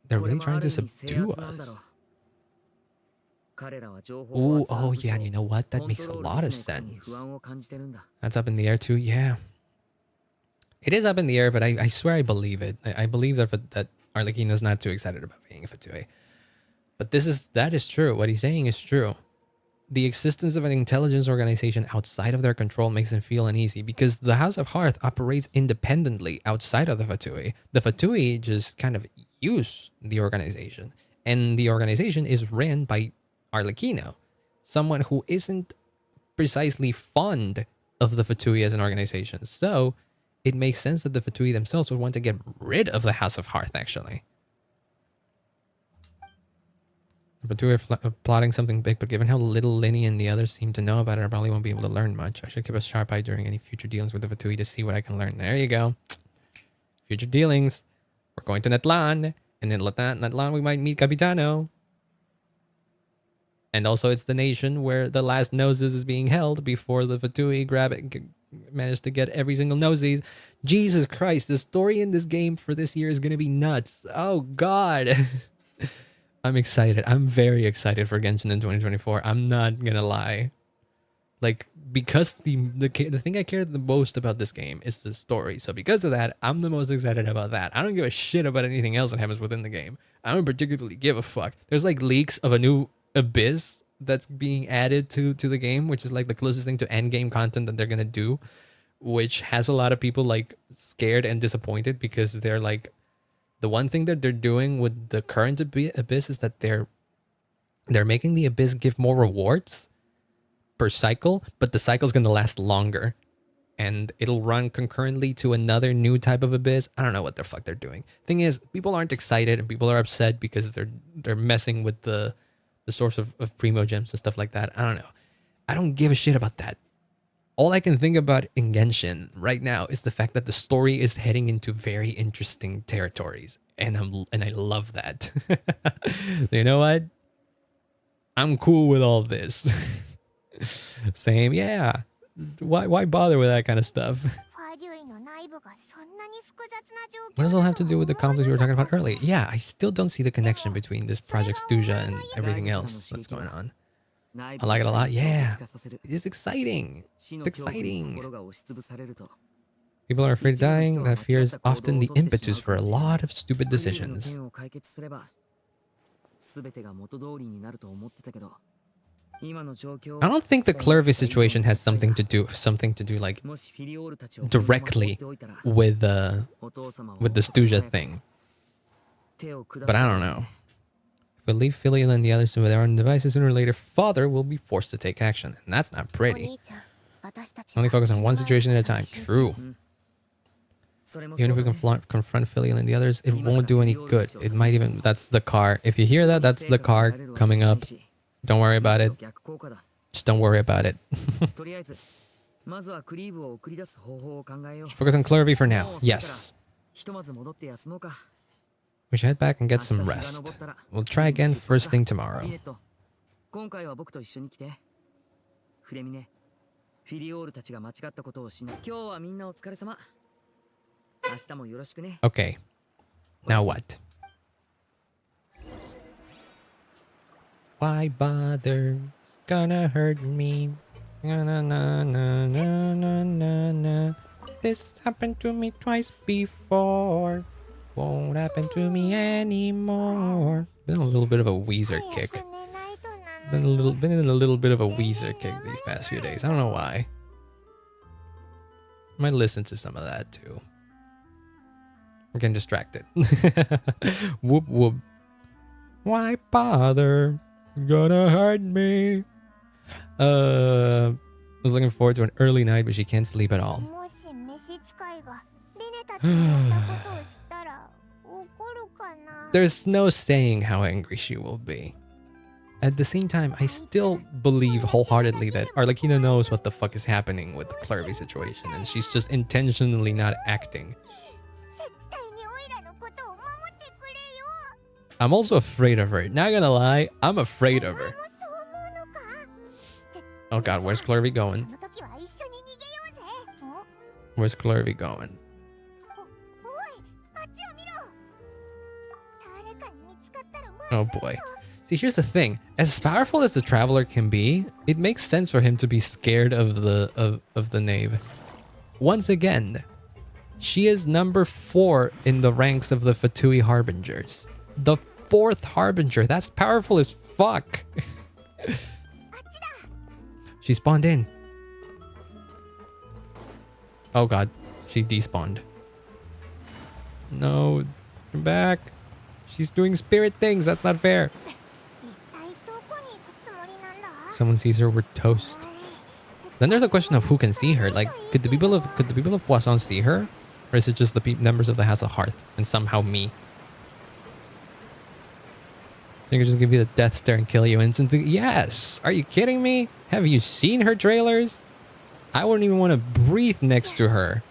They're really trying to subdue us. Ooh, oh yeah, and you know what? That makes a lot of sense. That's up in the air too, yeah. It is up in the air, but I swear I believe it. I believe that Arlecchino's not too excited about being a Fatui. But that is true. What he's saying is true. The existence of an intelligence organization outside of their control makes them feel uneasy because the House of Hearth operates independently outside of the Fatui. The Fatui just kind of use the organization, and the organization is ran by Arlecchino, someone who isn't precisely fond of the Fatui as an organization. So it makes sense that the Fatui themselves would want to get rid of the House of Hearth, actually. Fatui are plotting something big, but given how little Linny and the others seem to know about it, I probably won't be able to learn much. I should keep a sharp eye during any future dealings with the Fatui to see what I can learn. There you go. Future dealings. We're going to Netlan, and in Netlan we might meet Capitano. And also it's the nation where the last noses is being held before the Fatui managed to get every single noses. Jesus Christ, the story in this game for this year is going to be nuts. Oh, God. I'm excited. I'm very excited for Genshin in 2024. I'm not gonna lie. Like, because the thing I care the most about this game is the story. So because of that, I'm the most excited about that. I don't give a shit about anything else that happens within the game. I don't particularly give a fuck. There's like leaks of a new abyss that's being added to the game, which is like the closest thing to end game content that they're gonna do, which has a lot of people like scared and disappointed because they're like, the one thing that they're doing with the current abyss is that they're making the abyss give more rewards per cycle, but the cycle's going to last longer. And it'll run concurrently to another new type of abyss. I don't know what the fuck they're doing. Thing is, people aren't excited and people are upset because they're messing with the source of primo gems and stuff like that. I don't know. I don't give a shit about that. All I can think about in Genshin right now is the fact that the story is heading into very interesting territories, and I love that. You know what? I'm cool with all this. Same, yeah. Why bother with that kind of stuff? What does all have to do with the conflicts we were talking about earlier? Yeah, I still don't see the connection between this Project Stuja and everything else that's going on. I like it a lot. Yeah, it's exciting. It's exciting. People are afraid of dying. That fear is often the impetus for a lot of stupid decisions. I don't think the Clervy situation has something to do like directly with the Stuja thing. But I don't know. If we leave Filial and the others to their own devices, sooner or later, Father will be forced to take action. And that's not pretty. Only focus on one situation at a time. True. Even if we can confront Filial and the others, it won't do any good. It might even... That's the car. If you hear that, that's the car coming up. Don't worry about it. Just don't worry about it. Focus on Clervy for now. Yes. We should head back and get some rest. We'll try again first thing tomorrow. Okay. Now what? Why bother? It's gonna hurt me. Na na na na na na na. This happened to me twice before. Won't happen to me anymore. Been a little bit of a Weezer kick. Been in a little bit of a Weezer kick these past few days. I don't know why. Might listen to some of that too. We're getting distracted. Whoop whoop. Why bother? It's gonna hurt me. I was looking forward to an early night, but she can't sleep at all. There's no saying how angry she will be. At the same time, I still believe wholeheartedly that Arlecchino knows what the fuck is happening with the Clervy situation, and she's just intentionally not acting. I'm also afraid of her. Not gonna lie, I'm afraid of her. Oh god, where's Clervy going? Where's Clervy going? Oh boy. See, here's the thing. As powerful as the Traveler can be, it makes sense for him to be scared of the knave. Once again, she is number 4 in the ranks of the Fatui Harbingers. The 4th Harbinger. That's powerful as fuck. She spawned in. Oh god. She despawned. No. Come back. She's doing spirit things. That's not fair. Someone sees her, we're toast. Then there's a question of who can see her. Like, could the people of Poisson see her? Or is it just the members of the House of Hearth and somehow me? They could just give you the death stare and kill you instantly. Yes! Are you kidding me? Have you seen her trailers? I wouldn't even want to breathe next to her.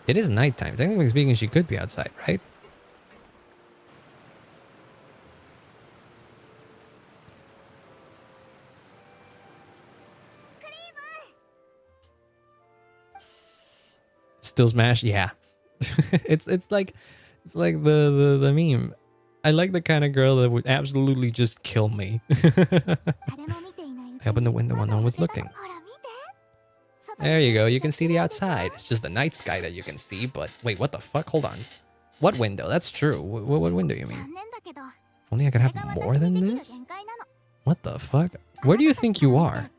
It is nighttime. Technically speaking, she could be outside, right? Still smash? Yeah. it's like the meme. I like the kind of girl that would absolutely just kill me. I opened the window while no one was looking. There you go. You can see the outside. It's just the night sky that you can see, but wait, what the fuck? Hold on. What window? That's true. What window you mean? Only I could have more than this? What the fuck? Where do you think you are?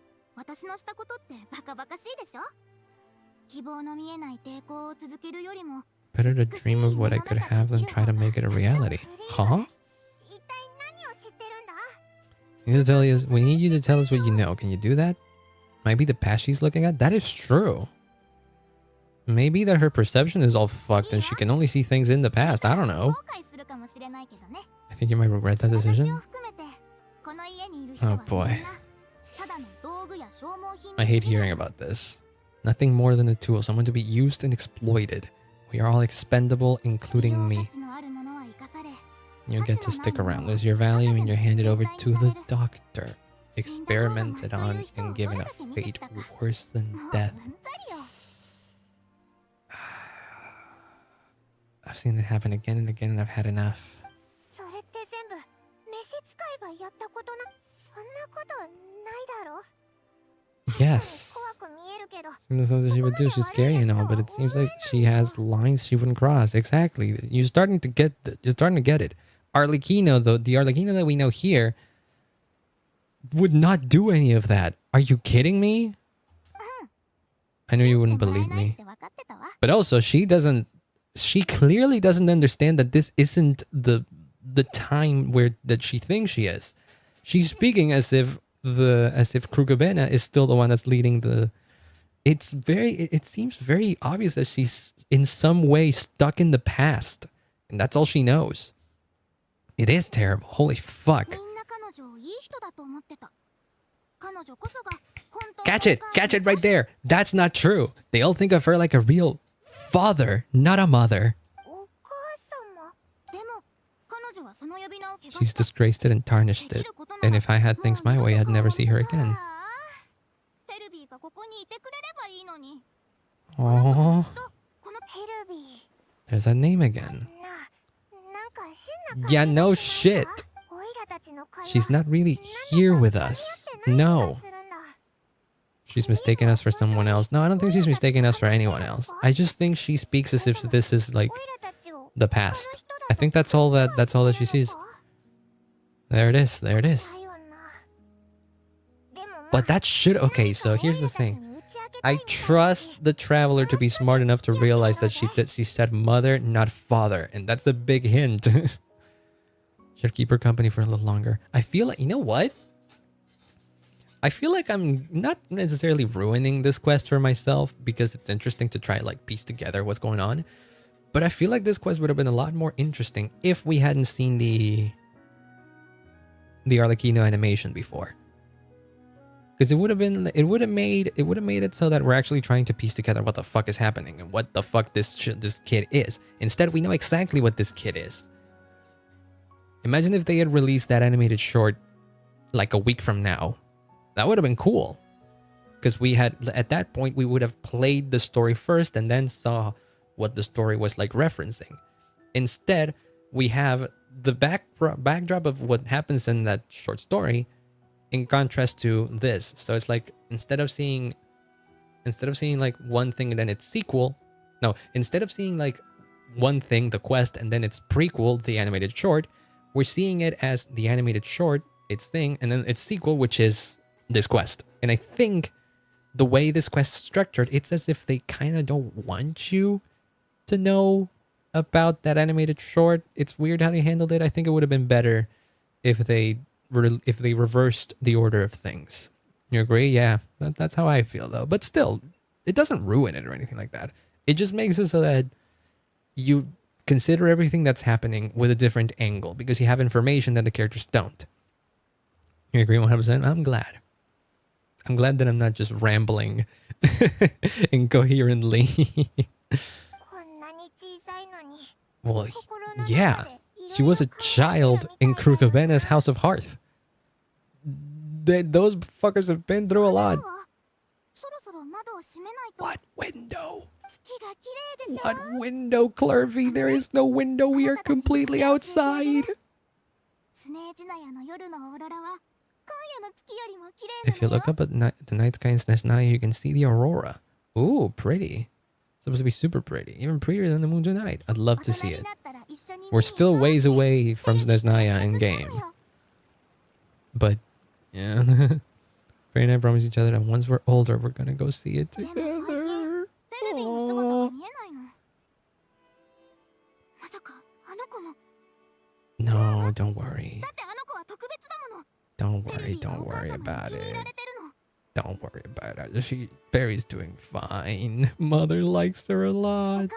Better to dream of what I could have than try to make it a reality. Huh? We need you to tell us what you know. Can you do that? Might be the past she's looking at? That is true. Maybe that her perception is all fucked and she can only see things in the past. I don't know. I think you might regret that decision. Oh boy. I hate hearing about this. Nothing more than a tool, someone to be used and exploited. We are all expendable, including me. You get to stick around, lose your value, and you're handed over to the doctor. Experimented on and given a fate worse than death. I've seen it happen again and again, and I've had enough. Yes. Seems something she would do. She's scary and all, but it seems like she has lines she wouldn't cross. Exactly. You're starting to get it. Arlecchino, though, the Arlecchino that we know here would not do any of that. Are you kidding me? I know you wouldn't believe me. But also, she clearly doesn't understand that this isn't the time that she thinks she is. She's speaking as if Krugabena is still the one that's leading the... It seems very obvious that she's in some way stuck in the past. And that's all she knows. It is terrible. Holy fuck. Catch it right there. That's not true. They all think of her like a real father, not a mother. She's disgraced it and tarnished it. And if I had things my way, I'd never see her again. Oh, there's that name again. Yeah, no shit. She's not really here with us. No. She's mistaken us for someone else. No, I don't think she's mistaken us for anyone else. I just think she speaks as if this is like the past. I think that's all that she sees. There it is. There it is. But that should... Okay, so here's the thing. I trust the traveler to be smart enough to realize that she said mother, not father. And that's a big hint. Should keep her company for a little longer. I feel like... You know what? I feel like I'm not necessarily ruining this quest for myself because it's interesting to try like piece together what's going on. But I feel like this quest would have been a lot more interesting if we hadn't seen the Arlecchino animation before. Because it would have made it so that we're actually trying to piece together what the fuck is happening and what the fuck this kid is. Instead, we know exactly what this kid is. Imagine if they had released that animated short like a week from now. That would have been cool. Because we had, at that point, we would have played the story first and then saw what the story was like referencing. Instead, we have the backdrop of what happens in that short story in contrast to this. So it's like instead of seeing like one thing and then its sequel, no, instead of seeing like one thing, the quest, and then its prequel, the animated short, we're seeing it as the animated short, its thing, and then its sequel, which is this quest. And I think the way this quest is structured, it's as if they kind of don't want you to know about that animated short. It's weird how they handled it. I think it would have been better if they reversed the order of things. You agree? Yeah, that's how I feel though. But still, it doesn't ruin it or anything like that. It just makes it so that you consider everything that's happening with a different angle because you have information that the characters don't. You agree 100%? I'm glad. I'm glad that I'm not just rambling incoherently. Well, yeah. She was a child in Krukabena's House of Hearth. Those fuckers have been through a lot. What window? What window, Clervy? There is no window. We are completely outside. If you look up at the night sky in Snezhnaya, you can see the aurora. Ooh, pretty. It's supposed to be super pretty. Even prettier than the moon tonight. I'd love to see it. We're still ways away from Snezhnaya in game. But, yeah. Barry and I promised each other that once we're older, we're gonna go see it together. Aww. No, don't worry. Don't worry about it. Don't worry about it. Barry's doing fine. Mother likes her a lot.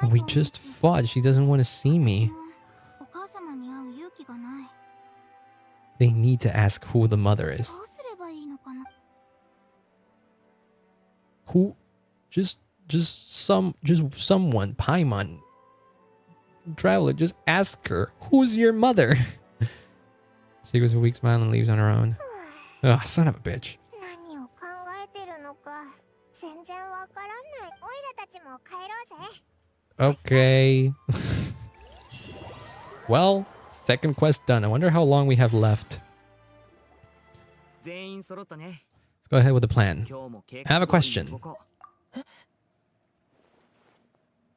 We just fought. She doesn't want to see me. They need to ask who the mother is. Who? Just someone. Paimon. Traveler, just ask her. Who's your mother? She gives a weak smile and leaves on her own. Ugh, son of a bitch. Okay. Well, second quest done. I wonder how long we have left. Let's go ahead with the plan. I have a question.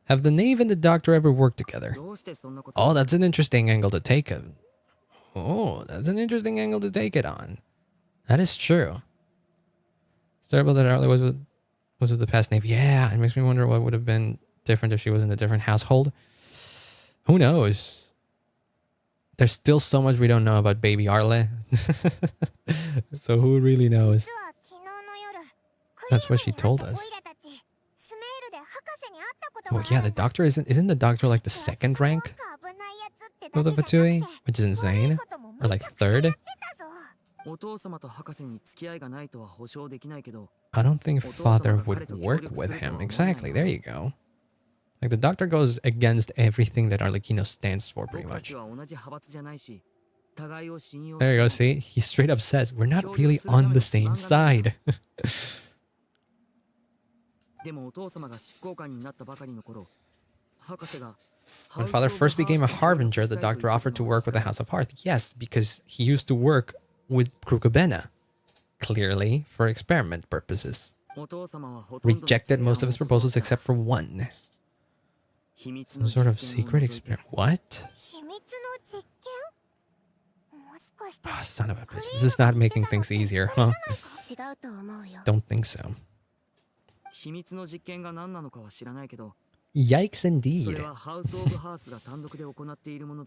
Have the knave and the doctor ever worked together? Oh, that's an interesting angle to take it. Oh, that's an interesting angle to take it on. That is true. It's terrible that Arlie was with the past knave. Yeah, it makes me wonder what would have been different if she was in a different household. Who knows? There's still so much we don't know about baby Arle. So who really knows? That's what she told us. Oh yeah, the doctor isn't the doctor like the second rank of the Fatui? Which is insane. Or like third? I don't think father would work with him. Exactly, there you go. Like the doctor goes against everything that Arlecchino stands for pretty much. There you go, see? He straight up says, we're not really on the same side. When father first became a harbinger, the doctor offered to work with the House of Hearth. Yes, because he used to work with Krukabena. Clearly, for experiment purposes. Rejected most of his proposals except for one. Some sort of secret experiment. What? Oh, son of a bitch. This is not making things easier, huh? Don't think so. Yikes indeed.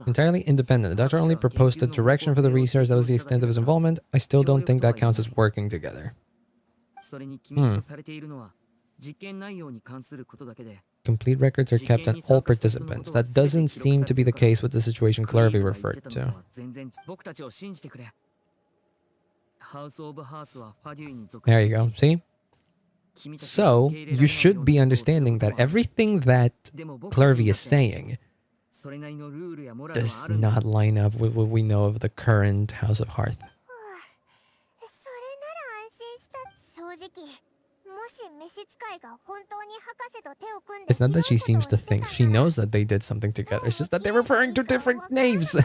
Entirely independent. The doctor only proposed a direction for the research. That was the extent of his involvement. I still don't think that counts as working together. Complete records are kept on all participants. That doesn't seem to be the case with the situation Clervy referred to. There you go. See? So, you should be understanding that everything that Clervy is saying does not line up with what we know of the current House of Hearth. It's not that she seems to think. She knows that they did something together. It's just that they're referring to different names.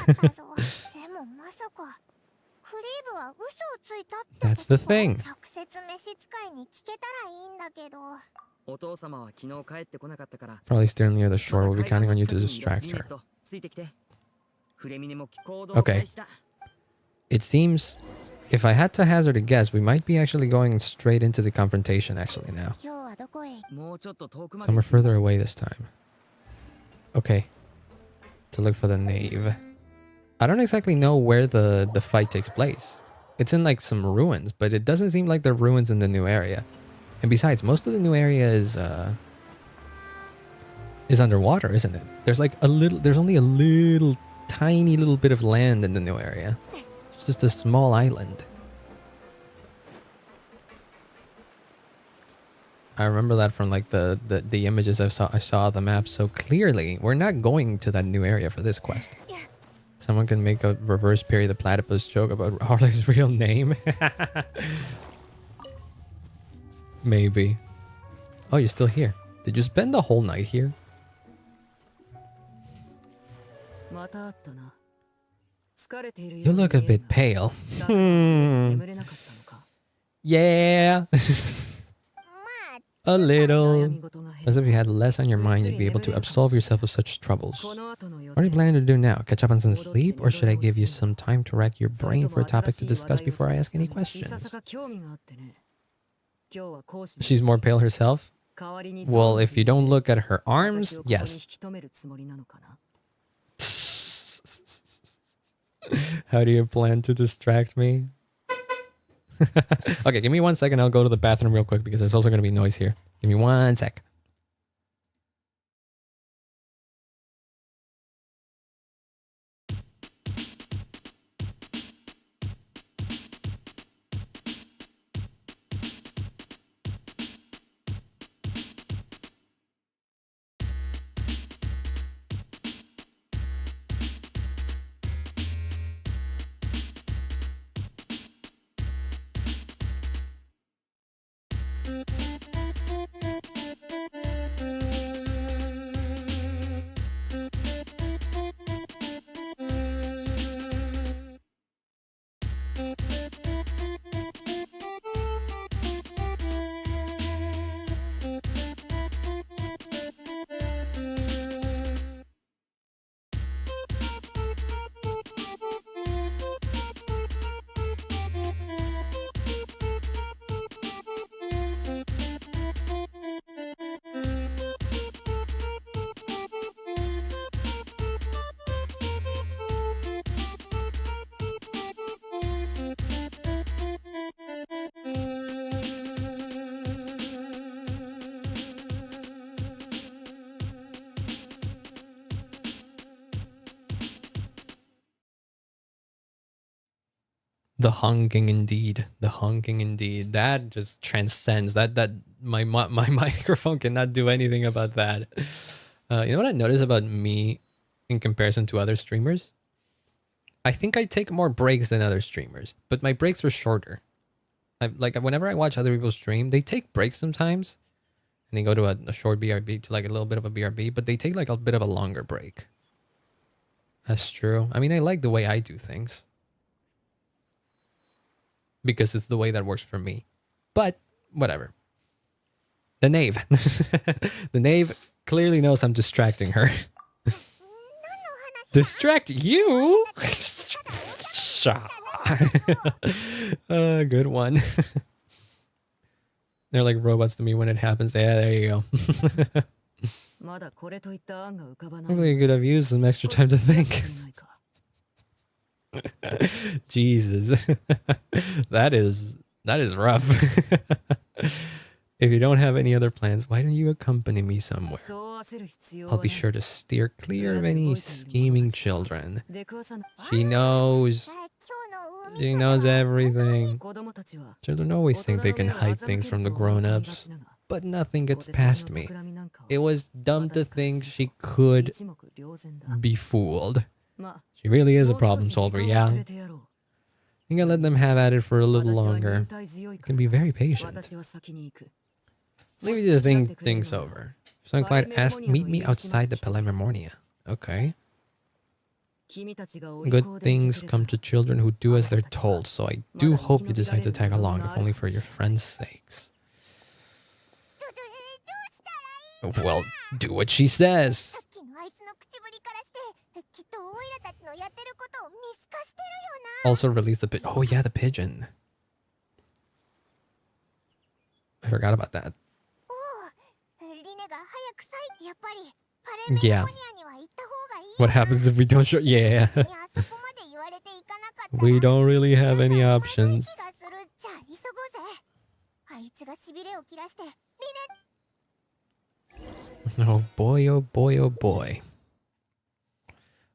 That's the thing. Probably still near the shore. We'll be counting on you to distract her. Okay. It seems, if I had to hazard a guess, we might be actually going straight into the confrontation actually now. Somewhere further away this time. Okay. To look for the knave. I don't exactly know where the fight takes place. It's in like some ruins, but it doesn't seem like there are ruins in the new area. And besides, most of the new area is underwater, isn't it? There's like there's only a little tiny little bit of land in the new area. It's just a small island. I remember that from like the images I saw of the map so clearly. We're not going to that new area for this quest. Someone can make a reverse Perry the Platypus joke about Harley's real name. Maybe. Oh, you're still here. Did you spend the whole night here? You look a bit pale. Yeah. A little. As if you had less on your mind, you'd be able to absolve yourself of such troubles. What are you planning to do now? Catch up on some sleep? Or should I give you some time to rack your brain for a topic to discuss before I ask any questions? She's more pale herself? Well, if you don't look at her arms, yes. How do you plan to distract me? Okay, give me 1 second. I'll go to the bathroom real quick because there's also going to be noise here. Give me 1 sec. The honking indeed. The honking indeed. That just transcends. That my microphone cannot do anything about that. You know what I noticed about me in comparison to other streamers? I think I take more breaks than other streamers, but my breaks are shorter. Like whenever I watch other people stream, they take breaks sometimes, and they go to a short BRB, to like a little bit of a BRB, but they take like a bit of a longer break. That's true. I mean, I like the way I do things, because it's the way that works for me. But whatever. The knave. The knave clearly knows I'm distracting her. Distract you? Good one. They're like robots to me when it happens. Yeah, there you go. Looks like you could have used some extra time to think. Jesus. That is rough. If you don't have any other plans, why don't you accompany me somewhere? I'll be sure to steer clear of any scheming children. She knows. She knows everything. Children always think they can hide things from the grown-ups, but nothing gets past me. It was dumb to think she could be fooled. She really is a problem solver, yeah. You can let them have at it for a little longer. You can be very patient. Leave you to think things over. So Clyde asked, meet me outside the Palermonia. Okay. Good things come to children who do as they're told, so I do hope you decide to tag along, if only for your friends' sakes. Well, do what she says. Also release the pigeon. Oh yeah, the pigeon. I forgot about that. Yeah. What happens if we don't show? Yeah. We don't really have any options. Oh boy, oh boy, oh boy.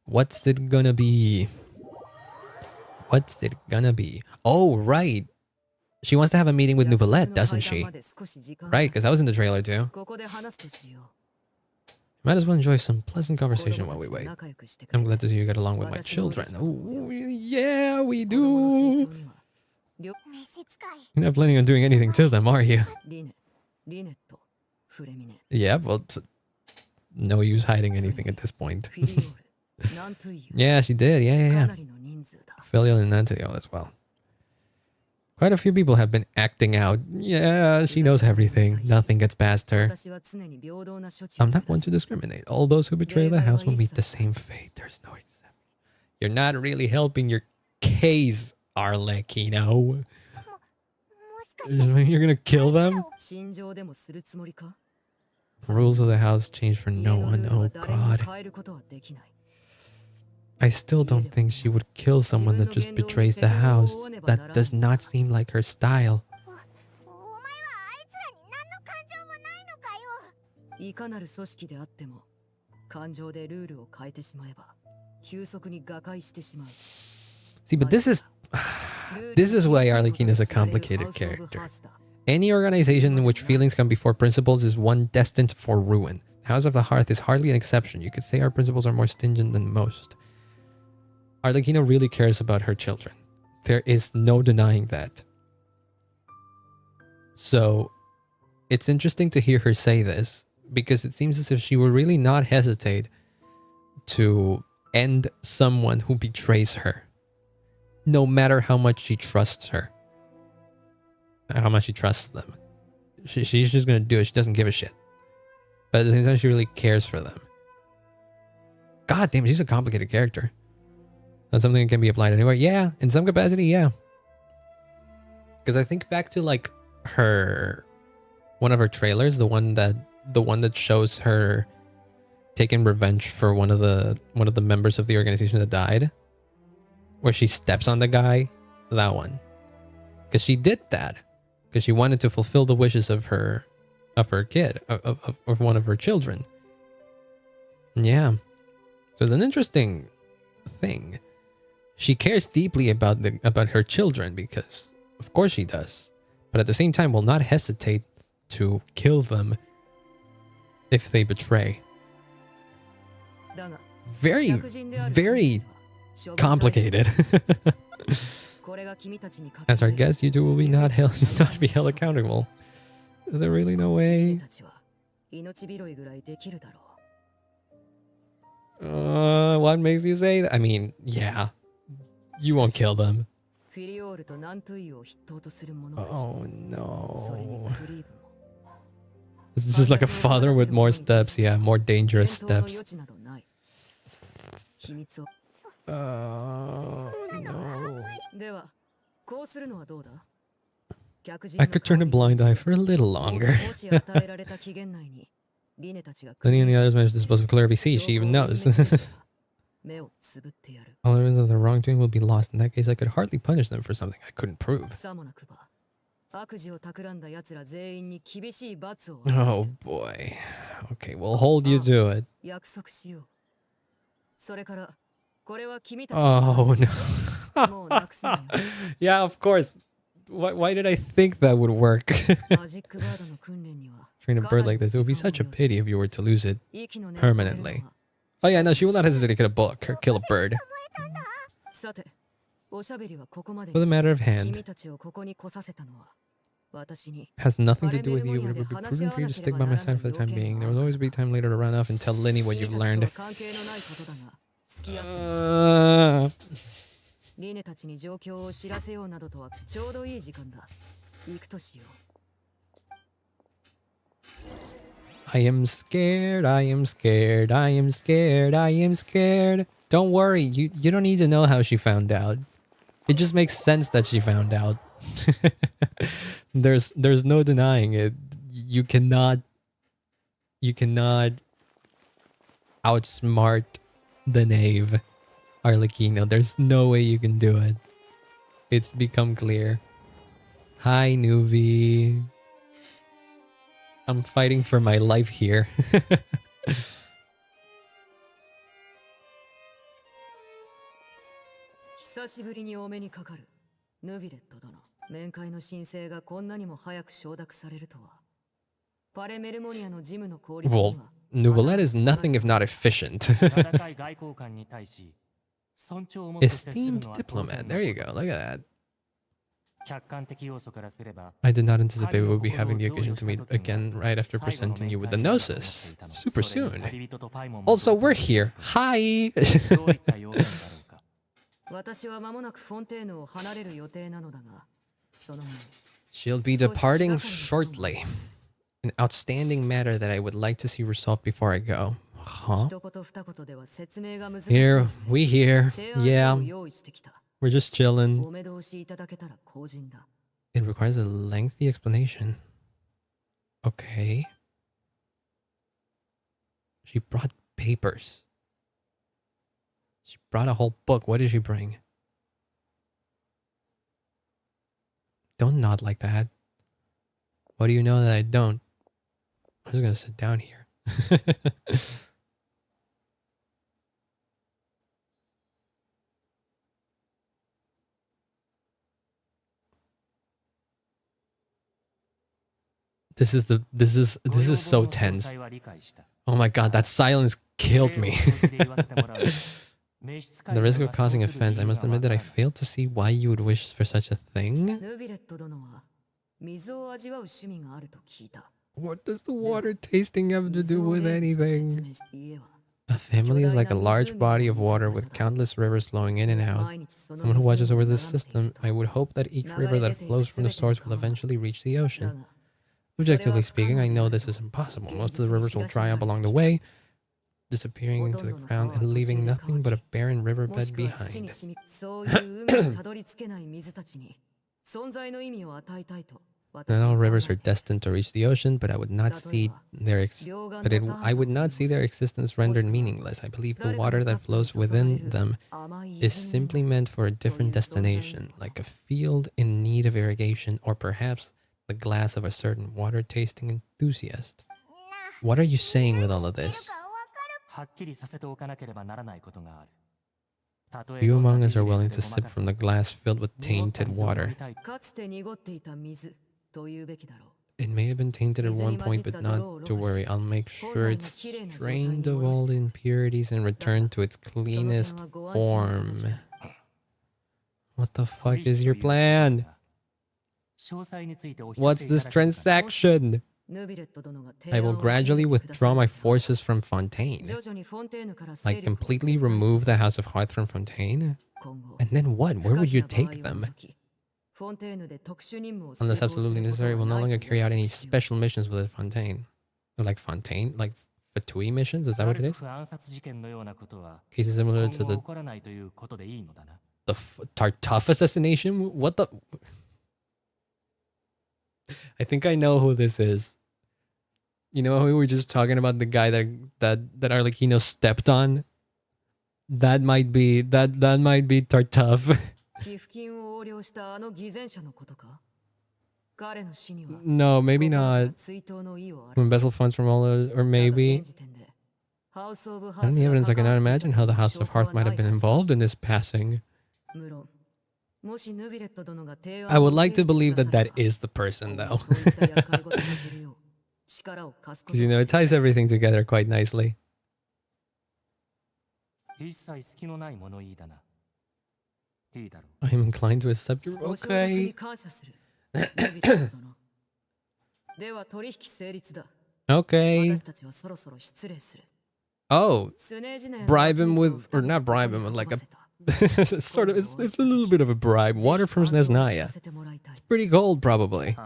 What's it gonna be? What's it gonna be? Oh, right. She wants to have a meeting with Nouvellette, doesn't she? Right, because that was in the trailer too. Might as well enjoy some pleasant conversation while we wait. I'm glad to see you get along with my children. Oh, yeah, we do. You're not planning on doing anything to them, are you? Yeah, well, no use hiding anything at this point. Yeah, she did. Yeah. Filial and Nantio as well. Quite a few people have been acting out. Yeah, she knows everything. Nothing gets past her. I'm not one to discriminate. All those who betray the house will meet the same fate. There's no exception. You're not really helping your case, Arlecchino. You're gonna kill them? Rules of the house change for no one. Oh god. I still don't think she would kill someone that just betrays the house. That does not seem like her style. See, but this is why Arlecchino is a complicated character. Any organization in which feelings come before principles is one destined for ruin. House of the Hearth is hardly an exception. You could say our principles are more stringent than most. Arlecchino really cares about her children. There is no denying that. So, it's interesting to hear her say this, because it seems as if she would really not hesitate to end someone who betrays her, no matter how much she trusts her. How much she trusts them. She's just gonna do it. She doesn't give a shit. But at the same time, she really cares for them. God damn, she's a complicated character. That's something that can be applied anywhere. Yeah, in some capacity, yeah. Because I think back to like one of her trailers, the one that shows her taking revenge for one of the members of the organization that died, where she steps on the guy. That one, because she did that because she wanted to fulfill the wishes of her kid, of one of her children. Yeah, so it's an interesting thing. She cares deeply about her children, because of course she does, but at the same time will not hesitate to kill them if they betray. Very, very complicated. As our guest, you two will not be held accountable. Is there really no way? What makes you say that? I mean, yeah. You won't kill them. Oh no. This is just like a father with more steps. Yeah, more dangerous steps. No. I could turn a blind eye for a little longer. Lenny and the others managed to dispose of clearly see. She even knows. All evidence of the wrongdoing will be lost. In that case, I could hardly punish them for something I couldn't prove. Oh boy. Okay, we'll hold you to it. Oh no. Yeah, of course. Why did I think that would work? Train a bird like this. It would be such a pity if you were to lose it permanently. Oh yeah, no, she will not hesitate to kill a bird. For the matter of hand. Has nothing to do with you, but it would be prudent for you to stick by my side for the time being. There will always be time later to run off and tell Linny what you've learned. I am scared, I am scared, I am scared, I am scared. Don't worry, you don't need to know how she found out. It just makes sense that she found out. There's no denying it. You cannot outsmart the knave, Arlecchino. There's no way you can do it. It's become clear. Hi, Nuvi. I'm fighting for my life here. Well, Nouvellette is nothing if not efficient. Esteemed diplomat. There you go. Look at that. I did not anticipate we would be having the occasion to meet again right after presenting you with the Gnosis. Super soon. Also, we're here. Hi! She'll be departing shortly. An outstanding matter that I would like to see resolved before I go. Huh? Here. Yeah. We're just chilling. It requires a lengthy explanation. Okay. She brought papers. She brought a whole book. What did she bring? Don't nod like that. What do you know that I don't? I'm just gonna sit down here. This is so tense. Oh my god, that silence killed me. The risk of causing offense, I must admit that I failed to see why you would wish for such a thing. What does the water tasting have to do with anything? A family is like a large body of water with countless rivers flowing in and out. Someone who watches over this system, I would hope that each river that flows from the source will eventually reach the ocean. Objectively speaking, I know this is impossible. Most of the rivers will dry up along the way, disappearing into the ground and leaving nothing but a barren riverbed behind. Not all rivers are destined to reach the ocean, but I would not see their I would not see their existence rendered meaningless. I believe the water that flows within them is simply meant for a different destination, like a field in need of irrigation, or perhaps the glass of a certain water-tasting enthusiast. What are you saying with all of this? Few among us are willing to sip from the glass filled with tainted water. It may have been tainted at one point, but not to worry. I'll make sure it's drained of all impurities and returned to its cleanest form. What the fuck is your plan? What's this transaction? I will gradually withdraw my forces from Fontaine. Like completely remove the House of Hearth from Fontaine? And then what? Where would you take them? Unless absolutely necessary, we'll no longer carry out any special missions with Fontaine. Like Fontaine? Like Fatui missions? Is that what it is? Cases similar to the Tartuffe assassination? What the... I think I know who this is. You know, we were just talking about the guy that Arlecchino stepped on. That might be Tartuffe. No, maybe not. Who embezzled funds from all of, or maybe. On the evidence, I cannot imagine how the House of Hearth might have been involved in this passing. I would like to believe that is the person, though. Because, you know, it ties everything together quite nicely. I am inclined to accept your... Okay. Okay. Oh, bribe him with, or not bribe him with like a sort of, it's a little bit of a bribe. Water from Snezhnaya. It's pretty gold, probably.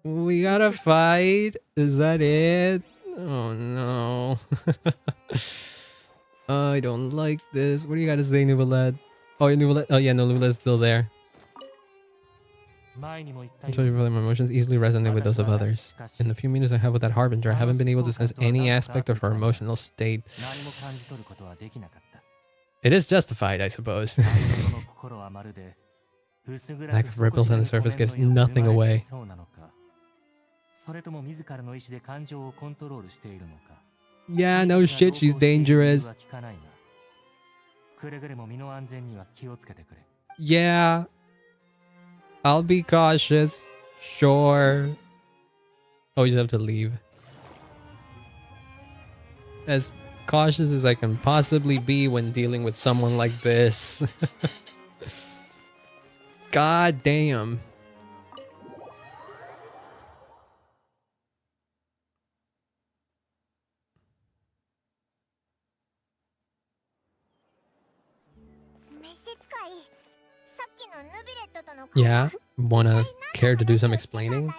We gotta fight. Is that it? Oh no. I don't like this. What do you gotta say, Nuvalad? Oh, Nuvalad. Oh yeah, no, Nuvalad's still there. I told you before that my emotions easily resonate with those of others. In the few minutes I have with that Harbinger, I haven't been able to sense any aspect of her emotional state. It is justified, I suppose. Lack of ripples on the surface gives nothing away. Yeah, no shit, she's dangerous. Yeah. I'll be cautious. Sure. Oh, you just have to leave. As cautious as I can possibly be when dealing with someone like this. God damn. Yeah, wanna care to do some explaining?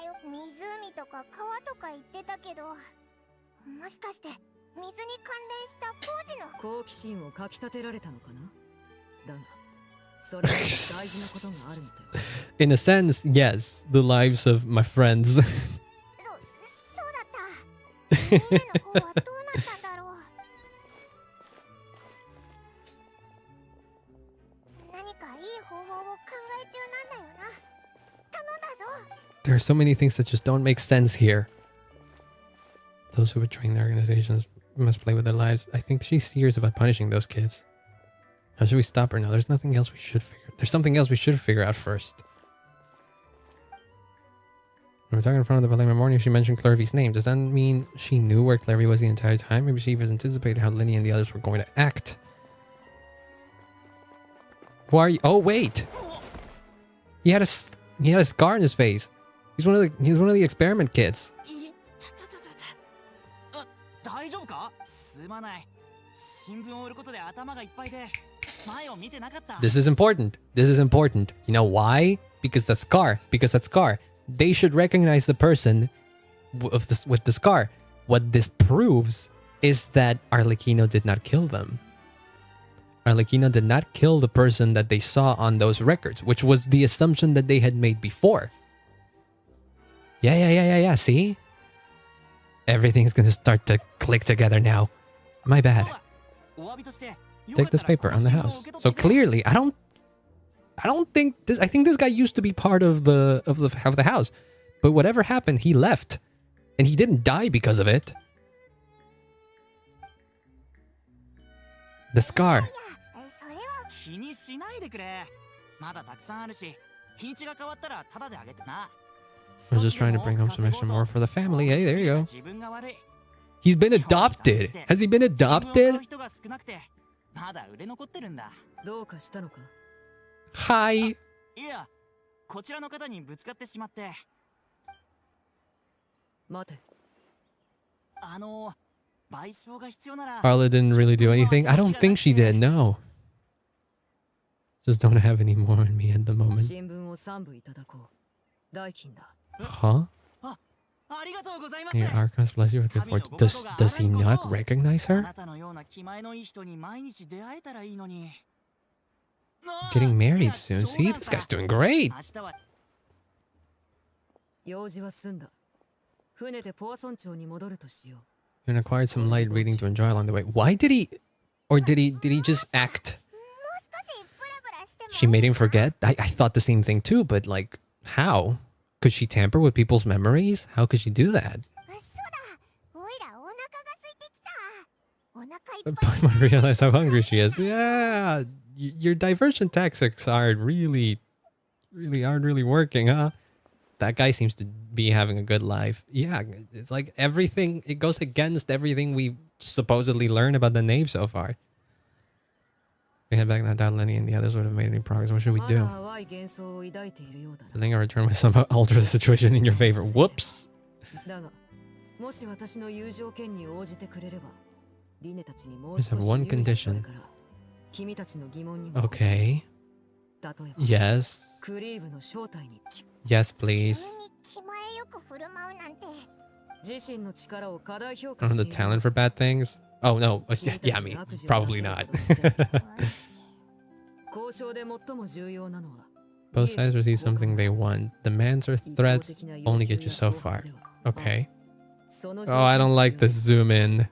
In a sense, yes, the lives of my friends. There are so many things that just don't make sense here. Those who betray their organizations must play with their lives. I think she's serious about punishing those kids. How should we stop her now? There's nothing else we should figure. There's something else we should figure out first. When we're talking in front of the Valema morning, she mentioned Clervy's name. Does that mean she knew where Clervy was the entire time? Maybe she even anticipated how Linny and the others were going to act. Why are you? Oh wait, he had a scar in his face. He's one of the experiment kids. This is important. This is important. You know why? Because that scar. They should recognize the person with the scar. What this proves is that Arlecchino did not kill them. Arlecchino did not kill the person that they saw on those records, which was the assumption that they had made before. Yeah. See? Everything's gonna start to click together now. My bad. Take this paper on the house. So clearly, I don't think this. I think this guy used to be part of the house, but whatever happened, he left, and he didn't die because of it. The scar. I was just trying to bring home some extra more for the family. Hey, there you go. He's been adopted. Has he been adopted? Hi. Carla didn't really do anything. I don't think she did, no. Just don't have any more in me at the moment. Huh? Your Archons bless you with good fortune. Does he not recognize her? Getting married soon. See, this guy's doing great. And acquired some light reading to enjoy along the way. Why did he, or did he just act? She made him forget? I thought the same thing too, but like, how? Could she tamper with people's memories? How could she do that? Paimon realized how hungry she is. Yeah, your diversion tactics aren't really working, huh? That guy seems to be having a good life. Yeah, it's like everything, it goes against everything we supposedly learn about the Knave so far. We head back and doubt Lenny and the others would have made any progress. What should we do? I think a return would somehow alter the situation in your favor. Whoops. Just have one condition. Okay. Yes. Yes, please. I don't have the talent for bad things. Oh no, yeah, me. Probably not. Both sides receive something they want. Demands or threats only get you so far. Okay. Oh, I don't like this zoom in.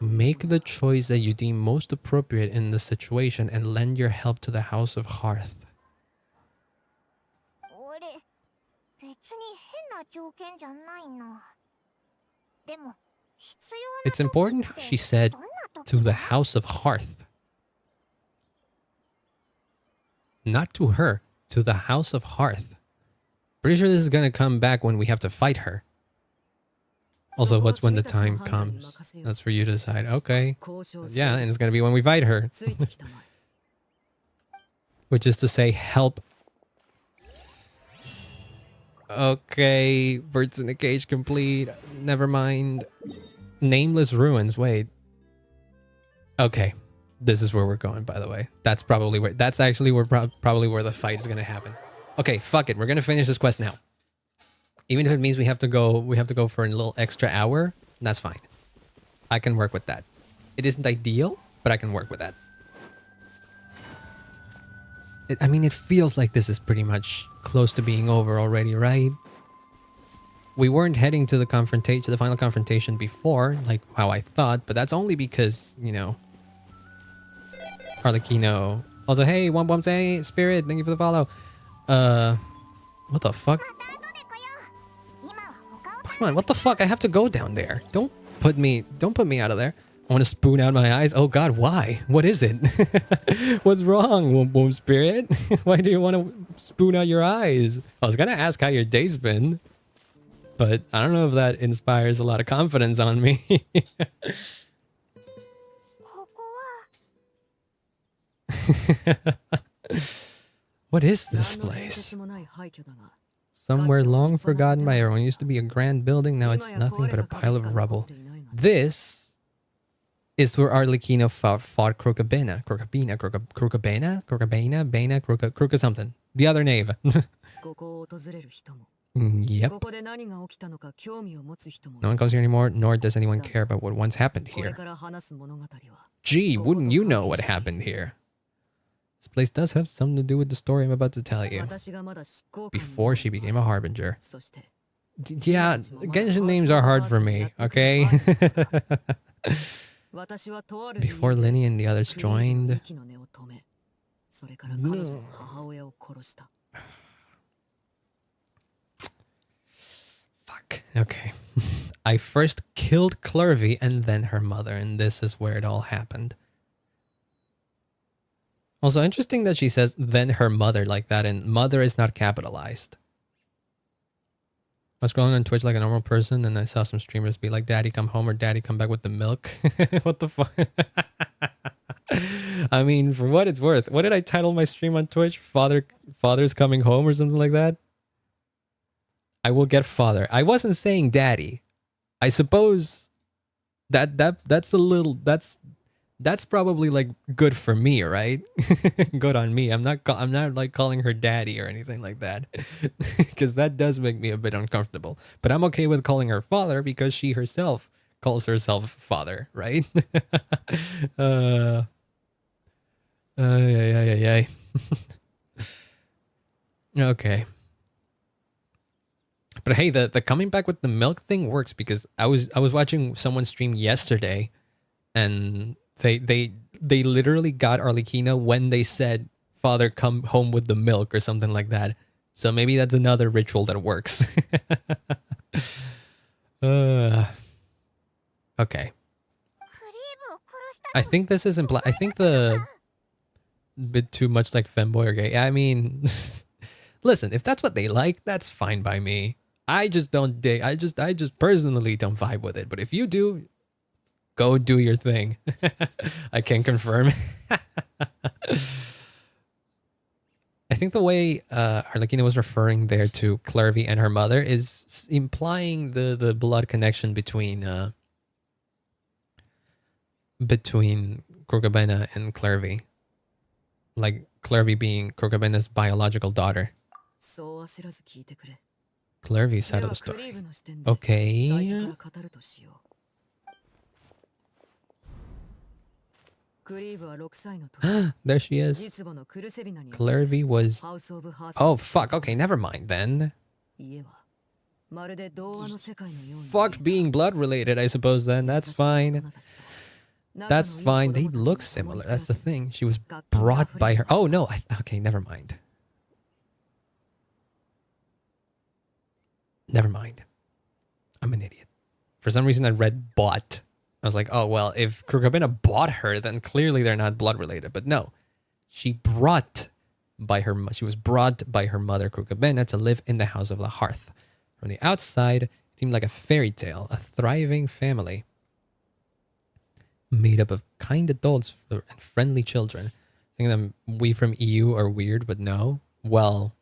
Make the choice that you deem most appropriate in the situation and lend your help to the House of Hearth. It's important how she said to the House of Hearth. Not to her, to the House of Hearth. Pretty sure this is gonna come back when we have to fight her. Also, what's when the time comes? That's for you to decide. Okay. Yeah, and it's gonna be when we fight her. Which is to say, help. Okay, Birds in the Cage complete. Never mind. Nameless Ruins, wait. Okay. This is where we're going, by the way. That's probably where... That's actually where probably where the fight is gonna happen. Okay, fuck it. We're gonna finish this quest now. Even if it means we have to go for a little extra hour, that's fine. I can work with that. It isn't ideal, but I can work with that. I mean, it feels like this is pretty much close to being over already, right? We weren't heading to the confrontation, to the final confrontation before, like how I thought, but that's only because, you know, Arlecchino. Also, hey, Womp Spirit, thank you for the follow. What the fuck? Come on, what the fuck? I have to go down there. Don't put me out of there. I want to spoon out my eyes. Oh god, why? What is it? What's wrong, Womp Spirit? Why do you want to spoon out your eyes? I was gonna ask how your day's been, but I don't know if that inspires a lot of confidence on me. What is this place? Somewhere long forgotten by everyone. It used to be a grand building, now it's nothing but a pile of rubble. This is where Arlecchino fought Crocabena. Croca something. The other knave. Yep. No one comes here anymore, nor does anyone care about what once happened here. Gee, wouldn't you know what happened here? This place does have something to do with the story I'm about to tell you. Before she became a harbinger. Yeah, Genshin names are hard for me, okay? Before Lenny and the others joined... Fuck, okay. I first killed Clervy and then her mother, and this is where it all happened. Also, interesting that she says, then her mother like that, and mother is not capitalized. I was scrolling on Twitch like a normal person, and I saw some streamers be like, Daddy come home or Daddy come back with the milk. What the fuck? I mean, for what it's worth. What did I title my stream on Twitch? Father's coming home or something like that? I will get father. I wasn't saying daddy. I suppose that's a little... That's probably like good for me, right? Good on me. I'm not like calling her daddy or anything like that, because that does make me a bit uncomfortable. But I'm okay with calling her father because she herself calls herself father, right? Yeah. Okay. But hey, the coming back with the milk thing works because I was watching someone stream yesterday, and they literally got Arlecchino when they said, Father, come home with the milk or something like that. So maybe that's another ritual that works. Okay. I think this is I think the bit too much like femboy or gay. I mean, Listen, if that's what they like, that's fine by me. I just don't dig. I just personally don't vibe with it. But if you do, go do your thing. I can confirm. I think the way Arlecchino was referring there to Clervy and her mother is implying the blood connection between Kurgabena and Clervy. Like Clervy being Kurgabena's biological daughter. Clervy's side of the story. Okay. There she is. Clervy was... Oh, fuck. Okay, never mind then. Fuck being blood related, I suppose then. That's fine. That's fine. They look similar. That's the thing. She was brought by her... Oh, no. Okay, never mind. Never mind. I'm an idiot. For some reason, I read bought. I was like, oh, well, if Kurgabena bought her, then clearly they're not blood related. But no, she was brought by her mother, Kurgabena, to live in the House of the Hearth. From the outside, it seemed like a fairy tale, a thriving family made up of kind adults and friendly children. I think that we from EU are weird, but no. Well,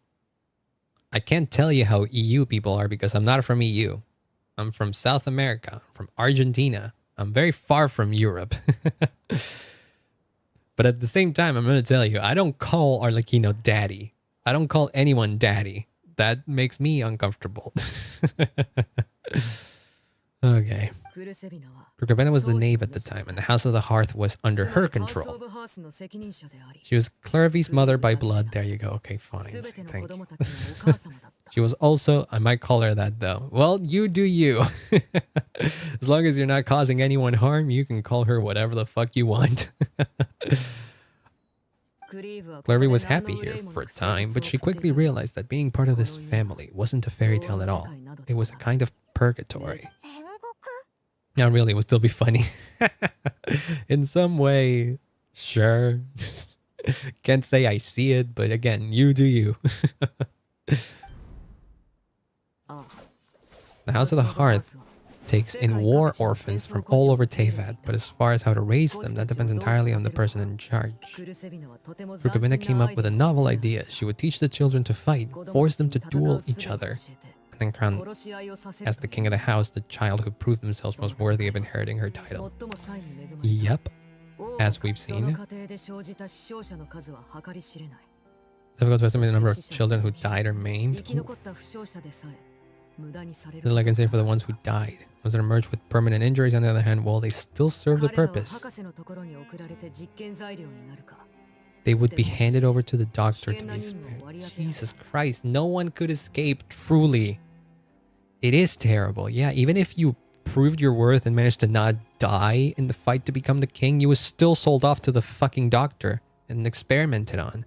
I can't tell you how EU people are because I'm not from EU. I'm from South America, from Argentina. I'm very far from Europe. But at the same time, I'm going to tell you, I don't call Arlecchino daddy. I don't call anyone daddy. That makes me uncomfortable. Okay. Kurgabena was the knave at the time, and the House of the Hearth was under her control. She was Clervy's mother by blood. There you go. Okay, fine. Thank you. She was also... I might call her that, though. Well, you do you. As long as you're not causing anyone harm, you can call her whatever the fuck you want. Clervy was happy here for a time, but she quickly realized that being part of this family wasn't a fairy tale at all. It was a kind of purgatory. Not really, it would still be funny. In some way, sure. Can't say I see it, but again, you do you. The House of the Hearth takes in war orphans from all over Teyvat, but as far as how to raise them, that depends entirely on the person in charge. Kurgabena came up with a novel idea. She would teach the children to fight, force them to duel each other, and then crown as the king of the house the child who proved themselves most worthy of inheriting her title. Yep, as we've seen. Difficult to estimate the number of children who died or maimed. Little I can say for the ones who died. Ones that emerged with permanent injuries, on the other hand, well, they still served a purpose. They would be handed over to the doctor to be spared. Jesus Christ, no one could escape, truly. It is terrible. Yeah, even if you proved your worth and managed to not die in the fight to become the king, you was still sold off to the fucking doctor and experimented on.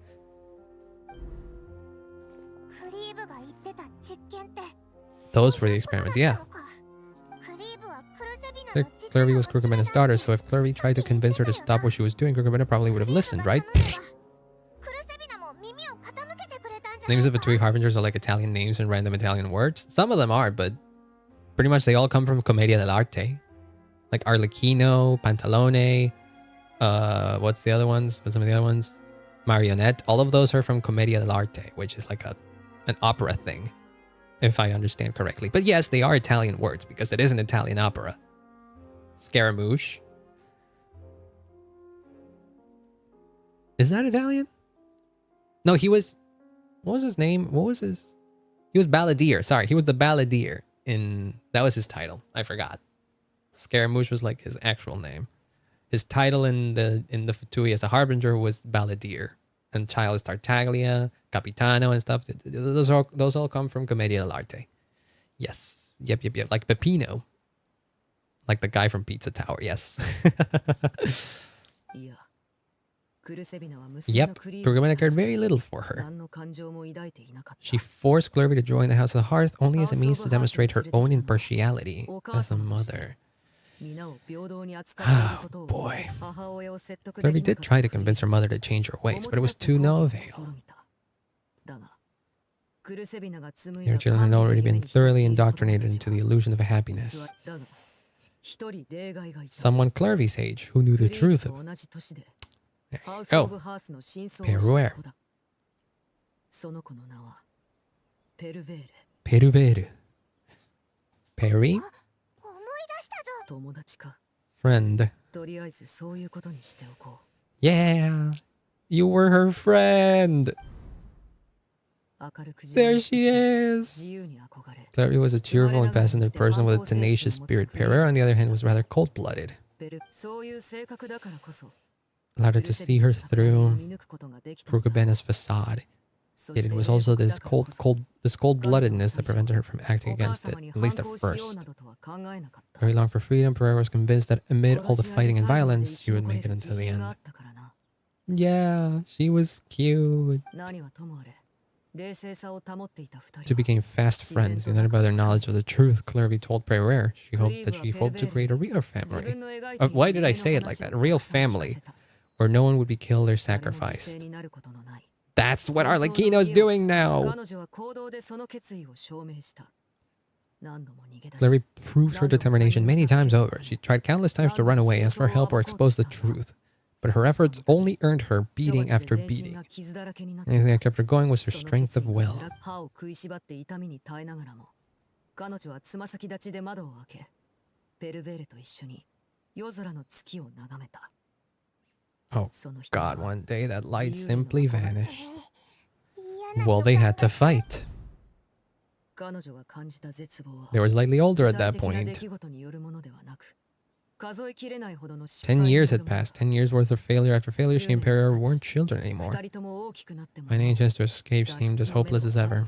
Those were the experiments, yeah. Clervy was Kurgabena's daughter, so if Clervy tried to convince her to stop what she was doing, Kurgabena probably would have listened, right? Names of the Fatui Harbingers are like Italian names and random Italian words. Some of them are, but pretty much they all come from Commedia dell'arte. Like Arlecchino, Pantalone, what's the other ones? What's some of the other ones? Marionette. All of those are from Commedia dell'arte, which is like an opera thing, if I understand correctly. But yes, they are Italian words because it is an Italian opera. Scaramouche. Is that Italian? No, he was... What was his name? What was his... He was Balladeer. Sorry, he was the Balladeer in... That was his title. I forgot. Scaramouche was like his actual name. His title in the Fatui as a Harbinger was Balladeer. And Child is Tartaglia, Capitano and stuff. Those all come from Commedia dell'arte. Yes. Yep. Like Peppino. Like the guy from Pizza Tower, yes. Yep, Kurgabena cared very little for her. She forced Clervy to join the House of the Hearth only as a means to demonstrate her own impartiality as a mother. Oh boy. Clervy did try to convince her mother to change her ways, but it was to no avail. Your children had already been thoroughly indoctrinated into the illusion of happiness. Someone Clervy's age who knew the truth of it. There you go. Peruer. Peruvere. Perry? Friend. Yeah, you were her friend. There she is. Clary was a cheerful and passionate person with a tenacious spirit. Pereira, on the other hand, was rather cold-blooded. Allowed her to see her through Kurukabena's facade. Yet it was also this cold-bloodedness that prevented her from acting against it, at least at first. Very long for freedom, Pereira was convinced that amid all the fighting and violence, she would make it until the end. Yeah, she was cute. Two became fast friends, united by their knowledge of the truth. Clervy told Pereira she hoped to create a real family. Why did I say it like that? A real family, where no one would be killed or sacrificed. That's what Arlecchino's doing now. Clervy proved her determination many times over. She tried countless times to run away, ask for help, or expose the truth. But her efforts only earned her beating after beating. The only thing that kept her going was her strength of will. Oh God, one day that light simply vanished. Well, they had to fight. They were slightly older at that point. 10 years had passed. 10 years worth of failure after failure. She and Pereira weren't children anymore. Finding a chance to escape seemed as hopeless as ever.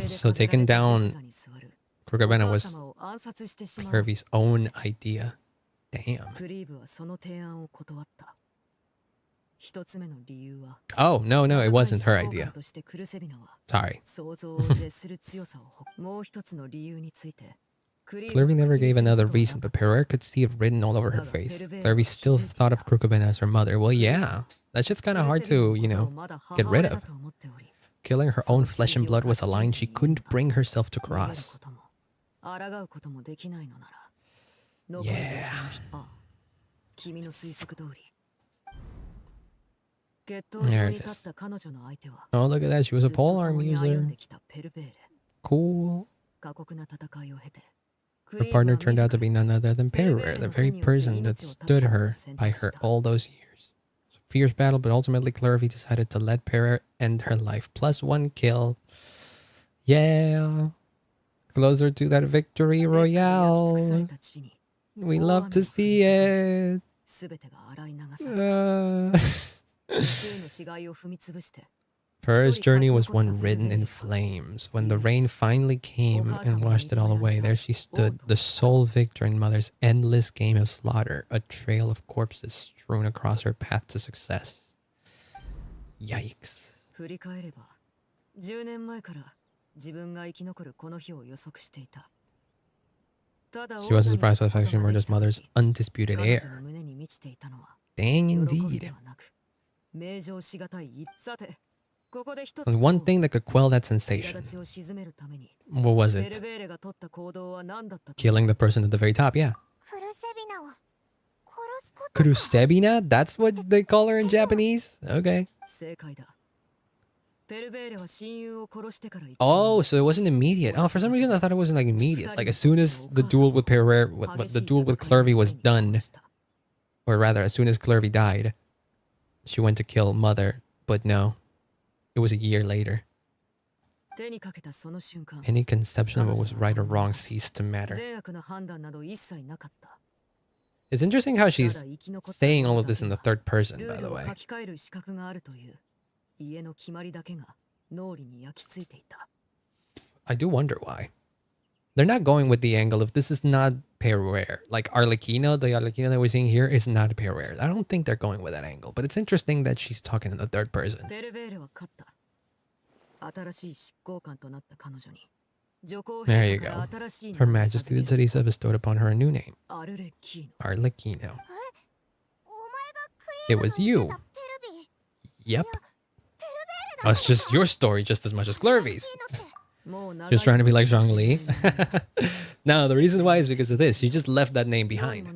So taking down Kurugabena was Clervy's own idea. Damn. Oh, no, it wasn't her idea. Sorry. Clervy never gave another reason, but Pereira could see it written all over her face. Clervy still thought of Kurugabena as her mother. Well, yeah. That's just kind of hard to, get rid of. Killing her own flesh and blood was a line she couldn't bring herself to cross. Yeah. There it is. Oh, look at that. She was a polearm user. Cool. Her partner turned out to be none other than Pereira, the very person that stood by her all those years. Fierce battle, but ultimately Clervy decided to let Pereira end her life. +1 kill. Yeah. Closer to that victory royale. We love to see it. Pereira's journey was one written in flames. When the rain finally came and washed it all away, there she stood, the sole victor in Mother's endless game of slaughter, a trail of corpses strewn across her path to success. Yikes. She wasn't surprised by the fact she murdered Mother's undisputed heir. Dang indeed. Only one thing that could quell that sensation. What was it? Killing the person at the very top, yeah. Kurusebina? That's what they call her in Japanese? Okay. Oh, so it wasn't immediate. Oh, for some reason I thought it wasn't immediate. As soon as the duel with Pereira, the duel with Clervy was done, or rather, as soon as Clervy died, she went to kill Mother. But no, it was a year later. Any conception of what was right or wrong ceased to matter. It's interesting how she's saying all of this in the third person, by the way. I do wonder why. They're not going with the angle of this is not Pereira. Arlecchino, the Arlecchino that we're seeing here is not Pereira. I don't think they're going with that angle, but it's interesting that she's talking in the third person. There you go. Her Majesty the Tsarisa bestowed upon her a new name. Arlecchino. It was you. Yep. Oh, it's just your story just as much as Clervy's. She was trying to be like Zhongli. No, the reason why is because of this. You just left that name behind.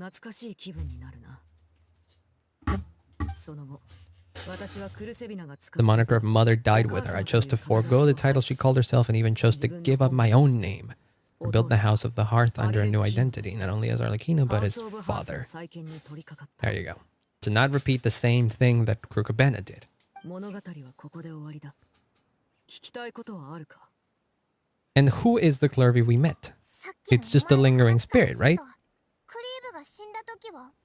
The moniker of mother died with her. I chose to forego the title she called herself and even chose to give up my own name. I built the House of the Hearth under a new identity, not only as Arlecchino, but as father. There you go. To not repeat the same thing that Krukabena did. And who is the Clervy we met? It's just a lingering spirit, right?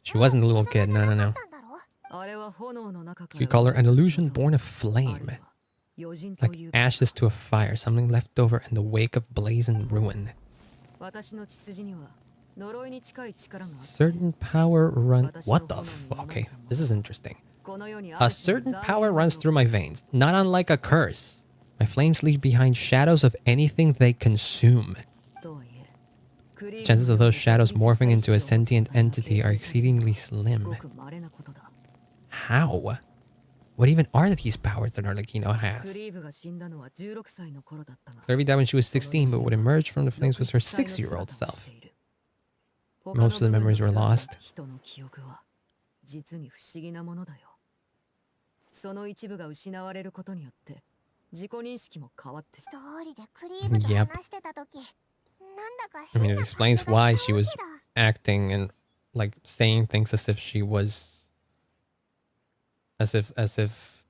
She wasn't a little kid, no. You call her an illusion born of flame. Like ashes to a fire, something left over in the wake of blaze and ruin. Certain power run... What the fuck? Okay, this is interesting. A certain power runs through my veins, not unlike a curse. My flames leave behind shadows of anything they consume. Chances of those shadows morphing into a sentient entity are exceedingly slim. How? What even are these powers that Arlecchino has? Clervy died when she was 16, but what emerged from the flames was her 6-year-old self. Most of the memories were lost. Yep. I mean, it explains why she was acting and like saying things as if she was... As if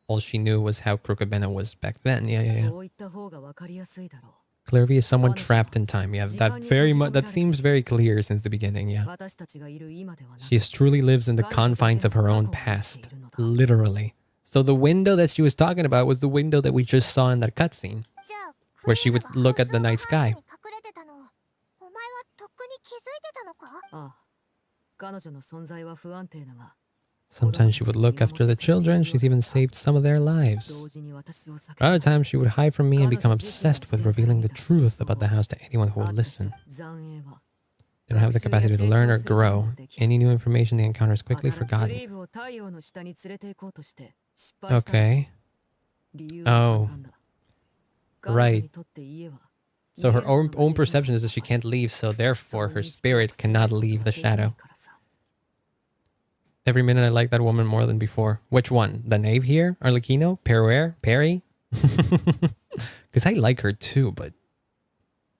all she knew was how Krukabena was back then. Yeah. Clervy is someone trapped in time. Yeah, that seems very clear since the beginning, yeah. She truly lives in the confines of her own past. Literally. So the window that she was talking about was the window that we just saw in that cutscene. Where she would look at the night sky. Sometimes she would look after the children. She's even saved some of their lives. Other times she would hide from me and become obsessed with revealing the truth about the house to anyone who will listen. They don't have the capacity to learn or grow. Any new information they encounter is quickly forgotten. Okay. Oh. Right. So her own perception is that she can't leave, so therefore her spirit cannot leave the shadow. Every minute I like that woman more than before. Which one? The knave here? Arlecchino? Perry? Because I like her too, but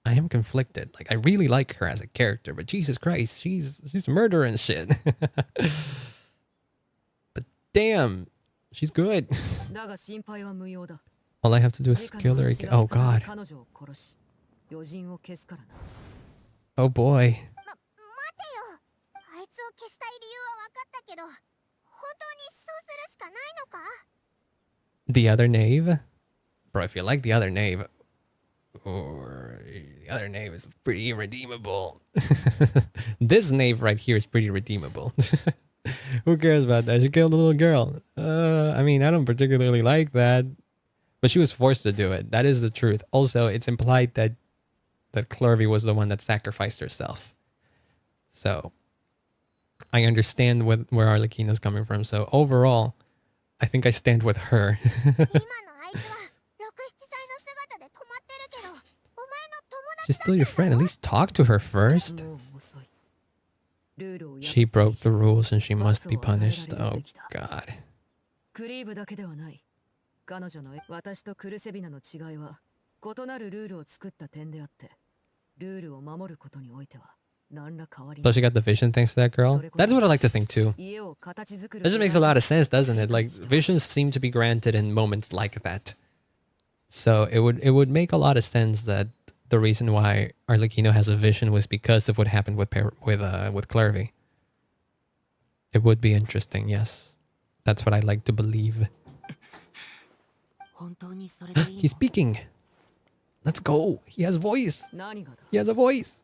I am conflicted. Like, I really like her as a character, but Jesus Christ, she's a murderer and shit. But damn, she's good. All I have to do is kill her again. Oh God. Oh boy. The other knave? Bro, if you like the other knave, or the other knave is pretty irredeemable. This knave right here is pretty redeemable. Who cares about that? She killed a little girl. I mean, I don't particularly like that. But she was forced to do it. That is the truth. Also, it's implied that Clervy was the one that sacrificed herself. So, I understand where Arlecchino's coming from. So, overall, I think I stand with her. She's still your friend. At least talk to her first. She broke the rules and she must be punished. Oh, God. So she got the vision thanks to that girl? That's what I like to think too. This makes a lot of sense, doesn't it? Like, visions seem to be granted in moments like that. So it would make a lot of sense that the reason why Arlecchino has a vision was because of what happened with Clervy. It would be interesting, yes. That's what I like to believe. He's speaking. Let's go. He has voice. He has a voice.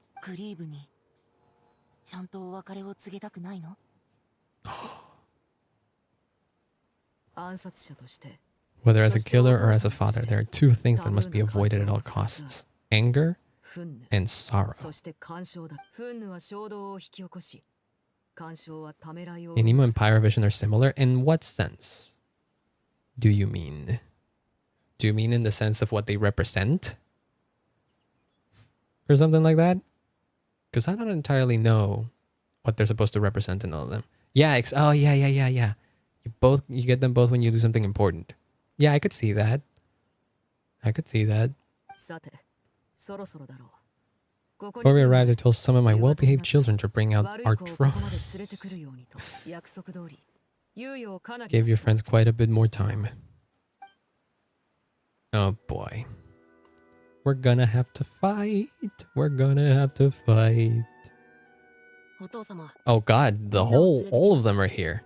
Whether as a killer or as a father, there are two things that must be avoided at all costs. Anger and sorrow. Anemo and Pyrovision are similar? In what sense do you mean? Do you mean in the sense of what they represent? Or something like that? Because I don't entirely know what they're supposed to represent in all of them. Yeah, oh yeah. You get them both when you do something important. Yeah, I could see that. Before we arrived, I told some of my well-behaved children to bring out our drone. Gave your friends quite a bit more time. Oh boy. We're gonna have to fight. Oh god, all of them are here.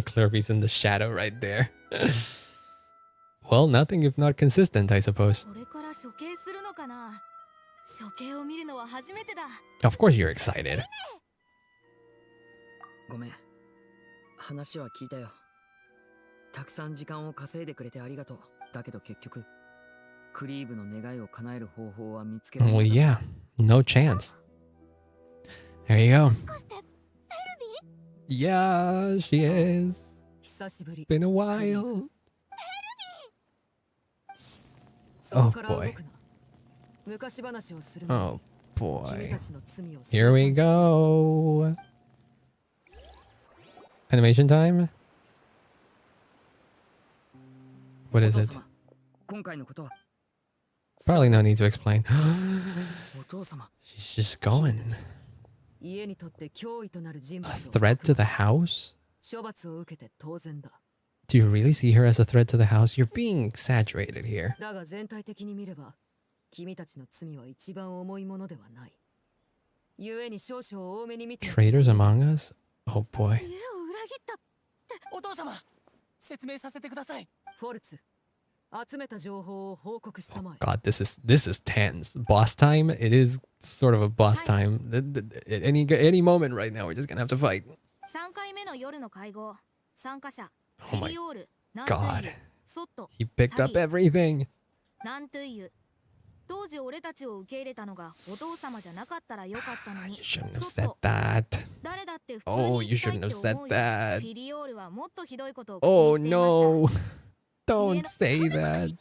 Clervy's in the shadow right there. Well, nothing if not consistent, I suppose. Of course you're excited. Well, yeah, no chance. There you go. Yeah, she is. It's been a while. Oh boy. Oh boy. Here we go. Animation time? What is it? Probably no need to explain. She's just going. A threat to the house? Do you really see her as a threat to the house? You're being exaggerated here. Traitors among us? Oh boy. Oh god, this is tense. Boss time? It is sort of a boss time. At any moment right now, we're just gonna have to fight. Oh my god. He picked up everything. You shouldn't have said that. Oh, you shouldn't have said that. Oh no. Don't say that.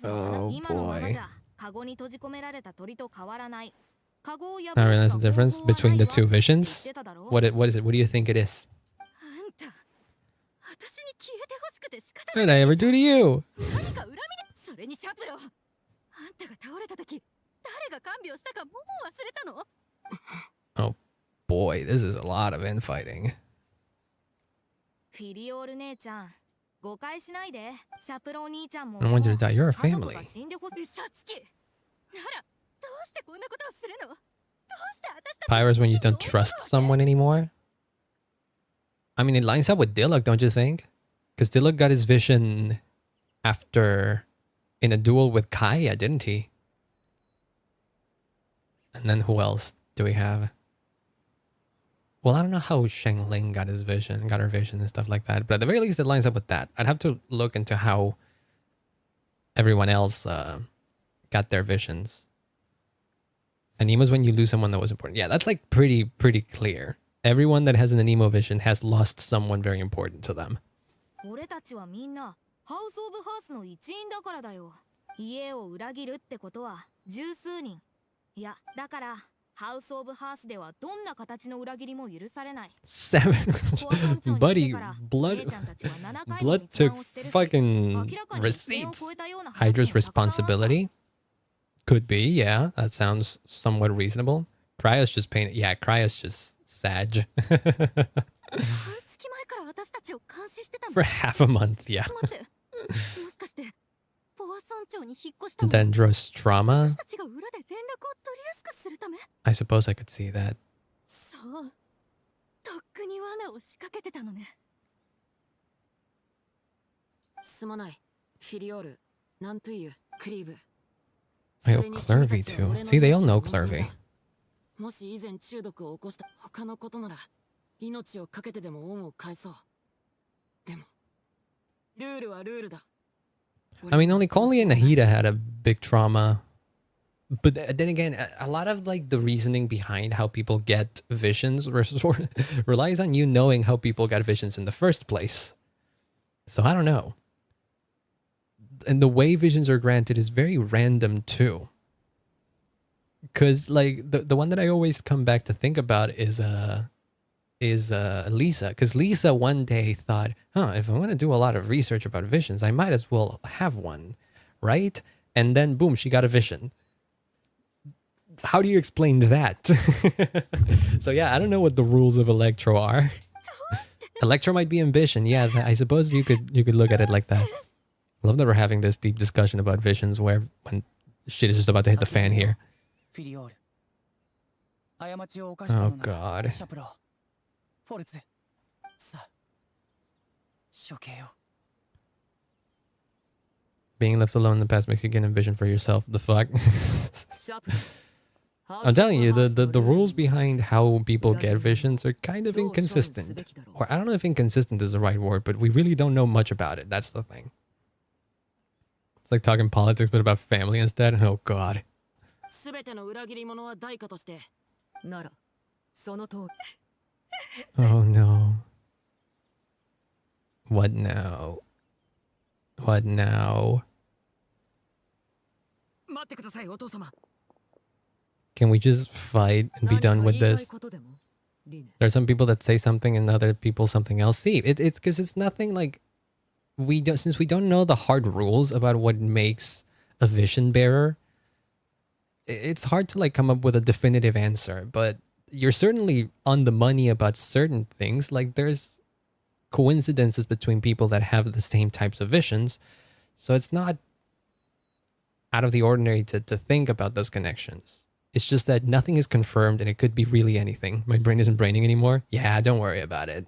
Oh boy. I realize the difference between the two visions. What is it? What do you think it is? What did I ever do to you? Oh boy, this is a lot of infighting. I don't want you to die. You're a family. Pyros when you don't trust someone anymore? I mean, it lines up with Diluc, don't you think? Because Diluc got his vision after in a duel with Kaya, didn't he? And then who else do we have? Well, I don't know how Sheng Ling got her vision and stuff like that. But at the very least, it lines up with that. I'd have to look into how everyone else got their visions. And Nemo's when you lose someone that was important. Yeah, that's like pretty clear. Everyone that has an Nemo vision has lost someone very important to them. Seven. Buddy, blood took fucking receipts. Hydra's responsibility? Could be, yeah. That sounds somewhat reasonable. Cryo's just painted. Yeah, Cryo's just Sag. For half a month, yeah. Dendros trauma? I suppose I could see that. I owe Clervy too. See, they all know Clervy. I mean, only Conley and Nahida had a big trauma. But then again, a lot of like the reasoning behind how people get visions versus relies on you knowing how people got visions in the first place. So I don't know. And the way visions are granted is very random too. Because like the one that I always come back to think about is Lisa. Because Lisa one day thought, if I'm going to do a lot of research about visions, I might as well have one, right? And then boom, she got a vision. How do you explain that? So yeah, I don't know what the rules of Electro are. Electro might be ambition. Yeah, I suppose you could look at it like that. I love that we're having this deep discussion about visions when shit is just about to hit the fan here. Oh god. Being left alone in the past makes you get a vision for yourself. The fuck? I'm telling you, the rules behind how people get visions are kind of inconsistent. Or I don't know if inconsistent is the right word, but we really don't know much about it. That's the thing. It's like talking politics, but about family instead. Oh god. Oh no. What now? What now? Can we just fight and be done with this? There are some people that say something and other people something else. See, it's because it's nothing like since we don't know the hard rules about what makes a vision bearer. It's hard to like come up with a definitive answer, but you're certainly on the money about certain things. Like there's coincidences between people that have the same types of visions, so it's not out of the ordinary to think about those connections. It's just that nothing is confirmed and it could be really anything. My brain isn't braining anymore. Yeah, don't worry about it.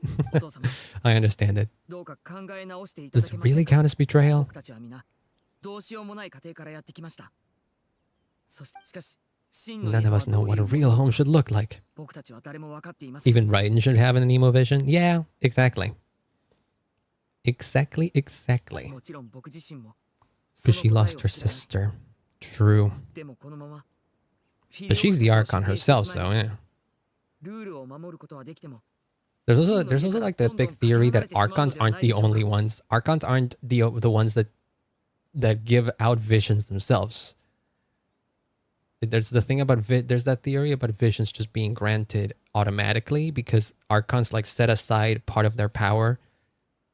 I understand it. Does it really count as betrayal? None of us know what a real home should look like. Even Raiden should have an emo vision. Yeah, exactly. Exactly. Because she lost her sister. True. But she's the Archon herself, so yeah. There's also like the big theory that Archons aren't the only ones. Archons aren't the ones that give out visions themselves. There's the thing about there's that theory about visions just being granted automatically because Archons like set aside part of their power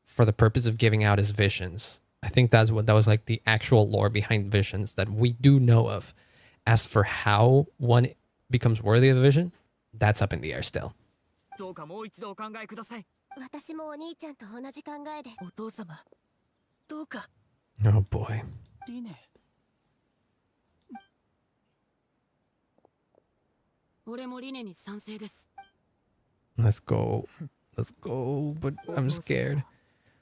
for the purpose of giving out as visions. I think that was like the actual lore behind visions that we do know of. As for how one becomes worthy of a vision, that's up in the air still. Oh boy. Let's go. Let's go, but I'm scared.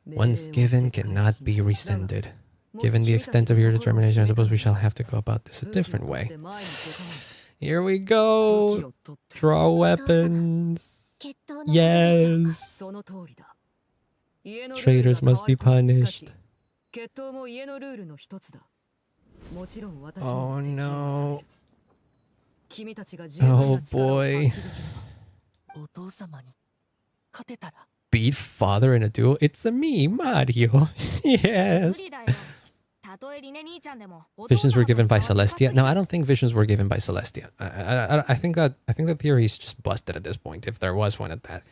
Once given cannot be rescinded. Given the extent of your determination, I suppose we shall have to go about this a different way. Here we go. Draw weapons. Yes. Traitors must be punished. Oh no. Oh boy. Beat father in a duel? It's a me, Mario. Yes. Visions were given by Celestia. No, I don't think visions were given by Celestia. I think the theory is just busted at this point, if there was one at that.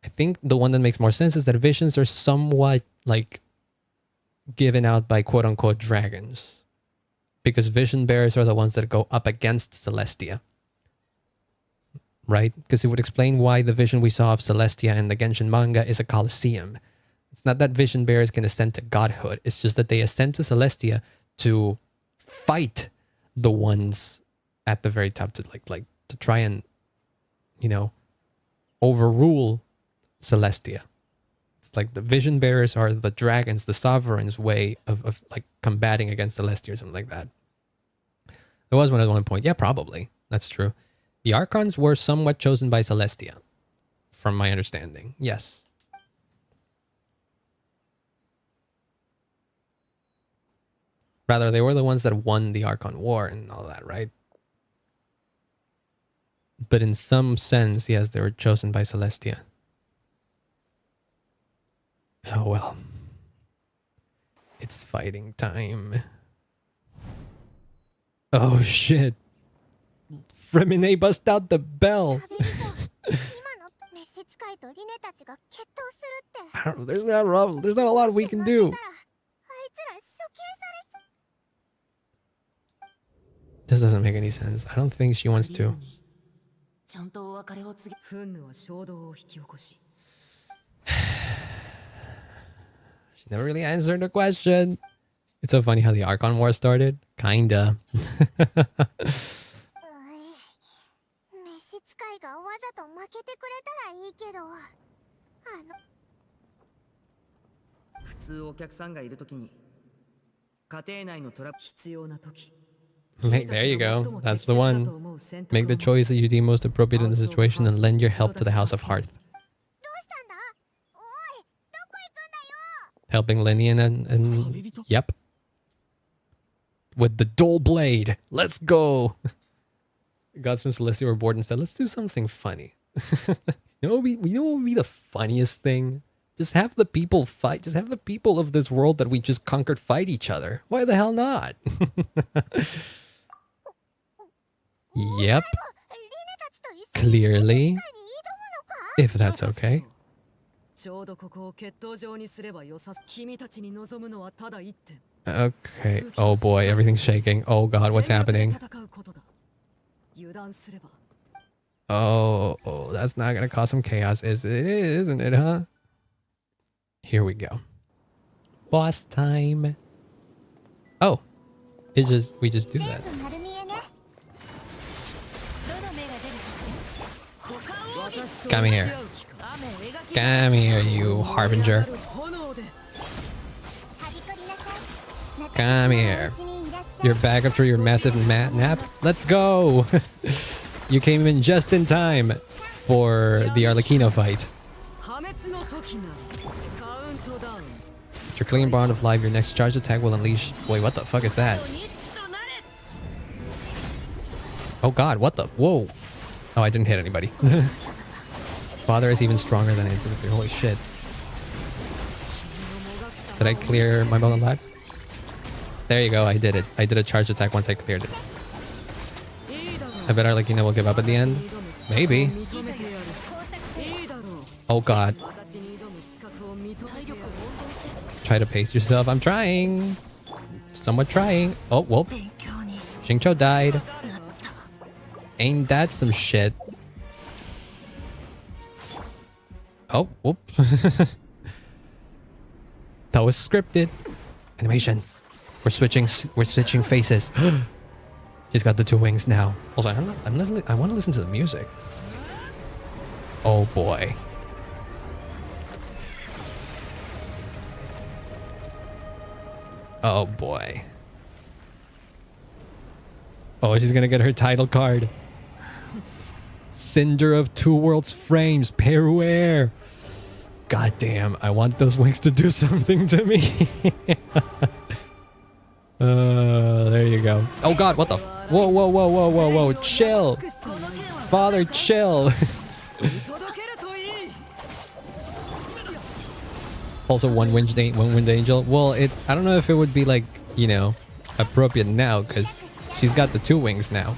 I think the one that makes more sense is that visions are somewhat like given out by quote unquote dragons. Because vision bearers are the ones that go up against Celestia. Right? Because it would explain why the vision we saw of Celestia in the Genshin manga is a Colosseum. It's not that vision bearers can ascend to godhood. It's just that they ascend to Celestia to fight the ones at the very top to like to try and, you know, overrule Celestia. It's like the vision bearers are the dragons, the sovereign's way of like combating against Celestia or something like that. There was one at one point. Yeah, probably. That's true. The Archons were somewhat chosen by Celestia, from my understanding. Yes. Rather, they were the ones that won the Archon War and all that, right? But in some sense, yes, they were chosen by Celestia. Oh well. It's fighting time. Oh shit. Fremine bust out the bell. I don't know, there's not a lot we can do. This doesn't make any sense. I don't think she wants to. She never really answered the question. It's so funny how the Archon War started. Kinda. There you go. That's the one. Make the choice that you deem most appropriate in the situation and lend your help to the House of Hearth. Helping Linian and yep. With the dull blade. Let's go. Gods from Celestia were bored and said, let's do something funny. You know what would be the funniest thing? Just have the people fight. Just have the people of this world that we just conquered fight each other. Why the hell not? Yep. Clearly. If that's okay. Okay. Oh boy, everything's shaking. Oh god, what's happening? Oh, that's not gonna cause some chaos, isn't it, huh? Here we go. Boss time. Oh. We just do that. Come here. Come here, you harbinger. Come here. You're back after your massive nap? Let's go! You came in just in time for the Arlecchino fight. Your clean bond of life, your next charge attack will unleash... Wait, what the fuck is that? Oh god, what the... Whoa! Oh, I didn't hit anybody. Father is even stronger than I anticipated. Holy shit. Did I clear my bond of life? There you go, I did it. I did a charge attack once I cleared it. I bet Arlecchino will give up at the end. Maybe. Oh god. Try to pace yourself. I'm trying. Somewhat trying. Oh, whoop. Xingqiu died. Ain't that some shit? Oh, whoop. That was scripted. Animation. We're switching faces. She's got the two wings now. Also, I'm listening. I want to listen to the music. Oh boy. Oh boy. Oh, she's gonna get her title card. Cinder of Two Worlds frames, Peruere. God damn, I want those wings to do something to me. There you go. Oh god, what the whoa, whoa, whoa, whoa, whoa, whoa, chill. Father, chill. Also one winged angel. Well, it's, I don't know if it would be like, you know, appropriate now because she's got the two wings now.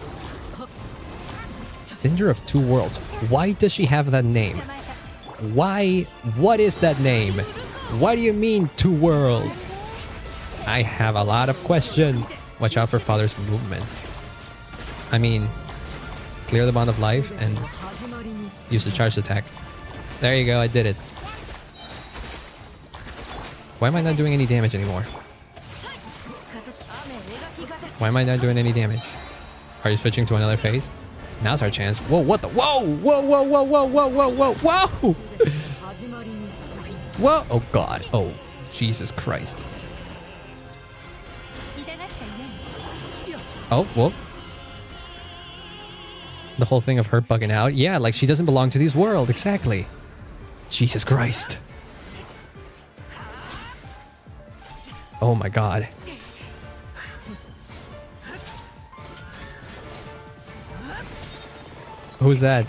Cinder of Two Worlds. Why does she have that name? Why? What is that name? Why do you mean two worlds? I have a lot of questions. Watch out for Father's movements. I mean, clear the bond of life and use the charge attack. There you go, I did it. Why am I not doing any damage anymore? Why am I not doing any damage? Are you switching to another phase? Now's our chance. Whoa, what the? Whoa! Whoa, whoa, whoa, whoa, whoa, whoa, whoa, whoa! Whoa! Oh god. Oh, Jesus Christ. Oh, whoa. The whole thing of her bugging out. Yeah, like she doesn't belong to this world. Exactly. Jesus Christ. Who's that?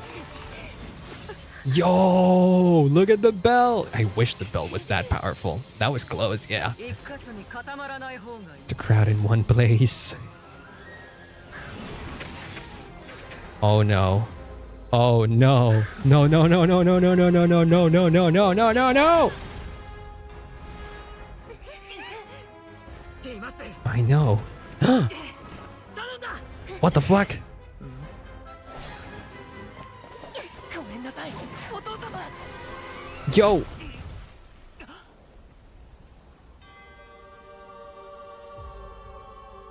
Yo, look at the bell. I wish the bell was that powerful. That was close, yeah. The crowd in one place. Oh no. Oh no. No, no, no, no, no, no, no, no, no, no, no, no, no, no, no, no. I know. What the fuck? Yo!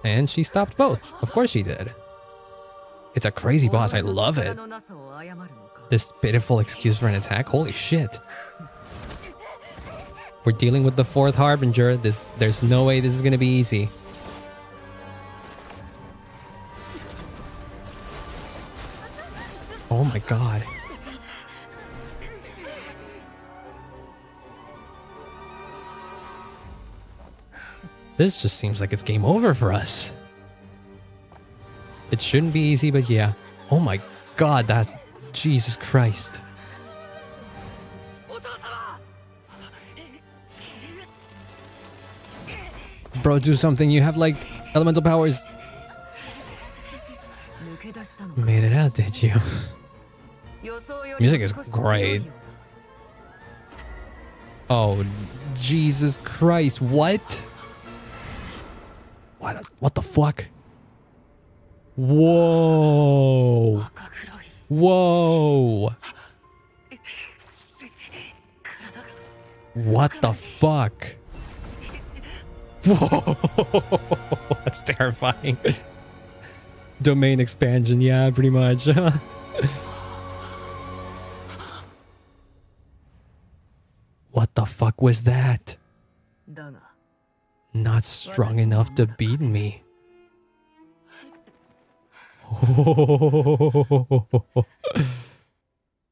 And she stopped both. Of course she did. It's a crazy boss. I love it. This pitiful excuse for an attack? Holy shit. We're dealing with the fourth Harbinger. There's no way this is gonna be easy. Oh my god. This just seems like it's game over for us. It shouldn't be easy, but yeah. Oh my god, that... Jesus Christ. Bro, do something. You have, like, elemental powers. Made it out, did you? Music is great. Oh, Jesus Christ. What? What the fuck? Whoa. Whoa. What the fuck? Whoa. That's terrifying. Domain expansion, yeah, pretty much. What the fuck was that? Not strong enough to beat me.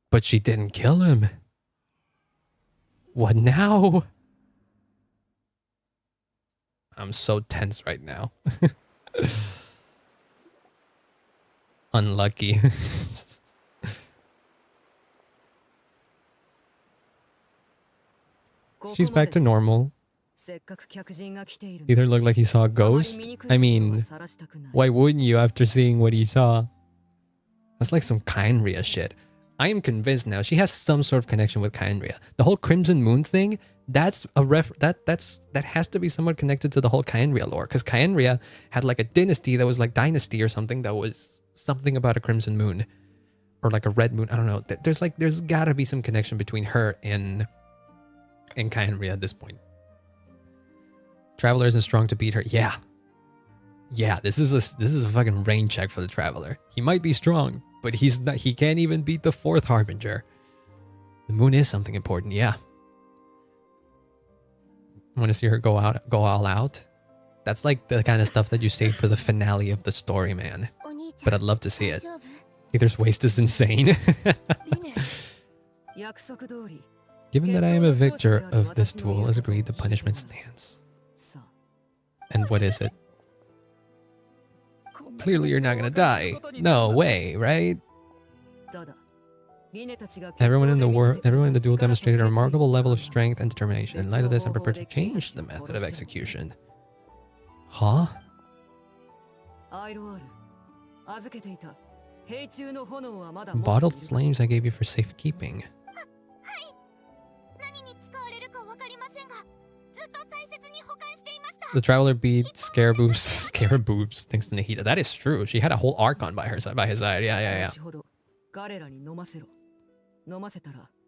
But she didn't kill him. What now? I'm so tense right now. Unlucky. She's back to normal. Either looked like he saw a ghost. I mean, why wouldn't you after seeing what he saw? That's like some Kainria shit. I am convinced now she has some sort of connection with Kainria. The whole Crimson Moon thing, that's a that has to be somewhat connected to the whole Kainria lore, because Kainria had like a dynasty that was like dynasty or something that was something about a Crimson Moon or like a Red Moon. I don't know. There's gotta be some connection between her and Kainria at this point. Traveler isn't strong to beat her. Yeah. Yeah, this is a fucking rain check for the Traveler. He might be strong, but he can't even beat the fourth Harbinger. The moon is something important, yeah. I want to see her go all out. That's like the kind of stuff that you save for the finale of the story, man. But I'd love to see it. Either's waste is insane. Given that I am a victor of this duel, as agreed, the punishment stands. And what is it? Clearly you're not gonna die. No way, right? Everyone in the duel demonstrated a remarkable level of strength and determination. In light of this, I'm prepared to change the method of execution. Huh? Bottled flames I gave you for safekeeping. The Traveler beat Scaraboobs thanks to Nahida. That is true. She had a whole Archon by his side. Yeah.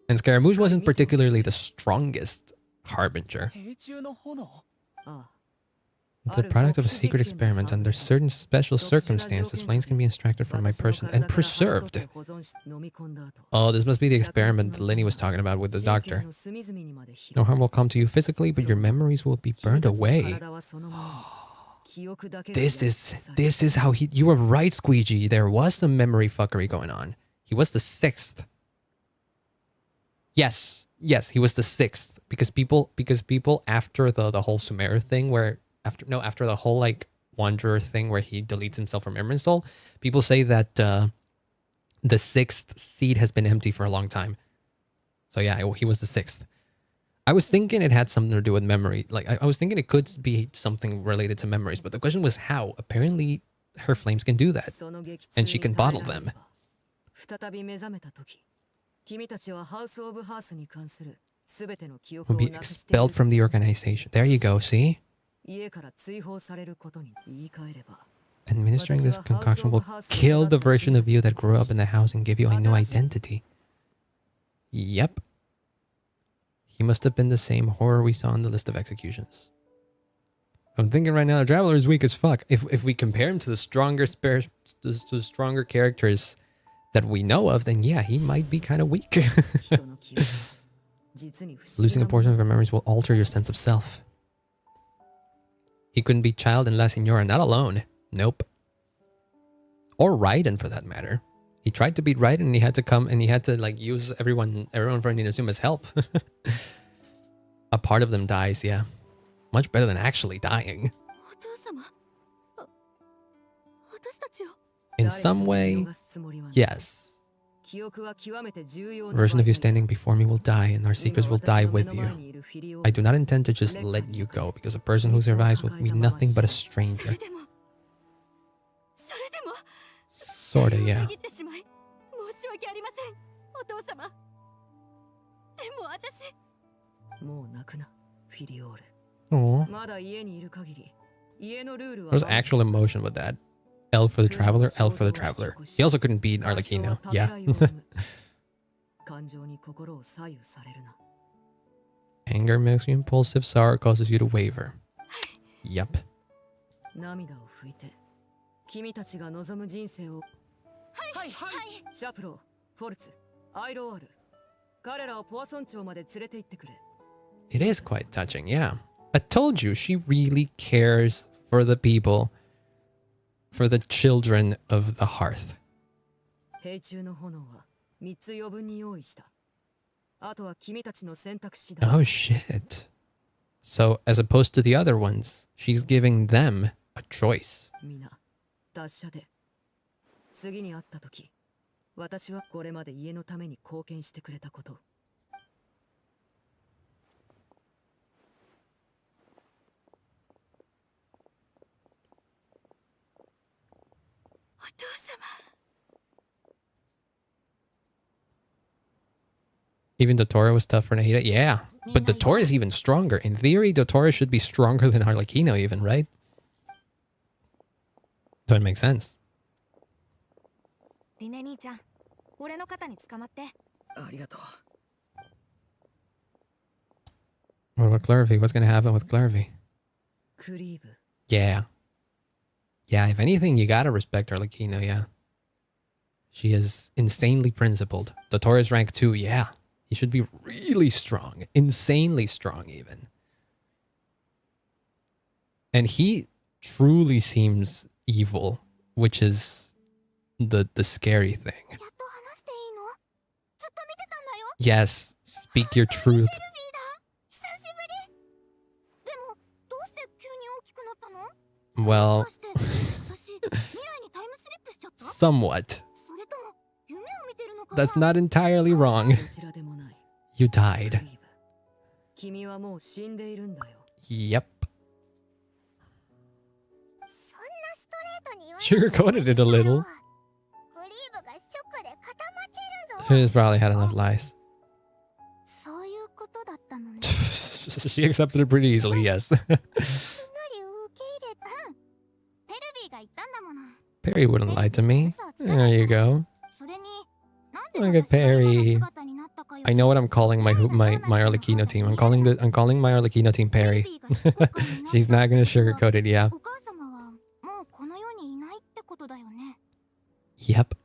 And Scaramouche wasn't particularly the strongest Harbinger. The product of a secret experiment. Under certain special circumstances, flames can be extracted from my person and preserved. Oh, this must be the experiment that Lenny was talking about with the doctor. No harm will come to you physically, but your memories will be burned away. This is how he... You were right, Squeegee. There was some memory fuckery going on. He was the 6th. Yes, he was the 6th. Because people after the whole Sumeru thing where... After the whole, like, Wanderer thing where he deletes himself from Emerald Soul, people say that The 6th seat has been empty for a long time. So yeah, he was the 6th. I was thinking it had something to do with memory. Like, I was thinking it could be something related to memories, but the question was how. Apparently, her flames can do that, and she can bottle them. Will be expelled from the organization. There you go, see? Administering this concoction will kill the version of you that grew up in the house and give you a new identity. Yep. He must have been the same horror we saw on the list of executions. I'm thinking right now, the Traveler is weak as fuck. If we compare him to the stronger characters that we know of, then yeah, he might be kind of weak. Losing a portion of your memories will alter your sense of self. He couldn't be Child and La Signora, not alone. Nope. Or Raiden, for that matter. He tried to beat Raiden and he had to come and he had to like use everyone for Inazuma's help. A part of them dies, yeah. Much better than actually dying. In some way, yes. A version of you standing before me will die, and our secrets will die with you. I do not intend to just let you go, because a person who survives will be nothing but a stranger. Sorta, yeah. Aww. There was actual emotion with that. L for the Traveler, L for the Traveler. He also couldn't beat Arlecchino. Yeah. Anger makes you impulsive, sorrow causes you to waver. Yep. It is quite touching, yeah. I told you, she really cares for the people, for the children of the hearth. Oh shit. So as opposed to the other ones, she's giving them a choice. Even Dottore was tough for Nahida? Yeah, but Dottore is even stronger. In theory, Dottore should be stronger than Arlecchino even, right? Doesn't make sense. What about Clervy? What's gonna happen with Clervy? Yeah. Yeah, if anything, you gotta respect Arlecchino, yeah. She is insanely principled. Dottore's rank 2, yeah. He should be really strong. Insanely strong, even. And he truly seems evil, which is the scary thing. Yes, speak your truth. Well, somewhat. That's not entirely wrong. You died. Yep. Sugarcoated it a little. She's probably had enough lies. She accepted it pretty easily, yes. Perry wouldn't lie to me. There you go. Look at Perry. I know what I'm calling my Arlecchino team. I'm calling my Arlecchino team Perry. She's not gonna sugarcoat it, yeah. Yep.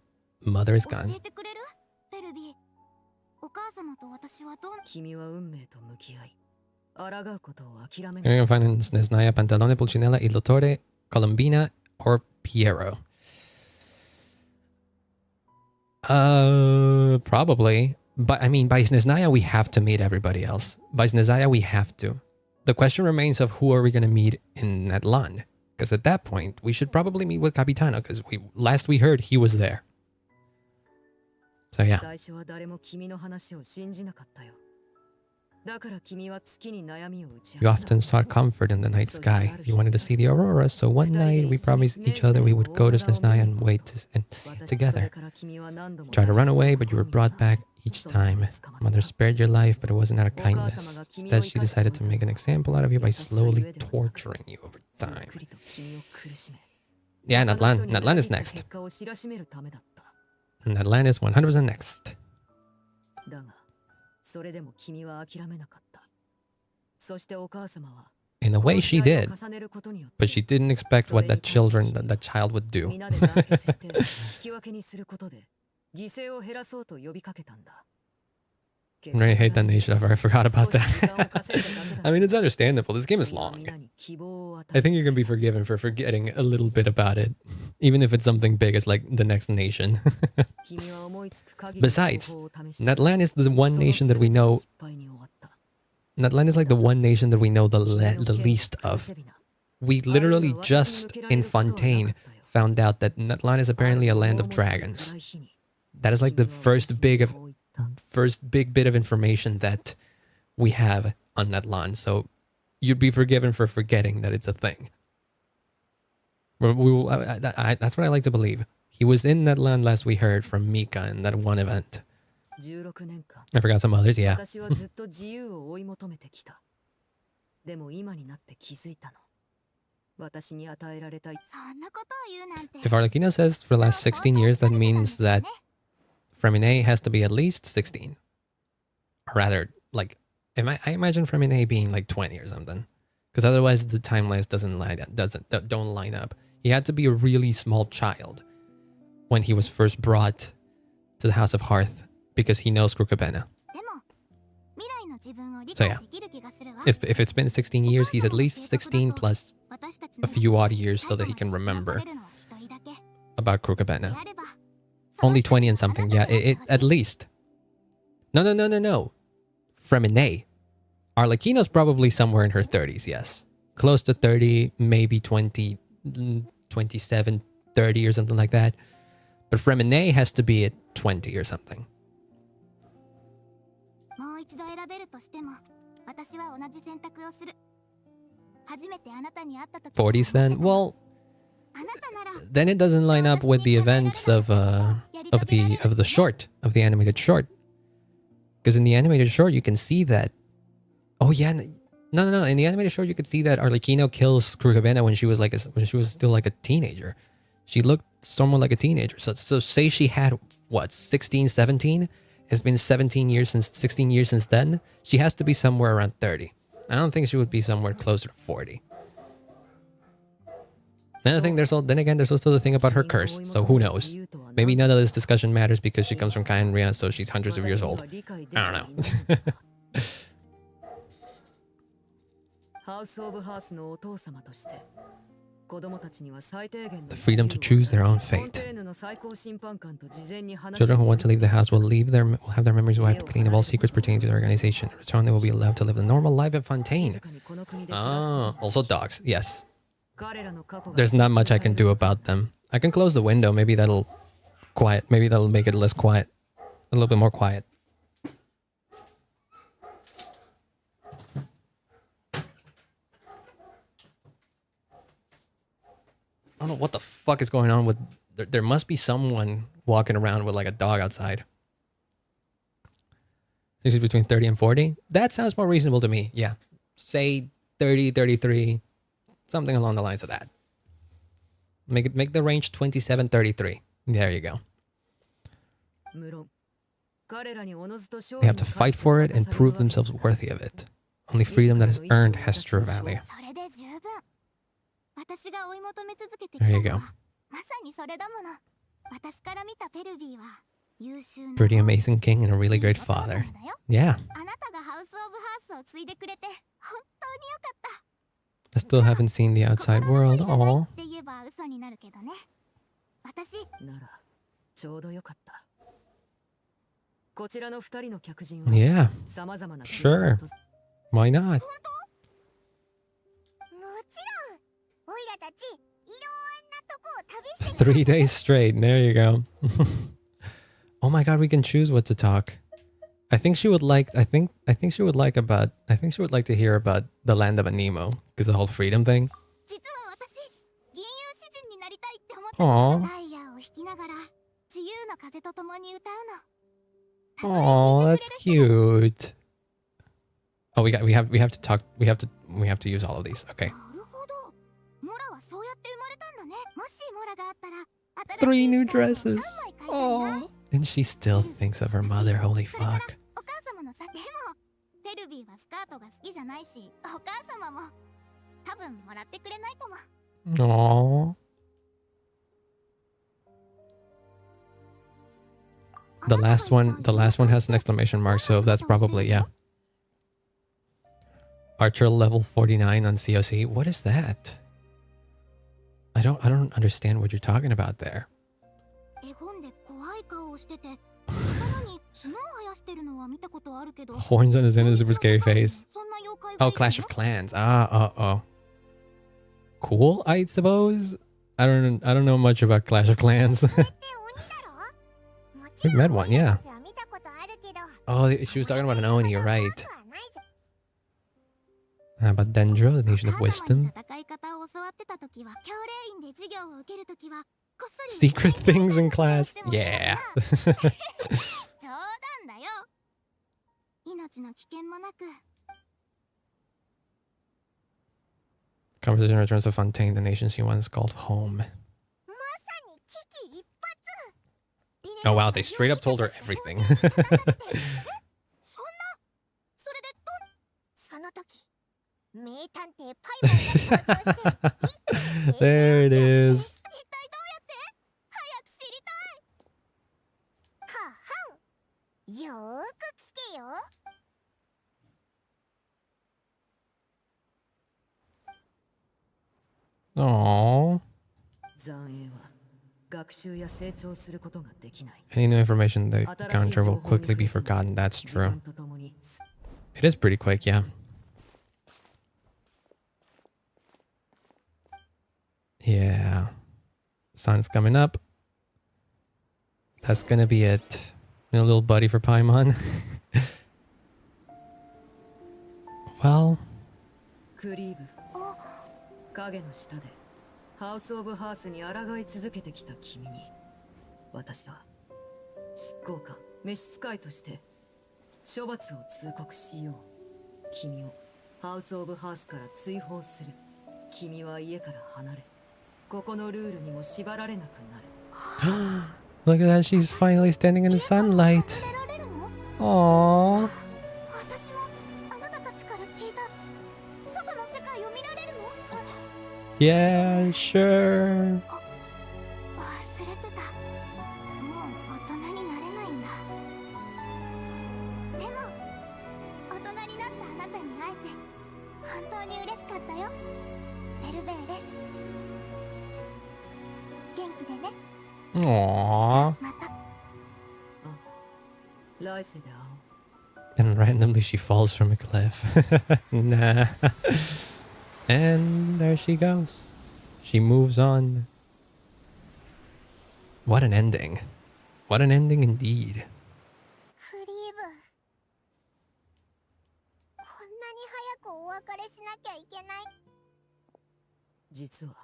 Mother is gone. You're gonna find in Nesnaya Pantalone, Pulcinella, Il Dottore, Colombina, or Piero. Probably. But I mean, by Nesnaya, we have to meet everybody else. By Nesnaya, we have to. The question remains of who are we going to meet in Natlan? Because at that point, we should probably meet with Capitano, because last we heard, he was there. So yeah. You often sought comfort in the night sky. You wanted to see the aurora, so one night we promised each other we would go to Snezhnaya and wait to see it together. You tried to run away, but you were brought back each time. Mother spared your life, but it wasn't out of kindness. Instead, she decided to make an example out of you by slowly torturing you over time. Yeah, Natlan is next. Natlan is 100% next. In a way, she did, but she didn't expect what that child would do. I really hate that nation. I forgot about that. I mean, it's understandable. This game is long. I think you can be forgiven for forgetting a little bit about it, even if it's something big as like the next nation. Besides, Natlan is the one nation that we know. Natlan is like the one nation that we know the least of. We literally just in Fontaine found out that Natlan is apparently a land of dragons. That is like the first big bit of information that we have on Natlan. So you'd be forgiven for forgetting that it's a thing. That's what I like to believe. He was in Natlan last we heard from Mika in that one event. I forgot some others, yeah. If Arlecchino says for the last 16 years, that means that Freminet has to be at least 16. Or rather, like, I imagine Freminet being like 20 or something. Because otherwise the timelines don't line up. He had to be a really small child when he was first brought to the House of Hearth because he knows Krukabena. So yeah, if it's been 16 years, he's at least 16 plus a few odd years so that he can remember about Krukabena. Only 20 and something, yeah, at least. No. Freminet. Arlecchino's probably somewhere in her 30s, yes. Close to 30, maybe 20, 27, 30 or something like that. But Freminet has to be at 20 or something. 40s then? Well, then it doesn't line up with the events of the animated short. Because in the animated short you can see that. Oh yeah, no. In the animated short you could see that Arlecchino kills Krukabena when she was still like a teenager. She looked somewhat like a teenager. So say she had what, 16, 17? It's been 16 years since then. She has to be somewhere around 30. I don't think she would be somewhere closer to 40. Then there's also the thing about her curse. So who knows? Maybe none of this discussion matters because she comes from Kaenria, so she's hundreds of years old. I don't know. The freedom to choose their own fate. Children who want to leave the house will have their memories wiped clean of all secrets pertaining to the organization. In return, they will be allowed to live a normal life at Fontaine. Ah, also dogs, yes. There's not much I can do about them. I can close the window, maybe that'll make it less quiet. A little bit more quiet. I don't know what the fuck is going on with... There must be someone walking around with like a dog outside. I think she's between 30 and 40. That sounds more reasonable to me. Yeah. Say 30, 33. Something along the lines of that. Make the range 27, 33. There you go. They have to fight for it and prove themselves worthy of it. Only freedom that is earned has true value. There you go. Pretty amazing king and a really great father. Yeah. I still haven't seen the outside world. Aww. Yeah. Sure. Why not? 3 days straight. There you go. Oh my god, we can choose what to talk. I think she would like. I think she would like about. I think she would like to hear about the land of Anemo because the whole freedom thing. 実は私、銀融詩人になりたいって思ってる。 Aw. ダイヤを弾きながら自由の風と共に歌うの。 Oh, that's cute. Oh, we have to talk. We have to use all of these. Okay. なるほど。モラはそうやって生まれたんだね。もしモラがあったら、 3 new dresses. Oh, and she still thinks of her mother. Holy fuck. お母様のさ、でもテルビーはスカートが好きじゃないし、お母様も多分もらってくれないかも。 Aww. The last one has an exclamation mark, so that's probably, yeah. Archer level 49 on COC. What is that? I don't understand what you're talking about there. 絵本で怖い顔をしてて、さらに角を生やしてるのは見たことあるけど。 Horns on his head and a super scary face. そんな妖怪がいるの？ Oh, Clash of Clans. Oh. Cool, I suppose. I don't know much about Clash of Clans. We've met one, yeah. Oh, she was talking about an Oni, you're right. How about Dendro, the Nation of Wisdom? Secret things in class. Yeah. Conversation returns to Fontaine, the nation she once called home. Oh wow, they straight up told her everything. There it is. Aww. Any new information, the counter will quickly be forgotten. That's true. It is pretty quick, yeah. Yeah. Sun's coming up. That's gonna be it. A little buddy for Paimon. Well. ハウス・オブ・ハースに抗い続けてきた君に、私は執行官、召使いとして処罰を通告しよう。君をハウス・オブ・ハースから追放する。君は家から離れ、ここのルールにも縛られなくなる。Look at that, she's finally standing in the sunlight. Aww. Yeah, sure. Aww. And randomly she falls from a cliff. Nah. And there she goes. She moves on. What an ending. What an ending indeed. 実は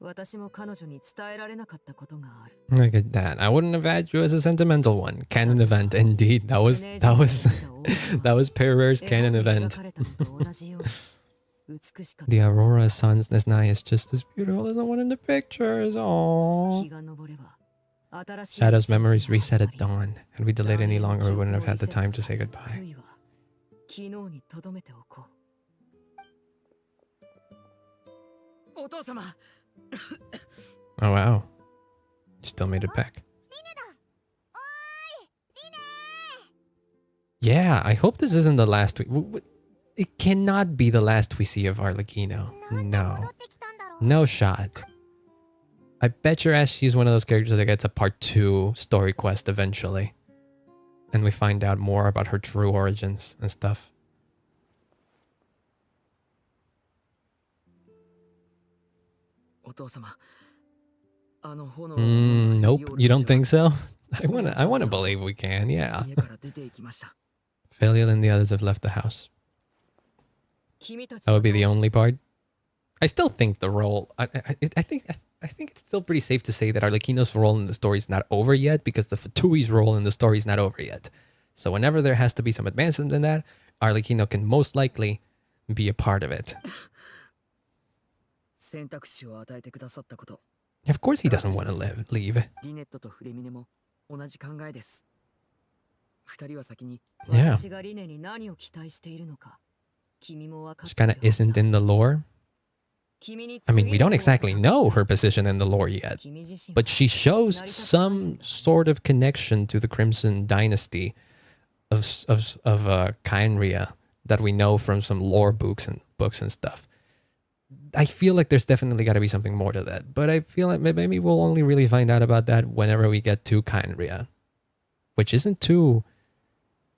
私も彼女に伝えられなかったことがある。 Look at that. I wouldn't have had you as a sentimental one. Canon event indeed. That was Perer's canon event. The Aurora sun's night is just as beautiful as the one in the pictures. Aww. Shadow's memories reset at dawn. Had we delayed any longer, we wouldn't have had the time to say goodbye. Oh wow. You still made it back. Yeah, I hope this isn't the last week. It cannot be the last we see of Arlecchino. No. No shot. I bet your ass she's one of those characters that gets a part 2 story quest eventually. And we find out more about her true origins and stuff. Nope, you don't think so? I wanna believe we can, yeah. 家から出て行きました。 Feliel and the others have left the house. 君たち That は would be ど the うす only part. I still think the role. I think it's still pretty safe to say that Arlecchino's role in the story is not over yet because the Fatui's role in the story is not over yet. So whenever there has to be some advancement in that, Arlecchino can most likely be a part of it. 選択肢を与えてくださったこと、 Of course, he doesn't want to leave. リネットとフレミネも同じ考えです。二人は先に Yeah, 私がリネに何を期待しているのか君も分かっ she てい kind る of はずだ isn't in the lore. 君に I mean, we 次の don't 王を exactly 託 know した her position in the lore yet, 君自身 but は she shows some sort of connection to the Crimson Dynasty of Kynria that we know from some lore books and stuff. I feel like there's definitely got to be something more to that, but I feel like maybe we'll only really find out about that whenever we get to Kynria, which isn't too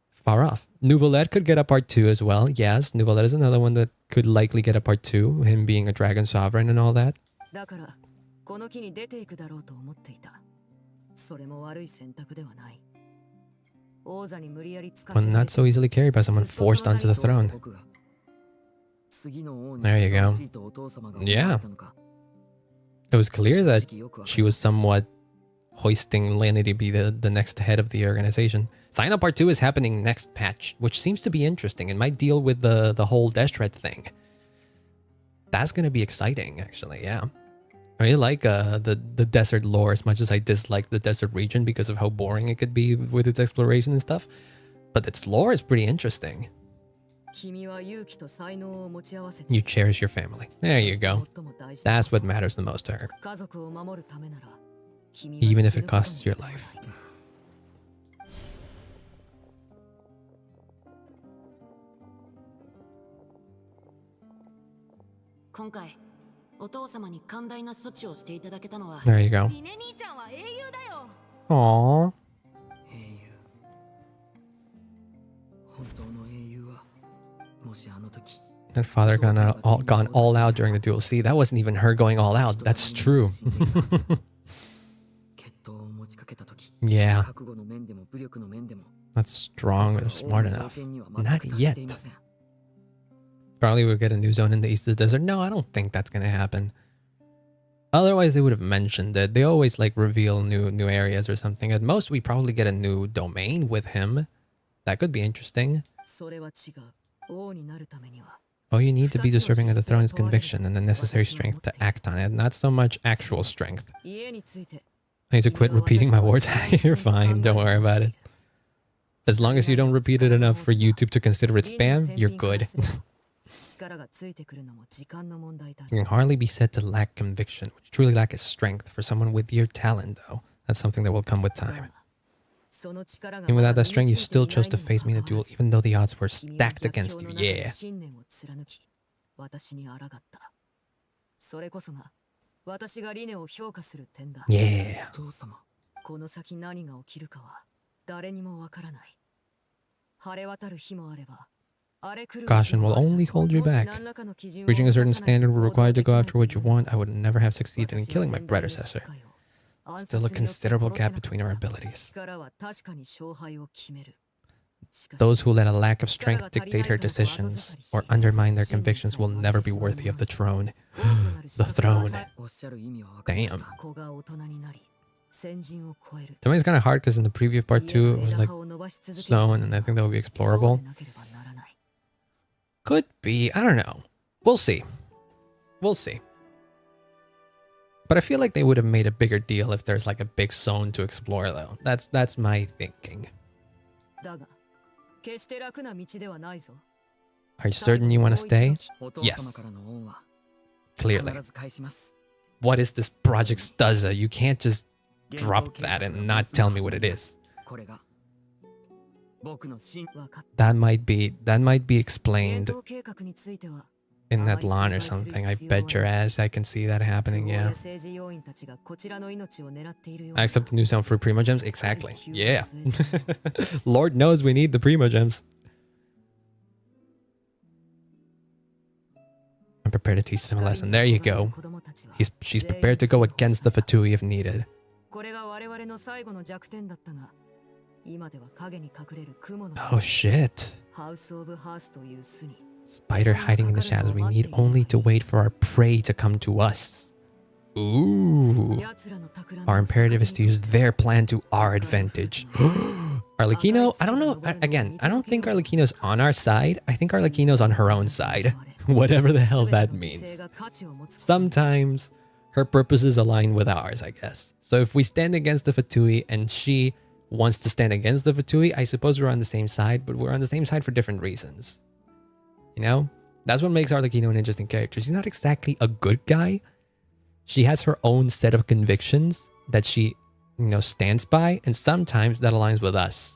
far off. Nouvelette could get a part 2 as well. Yes, Nouvelette is another one that could likely get a part 2, him being a dragon sovereign and all that. だからこの木に出ていくだろうと思っていたそれも悪い選択ではない王座に無理やりつかせ But られ not so easily carried by someone forced onto the どうして throne. 僕が次の王に There you ふ go. さわしいとお父様が思われたのか、 It was clear 正 that 直よくわか she was somewhat hoisting Lenny to be the next head of the organization. Sign Up Part 2 is happening next patch, which seems to be interesting. It might deal with the whole Destred thing. That's going to be exciting, actually, yeah. I really like the desert lore as much as I dislike the desert region because of how boring it could be with its exploration and stuff. But its lore is pretty interesting. 君は勇気と才能を持ち合わせて You cherish your family. There you そして go. 最も大事な That's what matters the most to her. 家族を守るためなら君は Even if 死 it ぬことも costs your 構わない life. 今回お父様に寛大な処置をしていただけたのは There you go. リネ兄ちゃんは英雄だよ。 Aww. 英雄。本当の英雄はもしあの時 That father gone all out during the duel. See, that wasn't even her going all out. That's true. 決闘を持ちかけた時 Yeah, 覚悟の面でも武力の面でも that's strong or 僕は smart 王の条 enough. 件には Not 全く達してい yet. ません。 Probably would get a new zone in the east of the desert. No, I don't think that's gonna happen. Otherwise, they would have mentioned it. They always like reveal new areas or something. At most, we probably get a new domain with him. That could be interesting. それは違う王になるためには All you need to be deserving of the throne is conviction and the necessary strength to act on it. Not so much actual strength. 家について I need to quit repeating my words. You're fine. Don't worry about it. As long as you don't repeat it enough for YouTube to consider it spam, you're good. 力がついてくるのも時間の問題だ You can hardly be said to lack conviction. What you truly lack is strength. For someone with your talent, though, that's something that will come with time. その力が And ま without だ that strength, you 身についてい still ない chose to にも face me in か the かわ duel, らず even though the odds were 君は stacked 逆境 against you. の中で Yeah. 信念を貫き私に抗ったそれこそが私がリネを評価する点だ Yeah. お父様。この先何が起きるかは誰にもわからない晴れ渡る日もあれば荒れ狂う日 Caution も will ある only hold you もし back. 何らかの基準を Reaching a 満 certain たさない standard と will 行動 require to でき go ない after what you という want. I would never have succeeded in 私は killing my 先代の召 predecessor. 使いを暗 Still a 殺によって considerable 殺せ gap なかった between our abilities. 力は確かに勝敗を決めるしかし Those who let a lack of strength dictate her decisions or undermine their convictions will never be worthy of the throne. 王となる資 The 格が throne. おっしゃる意味はわかりまし Damn. た。子が大人になり先人を超える To me, it's kind of hard because in the preview part 2, it was 枝 like 葉を伸ばし続ける stone, and I think that would be そう explorable. でなければならない Could be. I don't know. We'll see. We'll see. But I feel like they would have made a bigger deal if there's like a big zone to explore, though. That's my thinking. だが決して楽な道ではないぞ Are you certain you want to stay? お父様からの恩は Clearly. 必ず返します。 What is this Project Stuzza? You can't just drop that and not tell me what it is. これが僕の真分かった That might be 伝 explained 統計画については in that lawn or something. I bet your ass I can see that happening, 不法や yeah. 政治要員たちがこちらの命を狙っているよう I だ accept the new sound for Primo Gems? Exactly. Yeah. Lord knows we need the Primo Gems. I'm prepared to teach them a lesson. There you go. She's prepared to go against the Fatui if needed. これが我々々の最後の弱点だったが、今では影に隠れる雲の Oh shit. ハウス・オブ・ハースという巣に Spider hiding in the shadows. We need only to wait for our prey to come to us. Ooh. 奴らの企み Our を imperative is to use 逆に their plan to our advantage. Arlecchino? I don't know. Again, I don't think Arlecchino's on our side. I think Arlecchino's on her own side. Whatever the hell that means. Sometimes her purposes align with ours, I guess. So if we stand against the Fatui and she wants to stand against the Fatui, I suppose we're on the same side, but we're on the same side for different reasons. You know? That's what makes Arlecchino an interesting character. She's not exactly a good guy. She has her own set of convictions that she, stands by, and sometimes that aligns with us.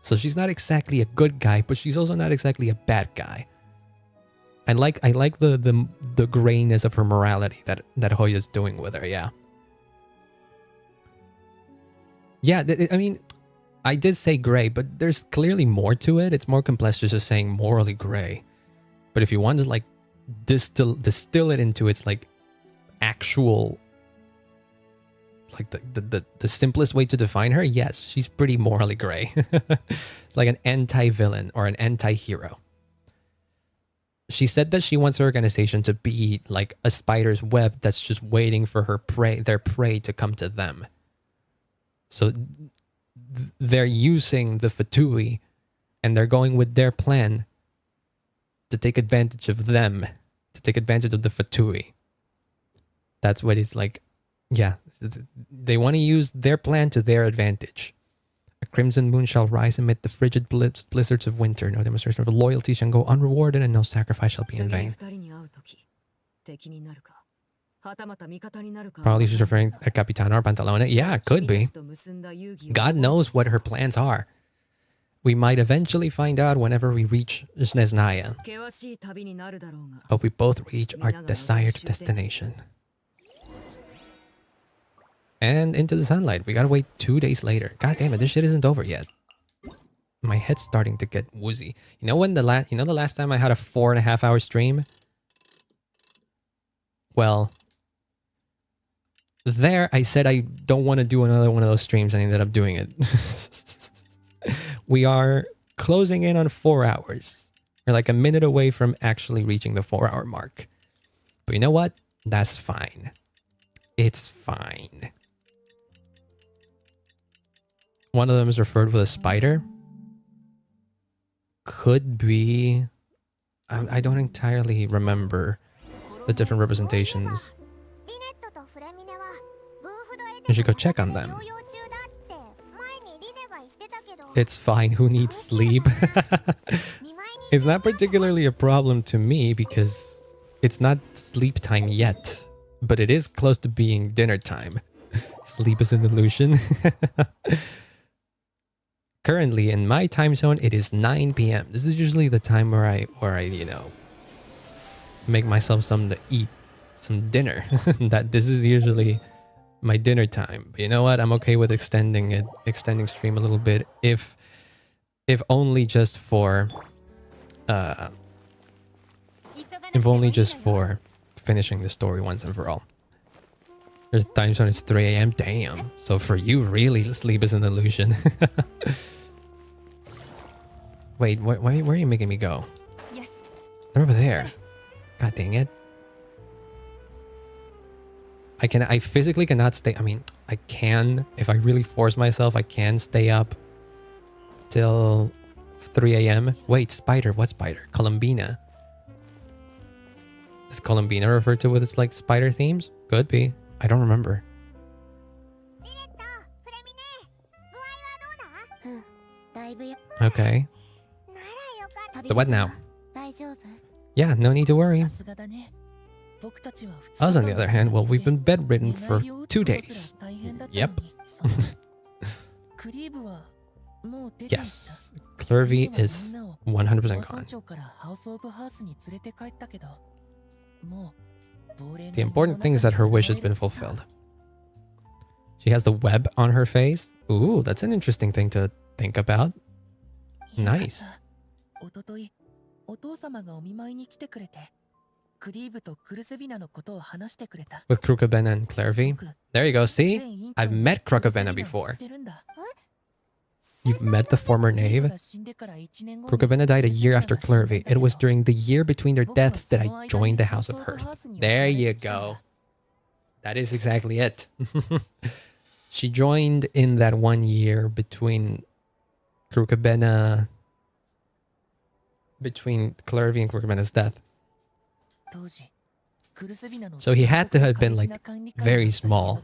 So she's not exactly a good guy, but she's also not exactly a bad guy. I like the grayness of her morality that Hoya's doing with her, yeah. Yeah, I mean, I did say gray, but there's clearly more to it. It's more complex just saying morally gray. But if you want to like distill it into its like actual, like the simplest way to define her, yes, she's pretty morally gray. It's like an anti-villain or an anti-hero. She said that she wants her organization to be like a spider's web that's just waiting for their prey to come to them. So they're using the Fatui and they're going with their plan to take advantage of them, to take advantage of the Fatui. That's what it's like. Yeah, they want to use their plan to their advantage. A crimson moon shall rise amid the frigid blizzards of winter. No demonstration of loyalty shall go unrewarded, and no sacrifice shall be in vain. Probably she's referring to Capitana or Pantalone. Yeah, it could be. God knows what her plans are. We might eventually find out whenever we reach Snezhnaya. Hope we both reach our desired destination. And into the sunlight. We gotta wait 2 days later. God damn it, this shit isn't over yet. My head's starting to get woozy. You know when the last time I had a 4.5 hour stream? Well, there I said I don't want to do another one of those streams. I ended up doing it. We are closing in on 4 hours. We're like a minute away from actually reaching the 4-hour mark. But you know what? That's fine. It's fine. One of them is referred with a spider. Could be... I don't entirely remember the different representations. You should go check on them. It's fine, who needs sleep? It's not particularly a problem to me because it's not sleep time yet. But it is close to being dinner time. Sleep is an illusion. Currently, in my time zone, it is 9 p.m. This is usually the time where I make myself something to eat, some dinner. This is usually my dinner time. But you know what? I'm okay with extending stream a little bit, if only just for finishing the story once and for all. There's time zone is 3 a.m. Damn. So for you, really, sleep is an illusion. Wait, where are you making me go? Yes. They're over there. God dang it. I physically cannot stay. I mean, I can. If I really force myself, I can stay up till 3 a.m. Wait, spider. What spider? Columbina. Is Columbina referred to with its like spider themes? Could be. I don't remember. Okay. So what now? Yeah, no need to worry. Us, on the other hand, well, we've been bedridden for 2 days. Yep. Yes. Clervy is 100% gone. The important thing is that her wish has been fulfilled. She has the web on her face. Ooh, that's an interesting thing to think about. Nice. With Krukabena and Clervy. There you go, see? I've met Krukabena before. You've met the former knave? Krukabena died a year after Clervy. It was during the year between their deaths that I joined the House of Hearth. There you go. That is exactly it. She joined in that 1 year between Krukabena... between Clervy and Krukabena's death. So he had to have been like very small.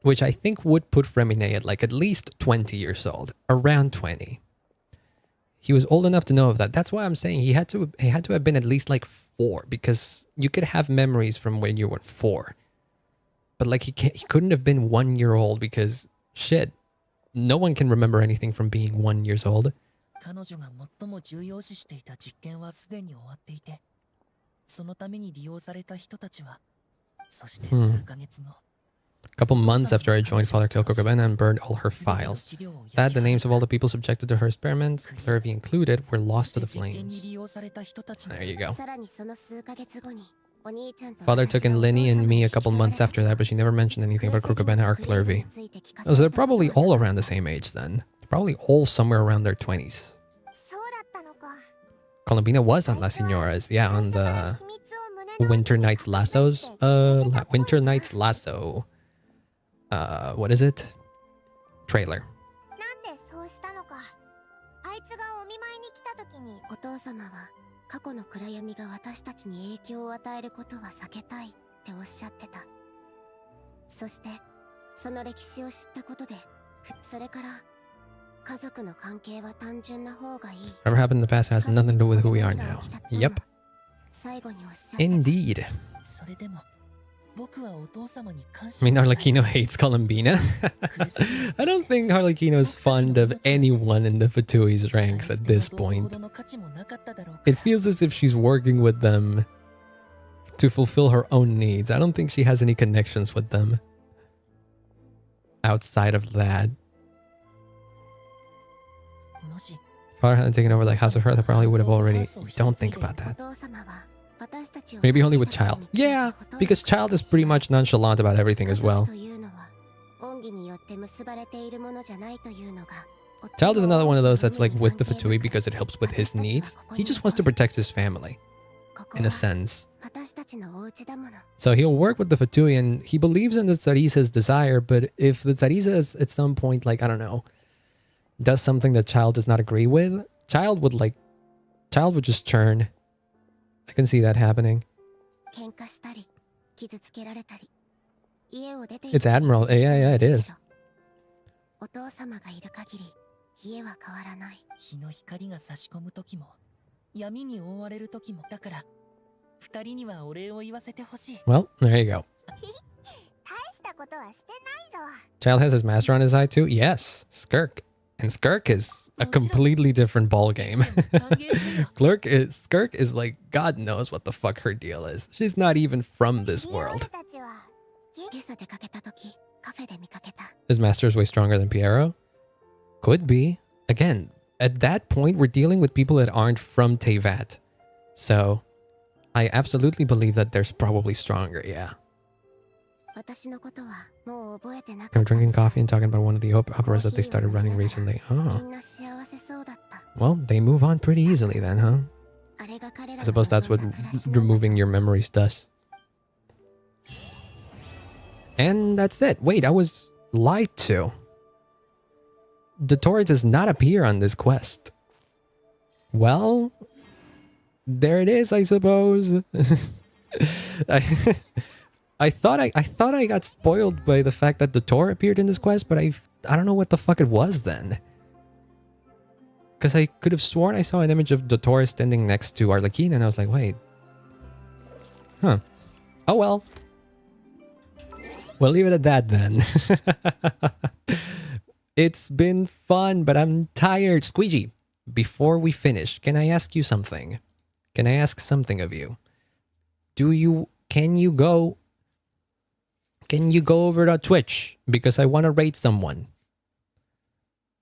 Which I think would put Fremine at like at least 20 years old. Around 20. He was old enough to know of that. That's why I'm saying he had to have been at least like 4. Because you could have memories from when you were 4. But like he couldn't have been 1 year old because shit. No one can remember anything from being 1 years old. A couple months after I joined, Father killed Krukabena and burned all her files. That the names of all the people subjected to her experiments, Clervy included, were lost to the flames. There you go. Father took in Lenny and me a couple months after that, but she never mentioned anything about Krukabena or Clervy. Oh, so they're probably all around the same age then. Probably all somewhere around their 20s. Columbina was on La Signora's, yeah, on the Winter Nights Lassos. Winter Nights Lasso. What is it? Trailer. Whatever happened in the past has nothing to do with who we are now. Yep. Indeed. I mean, Arlecchino hates Columbina. I don't think Arlecchino is fond of anyone in the Fatui's ranks at this point. It feels as if she's working with them to fulfill her own needs. I don't think she has any connections with them outside of that. If Father hadn't taken over like House of Hearth, I probably would have already... Don't think about that. Maybe only with Child. Yeah, because Child is pretty much nonchalant about everything as well. Child is another one of those that's like with the Fatui because it helps with his needs. He just wants to protect his family, in a sense. So he'll work with the Fatui and he believes in the Tsarisa's desire, but if the Tsarisa is at some point, like, I don't know, does something that Child does not agree with, Child would just turn. I can see that happening. It's Admiral. Yeah, it is. Well, there you go. Child has his master on his eye too? Yes, Skirk. And Skirk is a completely different ball game. Skirk is like, God knows what the fuck her deal is. She's not even from this world. His master is way stronger than Piero? Could be. Again, at that point, we're dealing with people that aren't from Teyvat. So, I absolutely believe that there's probably stronger, yeah. They were drinking coffee and talking about one of the operas that they started running recently. Oh. Well, they move on pretty easily then, huh? I suppose that's what removing your memories does. And that's it. Wait, I was lied to. Dottore does not appear on this quest. Well, there it is, I suppose. I thought I got spoiled by the fact that Dottore appeared in this quest, but I don't know what the fuck it was then. Because I could have sworn I saw an image of Dottore standing next to Arlecchino, and I was like, wait. Huh. Oh well. We'll leave it at that then. It's been fun, but I'm tired. Squeegee, before we finish, can I ask you something? Can I ask something of you? Can you go over to Twitch? Because I want to rate someone.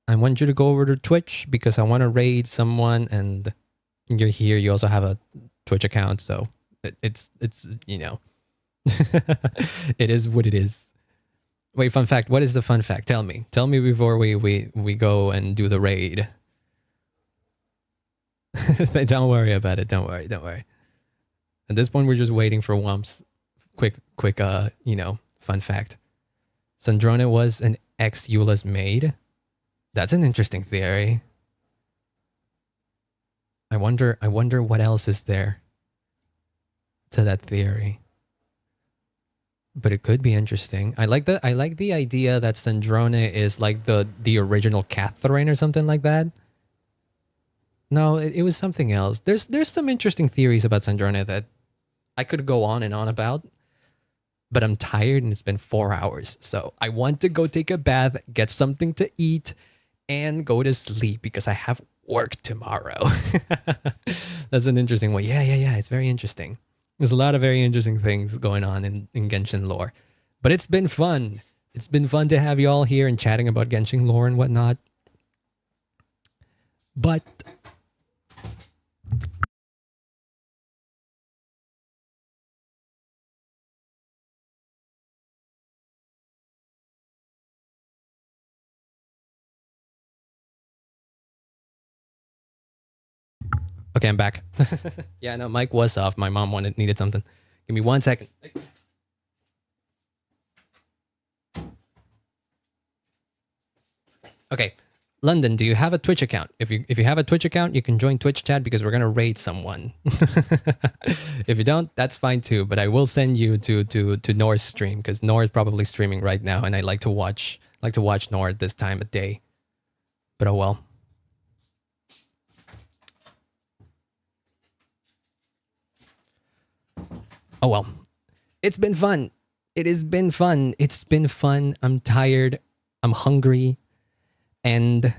I want you to go over to Twitch because I want to raid someone, and you're here. You also have a Twitch account, so it's you know, it is what it is. Wait, fun fact. What is the fun fact? Tell me before we go and do the raid. Don't worry about it. Don't worry. At this point, we're just waiting for Wump's quick, you know, fun fact. Sandrone was an ex-Eula's maid. That's an interesting theory. I wonder what else is there to that theory. But it could be interesting. I like the idea that Sandrone is like the original Catherine or something like that. No, it was something else. There's some interesting theories about Sandrone that I could go on and on about, but I'm tired and it's been 4 hours. So I want to go take a bath, get something to eat, and go to sleep because I have work tomorrow. That's an interesting one. Yeah. It's very interesting. There's a lot of very interesting things going on in Genshin lore. But it's been fun. It's been fun to have you all here and chatting about Genshin lore and whatnot. But okay, I'm back. Yeah, no, mic was off. My mom needed something. Give me 1 second. Okay, London, do you have a Twitch account? If you have a Twitch account, you can join Twitch chat because we're gonna raid someone. If you don't, that's fine too. But I will send you to Nor's stream because Nor is probably streaming right now, and I like to watch Nor at this time of day. But oh well. Oh well. It's been fun. It has been fun. It's been fun. I'm tired. I'm hungry. And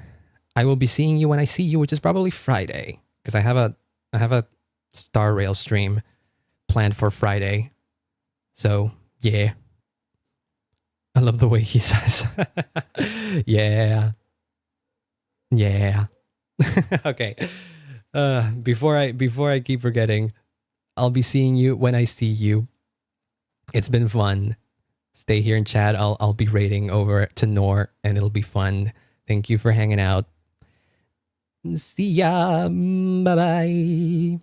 I will be seeing you when I see you, which is probably Friday. Because I have a Star Rail stream planned for Friday. So yeah. I love the way he says. Yeah. Okay. Before I keep forgetting, I'll be seeing you when I see you. It's been fun. Stay here and chat. I'll be raiding over to Nor, and it'll be fun. Thank you for hanging out. See ya. Bye bye.